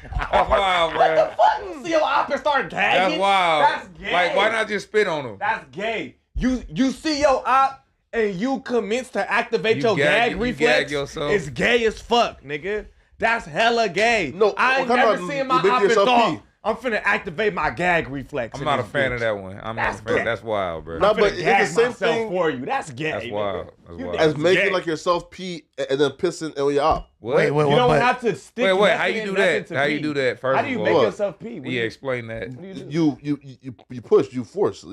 That's wild, What the bro. fuck? You see your op and start gagging? That's wild. That's gay. Like, why not just spit on him? That's gay. You see your op and you commence to activate You your gag- gag you reflex. gag yourself. It's gay as fuck, nigga. That's hella gay. No, I ain't what kind never of- seen my you make op and yourself thought, pee? I'm finna activate my gag reflex. I'm in not a this fan bitch. of that one. I'm That's not a fan. gay. That's wild, bro. No, I'm but finna it's gag the same myself thing- for you. That's gay. That's nigga. wild. That's You wild. As It's making gay. like yourself pee and then pissing in your op. What? Wait, You don't but- have to stick. Wait, how nothing you in do nothing that? to How you pee. do that? First How do you of make all, yourself pee? What do yeah, you- explain that. what do you do? You push, you force.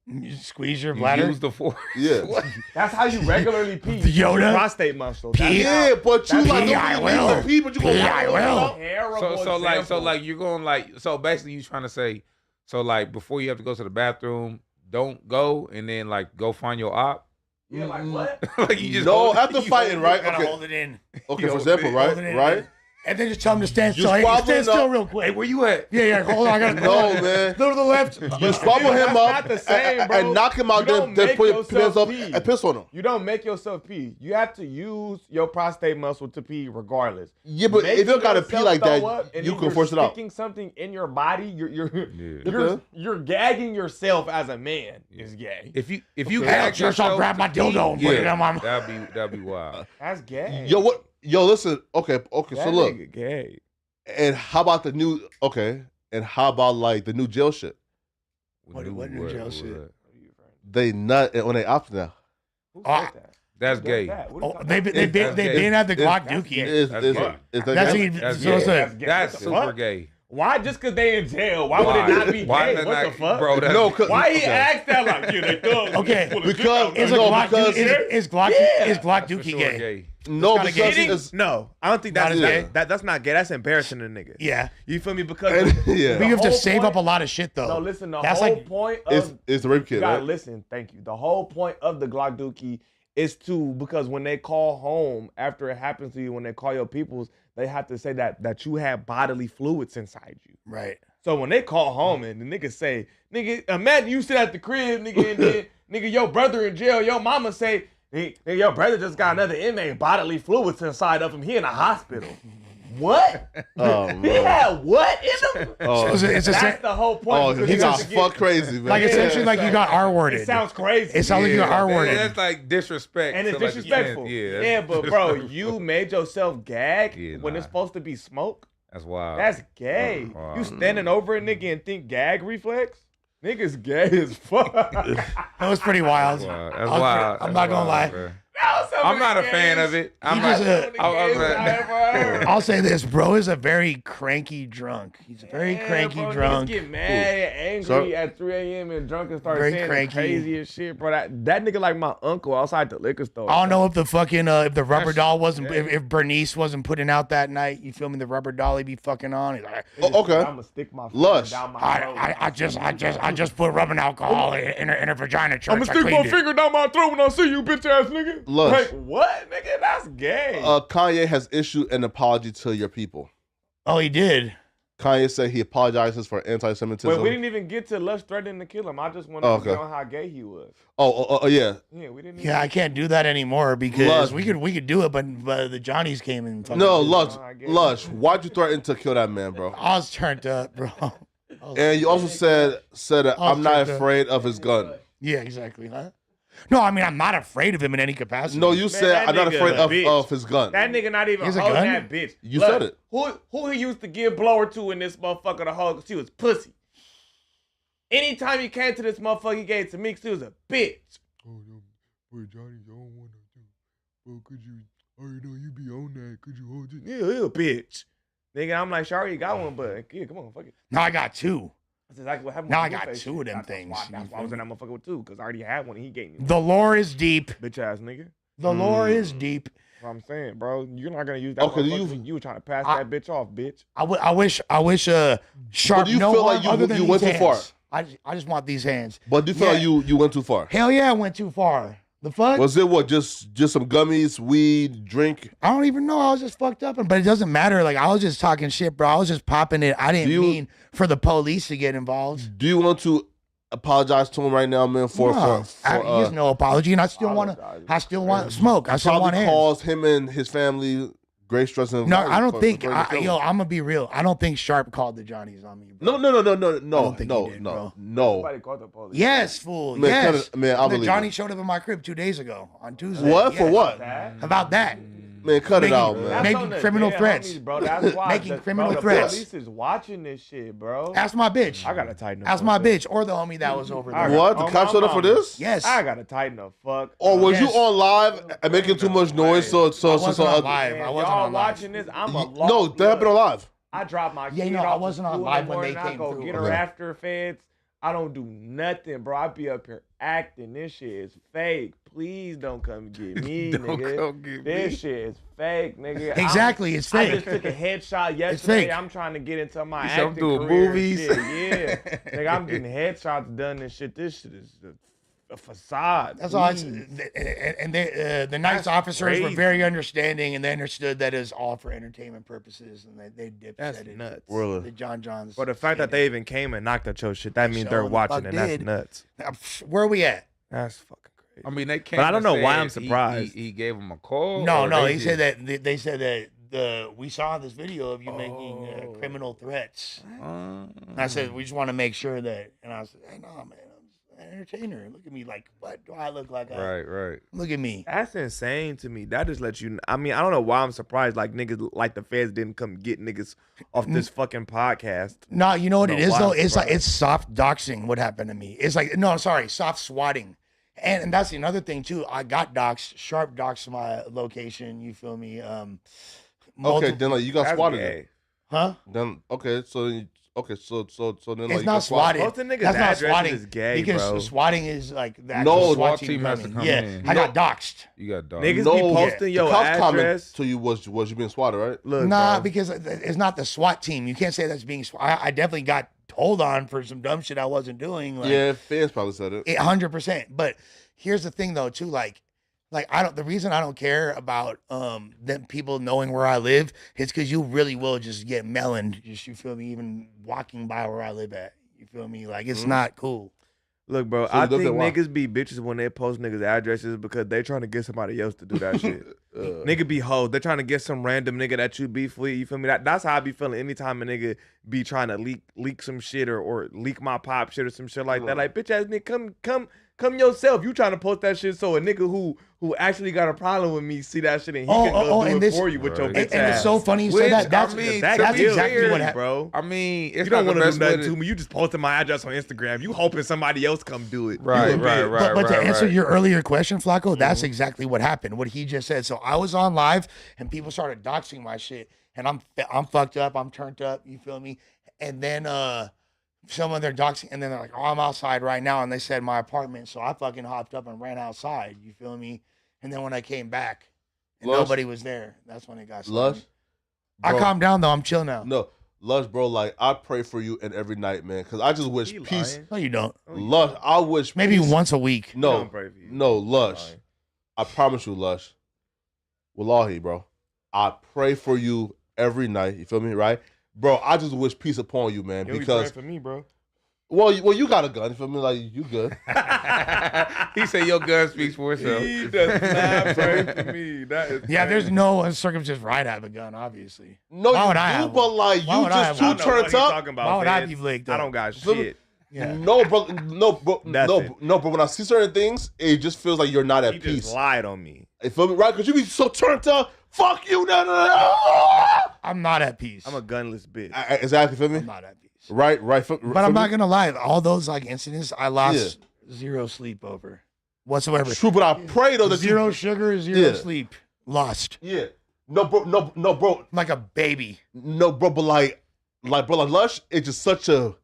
You squeeze your You bladder. use the force. Yeah. That's how you regularly pee. Yoda? Prostate muscle. Pee. Yeah, but you That's like pee, I don't will. really pee, but you Pee, I will. Terrible So example. like you're going like so basically you trying to say so like before you have to go to the bathroom, don't go and then like go find your op. Yeah, like what? Like you just No, hold- after you fighting, hold- right? Gotta Okay. hold it in. Okay, for Yo, example, man, right? hold it in. Right? And then just tell him to stand You still. Hey, squabbling stand still up. real quick. Hey, where you at? Yeah, hold on. I gotta No, man. Go to the left. You squabble him That's up not the same, bro. and knock him out, You don't then make put your yourself hands up pee. and piss on him. You don't make yourself pee. You have to use your prostate muscle to pee regardless. Yeah, but if you Making don't gotta pee yourself like that, throw up and you then can you're force it out. Sticking something in your body, Yeah. you're gagging yourself as a man is gay. If you Hey, gag sure, yourself, I'll grab my to pee, dildo and put it on my. that'd be wild. That's gay. Yo, what? Yo, listen. Okay, that so look. nigga gay. And how about the new? Okay, and how about like the new jail shit? What new jail shit? They nut on their ops now. Who Ah, said that? That's Who does gay. that? What are you Oh, talking they about? they That's they gay. didn't have the Glock That's dookie. gay. Is That's is gay. is That's that? even- That's so gay. it's a- That's gay. That's What the super fuck? gay. Why just because they in jail? Why would it not be Why gay? not- What the fuck? bro? That's No, 'cause- Why he okay. asked that like, yeah, they thugs. Okay, Because Is a no, Glock because is Glock Yeah. is Glock That's for dookie sure gay? no, kinda because gay. it's No, I don't think Not that's as gay? that's not gay. That's embarrassing to nigga. Yeah, You feel me? Because yeah. but you have to whole save point- up a lot of shit though. No, listen. The That's whole like point of it's the rape you kit, gotta right? listen. Thank you. The whole point of the Glock dookie is because when they call home after it happens to you, when they call your peoples, they have to say that you have bodily fluids inside you. right. So when they call home and the niggas say, nigga, imagine you sit at the crib, nigga, and then, nigga, your brother in jail, your mama say, nigga, your brother just got another inmate, bodily fluids inside of him. He in a hospital. What? Oh He man. had what in him? Oh, It's a- That's the whole point. oh, because he you got have to fuck crazy, man. Like essentially like you got R It worded. sounds crazy. It sounds like you got R That- worded. That's like disrespect. and it's to, like, the disrespectful. kids. Yeah, that's but bro, you made yourself gag Yeah, when it's nah. supposed to be smoke. That's wild. That's gay. Wow. You standing over a nigga and think gag reflex? Niggas gay as fuck. That was pretty wild. That's wild. I That's was wild. I'm not gonna lie. Bro. I'm not a fan of it. I'm just not. I'll say this, bro is a very cranky drunk. He's a very cranky drunk. Get mad and angry at 3 a.m. and drunk and start Very saying cranky. the craziest shit, bro. That nigga like my uncle outside the liquor store. I don't know if the fucking if the rubber doll wasn't if Bernice wasn't putting out that night. You feel me? The rubber doll he be fucking on. He's like, Okay. I'm gonna stick my Lush. finger down my throat. I just put rubbing alcohol in her vagina. Church. I'm gonna stick my finger down my throat when I see you, bitch ass nigga. Lush. Like what, nigga? That's gay. Kanye has issued an apology to your people. Oh, he did. Kanye said he apologizes for anti-Semitism. Wait, we didn't even get to Lush threatening to kill him. I just wanted to get on how gay he was. Oh, yeah. Yeah, we didn't. Yeah, I can't do that anymore because we could do it, but the Johnnies came and fucking No, did it. Lush. Why'd you threaten to kill that man, bro? I was turned up, bro. And you also said that I'm not turned up. afraid of his gun. Yeah, exactly. Huh? No, I mean I'm not afraid of him in any capacity. No, you said that I'm not nigga afraid a bitch. of his gun. That nigga not even He has a holding gun? that bitch. You Look, said it. Who he used to give blower to in this motherfucker to hold because he was pussy. Anytime he came to this motherfucker, he gave it to me because he was a bitch. Oh, no. Wait, Johnny, I don't want to do. Well, could you, I already know you be on that. Could you hold it? Yeah, he a bitch. Nigga, I'm like, Shari, you got one, but yeah, come on, fuck it. Now I got two. That's exactly what happened. Now with I got Blueface two of them shit. things. That's why I was in that motherfucker with two, because I already had one and he gave me one. The lore is deep. Bitch ass nigga. The lore is deep. That's what I'm saying, bro. You're not gonna use that. Okay, motherfucker. You were trying to pass that bitch off, bitch. I wish Sharp do you no feel harm like you- other than you went these too far? hands. I just want these hands. But do you feel like you went too far? Hell yeah, I went too far. The fuck? Was it what? Just some gummies, weed, drink? I don't even know. I was just fucked up, but it doesn't matter. Like I was just talking shit, bro. I was just popping it. I didn't mean for the police to get involved. Do you want to apologize to him right now, man? There's no apology, and I still want smoke. I still want probably hands. calls him and his family great stress and No, anxiety I don't for think. bringing this Yo, up. I'm gonna be real. I don't think Sharp called the Johnnies on me, bro. No. don't think he did, bro. Nobody called the police. Yes, fool. Man, Yes. man, I The believe Johnny it. showed up in my crib 2 days ago on Tuesday. What? For Yes. what? About that. Man, cut it out, Making- man. making on the criminal dead threats. homies, bro. That's why Making criminal the threats. police is watching this shit, bro. Ask my bitch. I gotta tighten the Ask fuck my up. bitch or the homie that was over there. What? The Oh, cops my showed up for mama. this? Yes. I gotta tighten the fuck. Or was you Yes. on live and making too much noise? So I wasn't on live. Man, I wasn't y'all on live. watching this? I'm a No, that happened on live. I dropped my Yeah, kid no, I off wasn't to on school live in the when they morning. I came go through. get her Okay. after feds. I don't do nothing, bro. I be up here acting. This shit is fake. Please don't come get me, nigga. come get this me. shit is fake, nigga. Exactly, it's I fake. just took a headshot yesterday. fake. I'm trying to get into my You said I'm acting doing career and movies? shit. Yeah, nigga, I'm getting headshots done and shit. This shit is a facade. That's all. please. And the nice That's officers were crazy. very understanding, and they understood that it's all for entertainment purposes, and they did. That's said it. nuts. The John Johns. But the fact that they even came and knocked at your shit, that means Sure they're the watching, fuck and that's did. nuts. Where are we at? That's fucking crazy. I mean, they came. But I don't and know why said I'm surprised. He gave him a call. No, or no. they He just- said that they said that we saw this video of you making criminal threats. And I said we just want to make sure that, and I said, hey, no, man, I'm an entertainer. Look at me, like, what do I look like? Right. Look at me. That's insane to me. That just lets you. I mean, I don't know why I'm surprised. Like niggas, like the feds didn't come get niggas off this fucking podcast. No, you know what No, it is why though? I'm It's like surprised. it's soft doxing. What happened to me? It's like no, sorry, soft swatting. And that's another thing too. I got doxed. Sharp doxed my location. You feel me? Okay, then like you got That's swatted. gay. Huh? Then okay, so then like It's you not got swatted. Posting niggas' That's not addresses swatting. is gay, because bro. swatting is like the No, actual SWAT SWAT team team has to coming. come Yeah, in. I got doxed. You got dog. Niggas No, be posting the your cops comment address. to you was you being swatted, right? Look, Nah, bro. because it's not the SWAT team. You can't say that's being. I definitely got told on for some dumb shit I wasn't doing. Like, Yeah, fans probably said it. 100%. But here's the thing though, too, like I don't. The reason I don't care about them people knowing where I live is because you really will just get meloned. Just you feel me, even walking by where I live at. You feel me? Like it's not cool. Look, bro. So I you looked think at why? niggas be bitches when they post niggas' addresses because they trying to get somebody else to do that shit. Nigga be hoes. They trying to get some random nigga that you beef with. You feel me? That's how I be feeling anytime a nigga be trying to leak some shit or leak my pop shit or some shit like that. Like, bitch ass nigga, Come yourself. You trying to post that shit so a nigga who actually got a problem with me see that shit and he can go do it for you with your bitch And it's ass. so funny you say that. That's exactly what happened, bro. I mean, it's You don't want want to do nothing to me. You just posted my address on Instagram. You hoping somebody else come do it. Right. But to answer your earlier question, Flacco, that's exactly what happened. What he just said. So I was on live and people started doxing my shit, and I'm fucked up. I'm turned up. You feel me? And then someone they're doxing, and then they're like, "Oh, I'm outside right now," and they said my apartment. So I fucking hopped up and ran outside. You feel me? And then when I came back, and nobody was there. That's when it got started. Lush, I calmed down though. I'm chill now. No, Lush, bro. Like I pray for you and every night, man. Because I just wish peace. No, you don't. Lush, I wish maybe peace. once a week. No, Lush. I promise you, Lush. Wallahi, bro. I pray for you every night. You feel me, right? Bro, I just wish peace upon you, man. Because for me, bro. Well, you got a gun. You feel me? Like you good. He said your gun speaks for itself. He does not pray for me. That is There's no circumstance where I'd have a gun, obviously. No, Why would you I do, have but one? like Why you would I just have too one? turned up. Why would I be flaked up? I don't got shit. Yeah. No, bro. No, bro. No, bro. When I see certain things, it just feels like you're not at He peace. just lied on me. You feel me, right? Because you be so turned up. Fuck you, I'm not at peace. I'm a gunless bitch. Exactly, feel me? I'm not at peace. Right. But I'm not gonna lie. All those like incidents, I lost zero sleep over whatsoever. True, but I pray though that zero sugar, zero sleep, lost. Yeah. No, bro. Like a baby. No, bro. But like Lush is just such a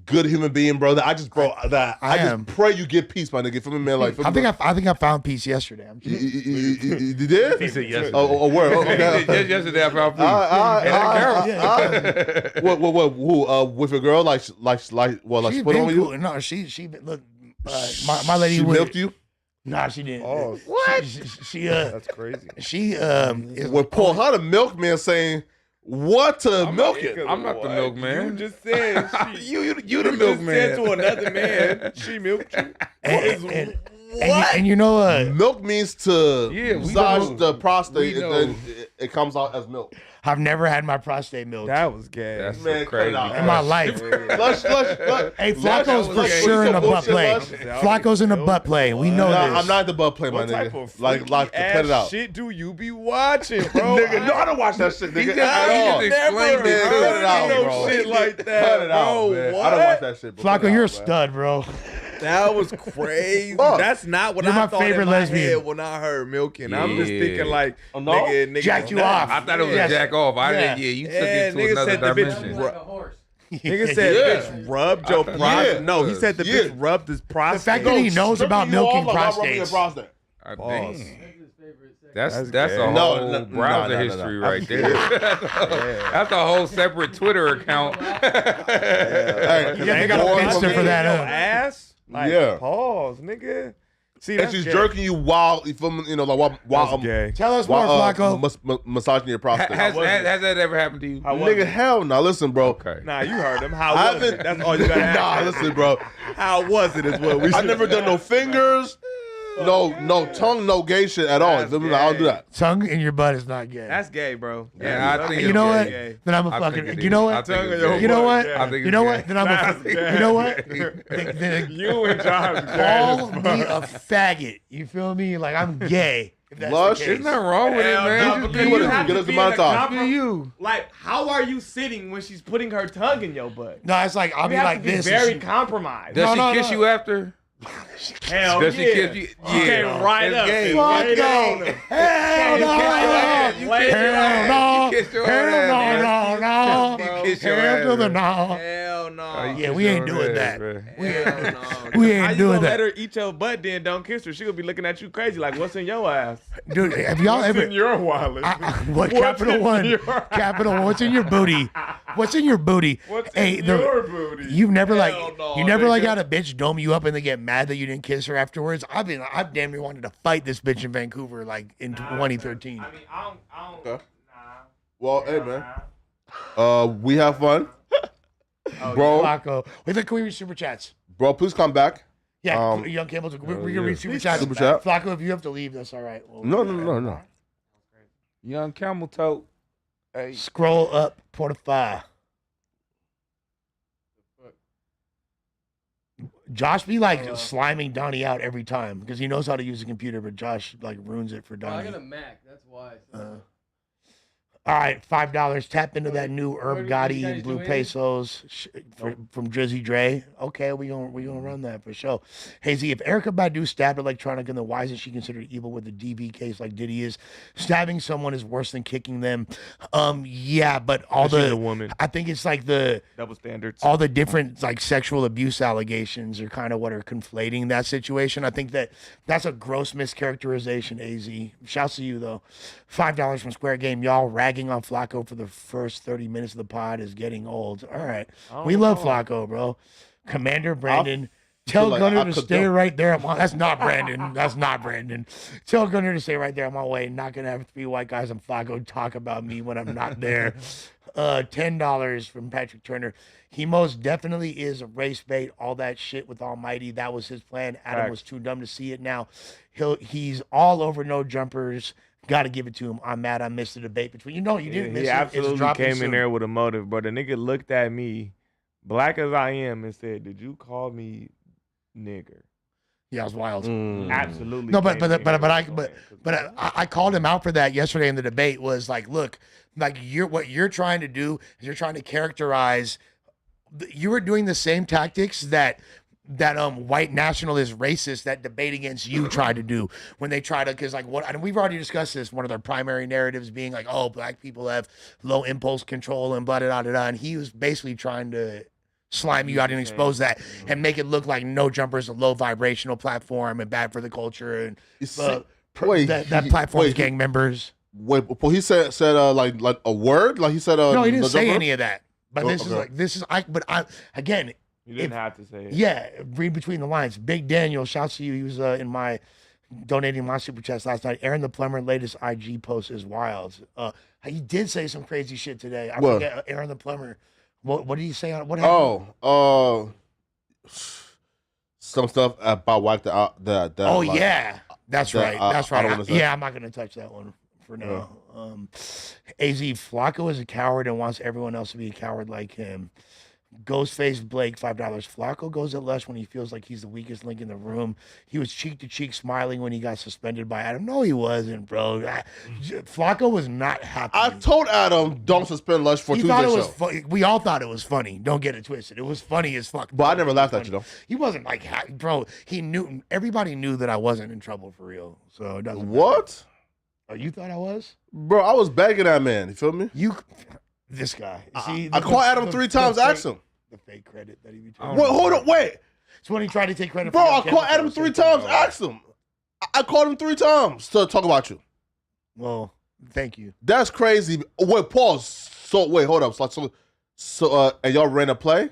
good human being, bro. That I just pray you get peace, my nigga. Feel me, man? Like, I think I found peace yesterday. I'm you did? He said yesterday. Oh, where? Okay. Just yesterday I found peace. What? Who? With a girl? Like, she split on you? cool. No, she look. My lady. She milked you? Nah, she didn't. Oh, what? She that's crazy. She Well, Paul, how the milkman saying what to milk it? I'm not the milkman. You just said you the you just milkman. said to another man she milked you. and you know what? Milk means to massage the prostate, We and then it comes out as milk. I've never had my prostate milked. That was gay. That's Man, so crazy. cut it out. in my life. Lush. Hey, Flacco's for Lush, sure in a butt bullshit, play. Lush. Flacco's in a butt play. We know Nah, this. I'm not at the butt play, my What type nigga. of Like, cut it ass out. shit do you be watching, bro? Nigga, no, I don't watch that shit, nigga, just- at he all. just explained Never, it, bro. Cut it out, No bro. shit like that, Cut it out, bro. man. What? I don't watch that shit, bro. Cut Flacco, it you're a out, man. stud, bro. That was crazy. Fuck. That's not what You're I my thought favorite in my lesbian. head when I heard milking. I'm just Yeah. thinking like, Oh, no? nigga, Jack you nah. off. I thought it was Yes. a jack off. I Yeah. didn't. Yeah, you took Yeah, it to nigga another said the bitch dimension. Nigga said Yeah. bitch rubbed your thought- prostate. Yeah. No, he said the Yeah. bitch rubbed his prostate. fact that he knows about milking prostate. prostates. Damn. That's That's a gay. whole No, browser no. history right there. That's a whole separate Twitter account. Hey, You got a Finsta for that, Your huh? ass? Like, Yeah. pause, nigga. See, And that's she's gay. jerking you while you feel me, like while That's gay. Tell us more, Flacco. massaging your prostate. Has that ever happened to you? Nigga, hell no. Listen, bro. Okay. Nah, you heard him. How I was it? haven't. That's all you gotta ask. Nah, listen, bro. How was it? Is what we. I should- never done no fingers, no tongue, no gay shit at all. That's Feel me? Like, I don't do that. Tongue in your butt is not gay. That's gay, bro. Yeah, I think you know what? Gay. Then I'm a I think fucking. it You know is. I what? think Tongue it's in your gay. You know what? Yeah. I think You know it's what? gay. Then I'm That's a. gay. You know what? Then You and John. call me a faggot. You feel me? Like I'm gay. If that's Lush, the case. There's nothing wrong with it, Hell man. no, Just because be what you. it is. Get us the montage. Be you. Like, how are you sitting when she's putting her tongue in your butt? No, it's like I'll You be have like to be this. very and she- compromised. Does No, she kiss no. you after? Hell Does she yeah. kiss you? You Yeah. came right It's up. gay. and Fuck laid no. on her. Hell You no. kiss your ass. You kiss your Hell ass. no. You kiss your Hell ass, no, man. no, no. You kiss your Hell to the ass. no. Hell no. Oh, you Yeah, kiss we ain't your doing ass, that. bro. Hell no. We How ain't you doing gonna let that. her eat your butt then don't kiss her? She gonna be looking at you crazy like, what's in your ass? Dude, have y'all What's ever? in your wallet? What What's capital in one? your- Capital one. What's in your booty? What's in your booty? What's Hey, in the- your booty? You've never like Hell no, you never like nigga. had a bitch dome you up and they get mad that you didn't kiss her afterwards. I've damn near wanted to fight this bitch in Vancouver like in 2013. I mean, I don't. Okay. Well, hey man, we have fun, bro. Flacco. Wait, look, can we read super chats? Bro, please come back. Yeah, young Campbell. We can read super chats. Super chat. Flacco, if you have to leave, that's all right. No. Young Camel Toe. Hey. Scroll up, Portify. Josh be like sliming Donnie out every time because he knows how to use a computer, but Josh like ruins it for Donnie. I got a Mac. That's why. All right, $5. Tap into that new Herb you Gotti guys and Blue doing? Pesos from Drizzy Dre. Okay, we gonna run that for sure. Hey Z, if Erykah Badu stabbed Electronica, then why isn't she considered evil with the DV case like Diddy is? Stabbing someone is worse than kicking them. Yeah, but She's a woman. I think it's like the Double standards. all the different like sexual abuse allegations are kind of what are conflating that situation. I think that's a gross mischaracterization. Az, shouts to you though. $5 from Square Game. Y'all ragging on Flacco for the first 30 minutes of the pod is getting old. All right, we love Flacco, bro. Commander Brandon. Tell like Gunner I to could stay do- right there. That's not Brandon. That's not Brandon. Tell Gunner to stay right there on my way. Not gonna have 3 white guys and Flacco talk about me when I'm not there. $10 from Patrick Turner. He most definitely is a race bait. All that shit with Almighty. That was his plan. Adam was too dumb to see it. Now he's all over no jumpers. Got to give it to him. I'm mad I missed the debate between. You didn't miss He it. absolutely It's dropping came soon. in there with a motive, bro. The nigga looked at me, black as I am, and said, "Did you call me nigger?" Yeah, it was wild. Absolutely. No, but came in there with a motive. I called him out for that yesterday in the debate. Was like, look, like what you're trying to do is you're trying to characterize. You were doing the same tactics that white nationalist racists that debate against you tried to do when they try to, because like what, and we've already discussed this, one of their primary narratives being like, oh, black people have low impulse control and blah, blah, blah, blah. And he was basically trying to slime you out and expose that and make it look like No Jumper is a low vibrational platform and bad for the culture and that platform's gang members. Wait, well, he said like a word, like he said. No, he didn't No say Jumper? any of that. But again, You didn't have to say it. yeah, read between the lines. Big Daniel, shouts to you. He was in my donating my super chats last night. Aaron the Plumber latest IG post is wild. He did say some crazy shit today. I What? forget Aaron the Plumber. What did he say? What happened? Some stuff about white that. Oh like, yeah, that's that right. That's I right. don't wanna say. Yeah, I'm not gonna touch that one for now. Az Flacco is a coward and wants everyone else to be a coward like him. Ghostface Blake, $5. Flacco goes at Lush when he feels like he's the weakest link in the room. He was cheek to cheek smiling when he got suspended by Adam. No, he wasn't, bro. Flacco was not happy. I told Adam don't suspend Lush for He Tuesday thought it show. was funny. We all thought it was funny. Don't get it twisted. It was funny as fuck. But I never laughed at you though. He wasn't like, bro. He knew. Everybody knew that I wasn't in trouble for real. So it doesn't. What? Oh, you thought I was? Bro, I was begging that man. You feel me? This guy. See, I called Adam 3 times, asked him. The fake credit that he be Wait, hold on, wait. It's when he tried to take credit Bro, for I called Adam 3 times, asked him. I called him 3 times to talk about you. Well, thank you. That's crazy. Wait, pause. So, wait, hold up. And y'all ran a play?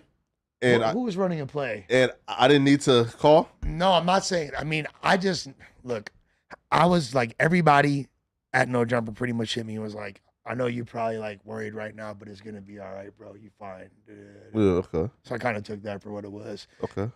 And Who was running a play? And I didn't need to call? No, I'm not saying. I mean, look, I was like, everybody at No Jumper pretty much hit me and was like, I know you're probably like worried right now, but it's gonna be all right, bro. You fine. Yeah, okay. So I kind of took that for what it was. Okay.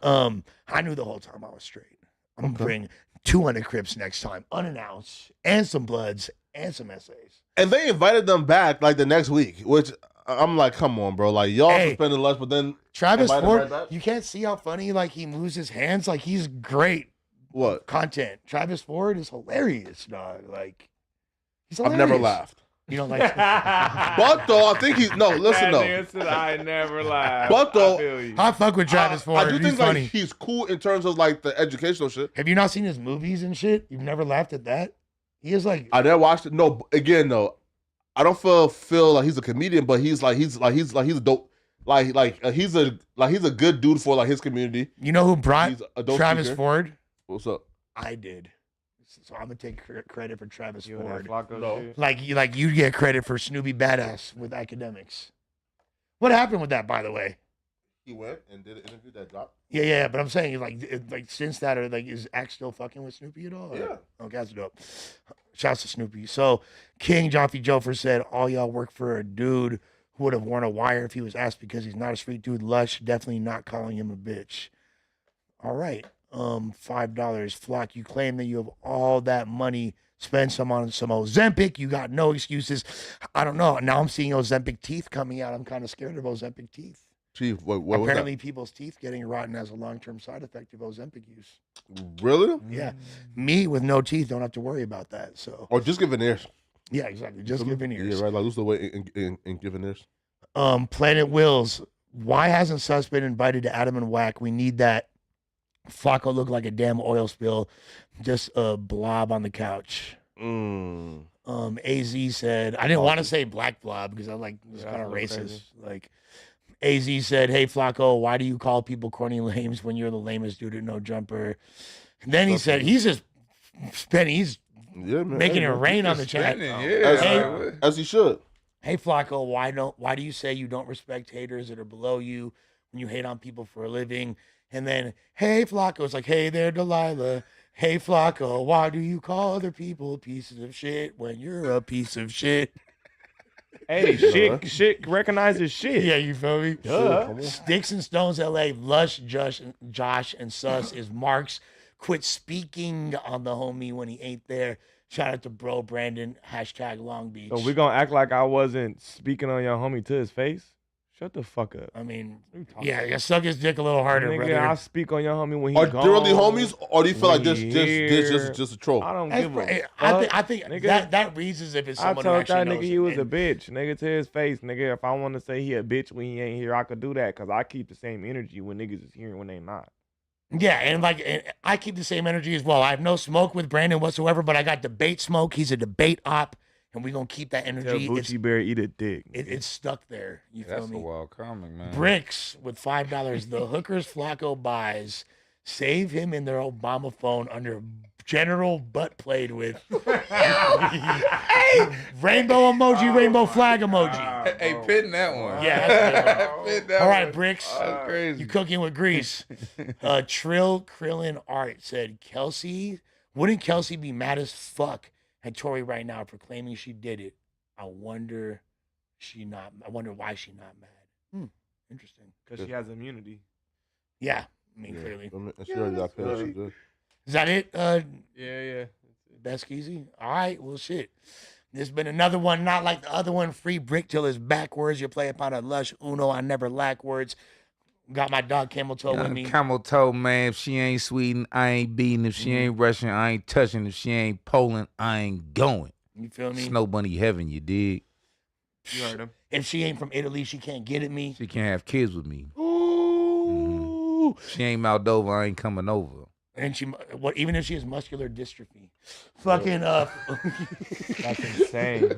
I knew the whole time I was straight. I'm gonna bring 200 Crips next time, unannounced, and some Bloods and some essays. And they invited them back like the next week, which I'm like, come on, bro. Like, y'all suspended Lush, but then Travis invite him Ford, right back? you can't see how funny like he moves his hands. Like he's great. What? Content. Travis Ford is hilarious, dog. Like he's hilarious. I've never laughed. You don't like But though, I think listen though. That nigga said, I never laughed. But though, I feel you. I fuck with Travis Ford. I do He's think funny. like he's cool in terms of like the educational shit. Have you not seen his movies and shit? You've never laughed at that? He is like I never watched it. No, again though, I don't feel like he's a comedian, but he's a dope he's a good dude for like his community. You know who brought He's a dope Travis speaker. Ford? What's up? I did. So I'm gonna take credit for Travis You and that Ford. Flacco shit? Like you get credit for Snoopy Badass with academics. What happened with that, by the way? He went and did an interview that dropped. Yeah, but I'm saying like since that, or like is Axe still fucking with Snoopy at all? Or? Yeah. Okay, that's dope. Shouts to Snoopy. So King Joffy Jofer said, all y'all work for a dude who would have worn a wire if he was asked because he's not a street dude. Lush, definitely not calling him a bitch. All right. $5. Flock, you claim that you have all that money. Spend some on some Ozempic. You got no excuses. I don't know. Now I'm seeing Ozempic teeth coming out. I'm kind of scared of Ozempic teeth. Chief, what was Apparently, people's teeth getting rotten as a long-term side effect of Ozempic use. that? Really? Yeah, me with no teeth don't have to worry about that. So, Or just give veneers. yeah, exactly. Just give veneers. Yeah, right. Like lose the weight and give veneers. Planet Wills. Why hasn't Sus been invited to Adam and Whack? We need that. Flacco looked like a damn oil spill, just a blob on the couch. AZ said, I didn't want to say black blob because I'm like, it's kind of racist. Like, AZ said, hey, Flacco, why do you call people corny lames when you're the lamest dude at No Jumper? And then he said, he's making it rain on the chat. As he should. Hey, Flacco, why do you say you don't respect haters that are below you when you hate on people for a living? And then, hey, Flacco, it's like, hey there, Delilah. Hey, Flacco, why do you call other people pieces of shit when you're a piece of shit? Hey, shit recognizes shit. Yeah, you feel me? Duh. Sticks and Stones, LA, Lush, Josh, and Sus is Marks. Quit speaking on the homie when he ain't there. Shout out to bro Brandon, hashtag Long Beach. So we gonna act like I wasn't speaking on your homie to his face? Shut the fuck up. I mean, yeah, you suck his dick a little harder, Nigga, brother. I speak on your homie when he Are gone. they really homies, or do you feel like When this he just a troll? I don't give a I think nigga. that reads as if it's I someone who told actually that knows nigga it. he was a And- bitch, nigga, to his face, nigga. If I want to say he a bitch when he ain't here, I could do that because I keep the same energy when niggas is here and when they not. Yeah, and I keep the same energy as well. I have no smoke with Brandon whatsoever, but I got debate smoke. He's a debate op, and we're gonna keep that Tell energy. Gucci Bear eat a dick. It's stuck there. You feel That's me? a wild comic, man. Bricks with $5. The hookers Flacco buys. Save him in their Obama phone under general butt played with. Hey, rainbow emoji, rainbow flag emoji. Hey, pin that one. Yeah, that's a good Pin that All right, one. Bricks. That's crazy. You cooking with grease. Trill Krillin Art said, wouldn't Kelsey be mad as fuck at Tory right now for claiming she did it? I wonder why she not mad. Interesting. Because she has immunity. Yeah, I mean, clearly. She already got paid. She's good. Is that it? Yeah. Best easy? All right, well, shit. There's been another one, not like the other one. Free brick till it's backwards. You play upon a lush Uno. I never lack words. Got my dog Camel Toe with me. Camel Toe, man. If she ain't Sweden, I ain't beating. If she ain't Russian, I ain't touching. If she ain't Poland, I ain't going. You feel me? Snow Bunny heaven, you dig? You heard him. If she ain't from Italy, she can't get at me. She can't have kids with me. Ooh. She ain't Moldova, I ain't coming over. And even if she has muscular dystrophy. Fucking That's insane.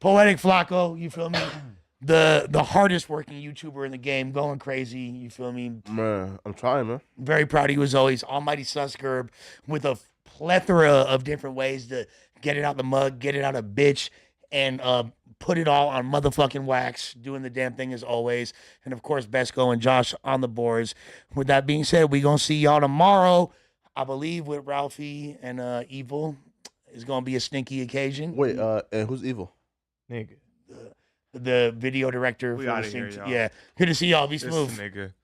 Poetic Flacco, you feel me? The hardest working YouTuber in the game, going crazy, you feel me? Man, I'm trying, man. Very proud of you as always. Almighty Suscurb with a plethora of different ways to get it out the mug, get it out of bitch, and put it all on motherfucking wax, doing the damn thing as always. And of course, Besco and Josh on the boards. With that being said, we gonna see y'all tomorrow, I believe, with Ralphie and Evil. It's gonna be a stinky occasion. Wait, and who's evil? Nigga. The video director We for outta the here, Sync. y'all. Yeah, good to see y'all. Be This smooth. nigga.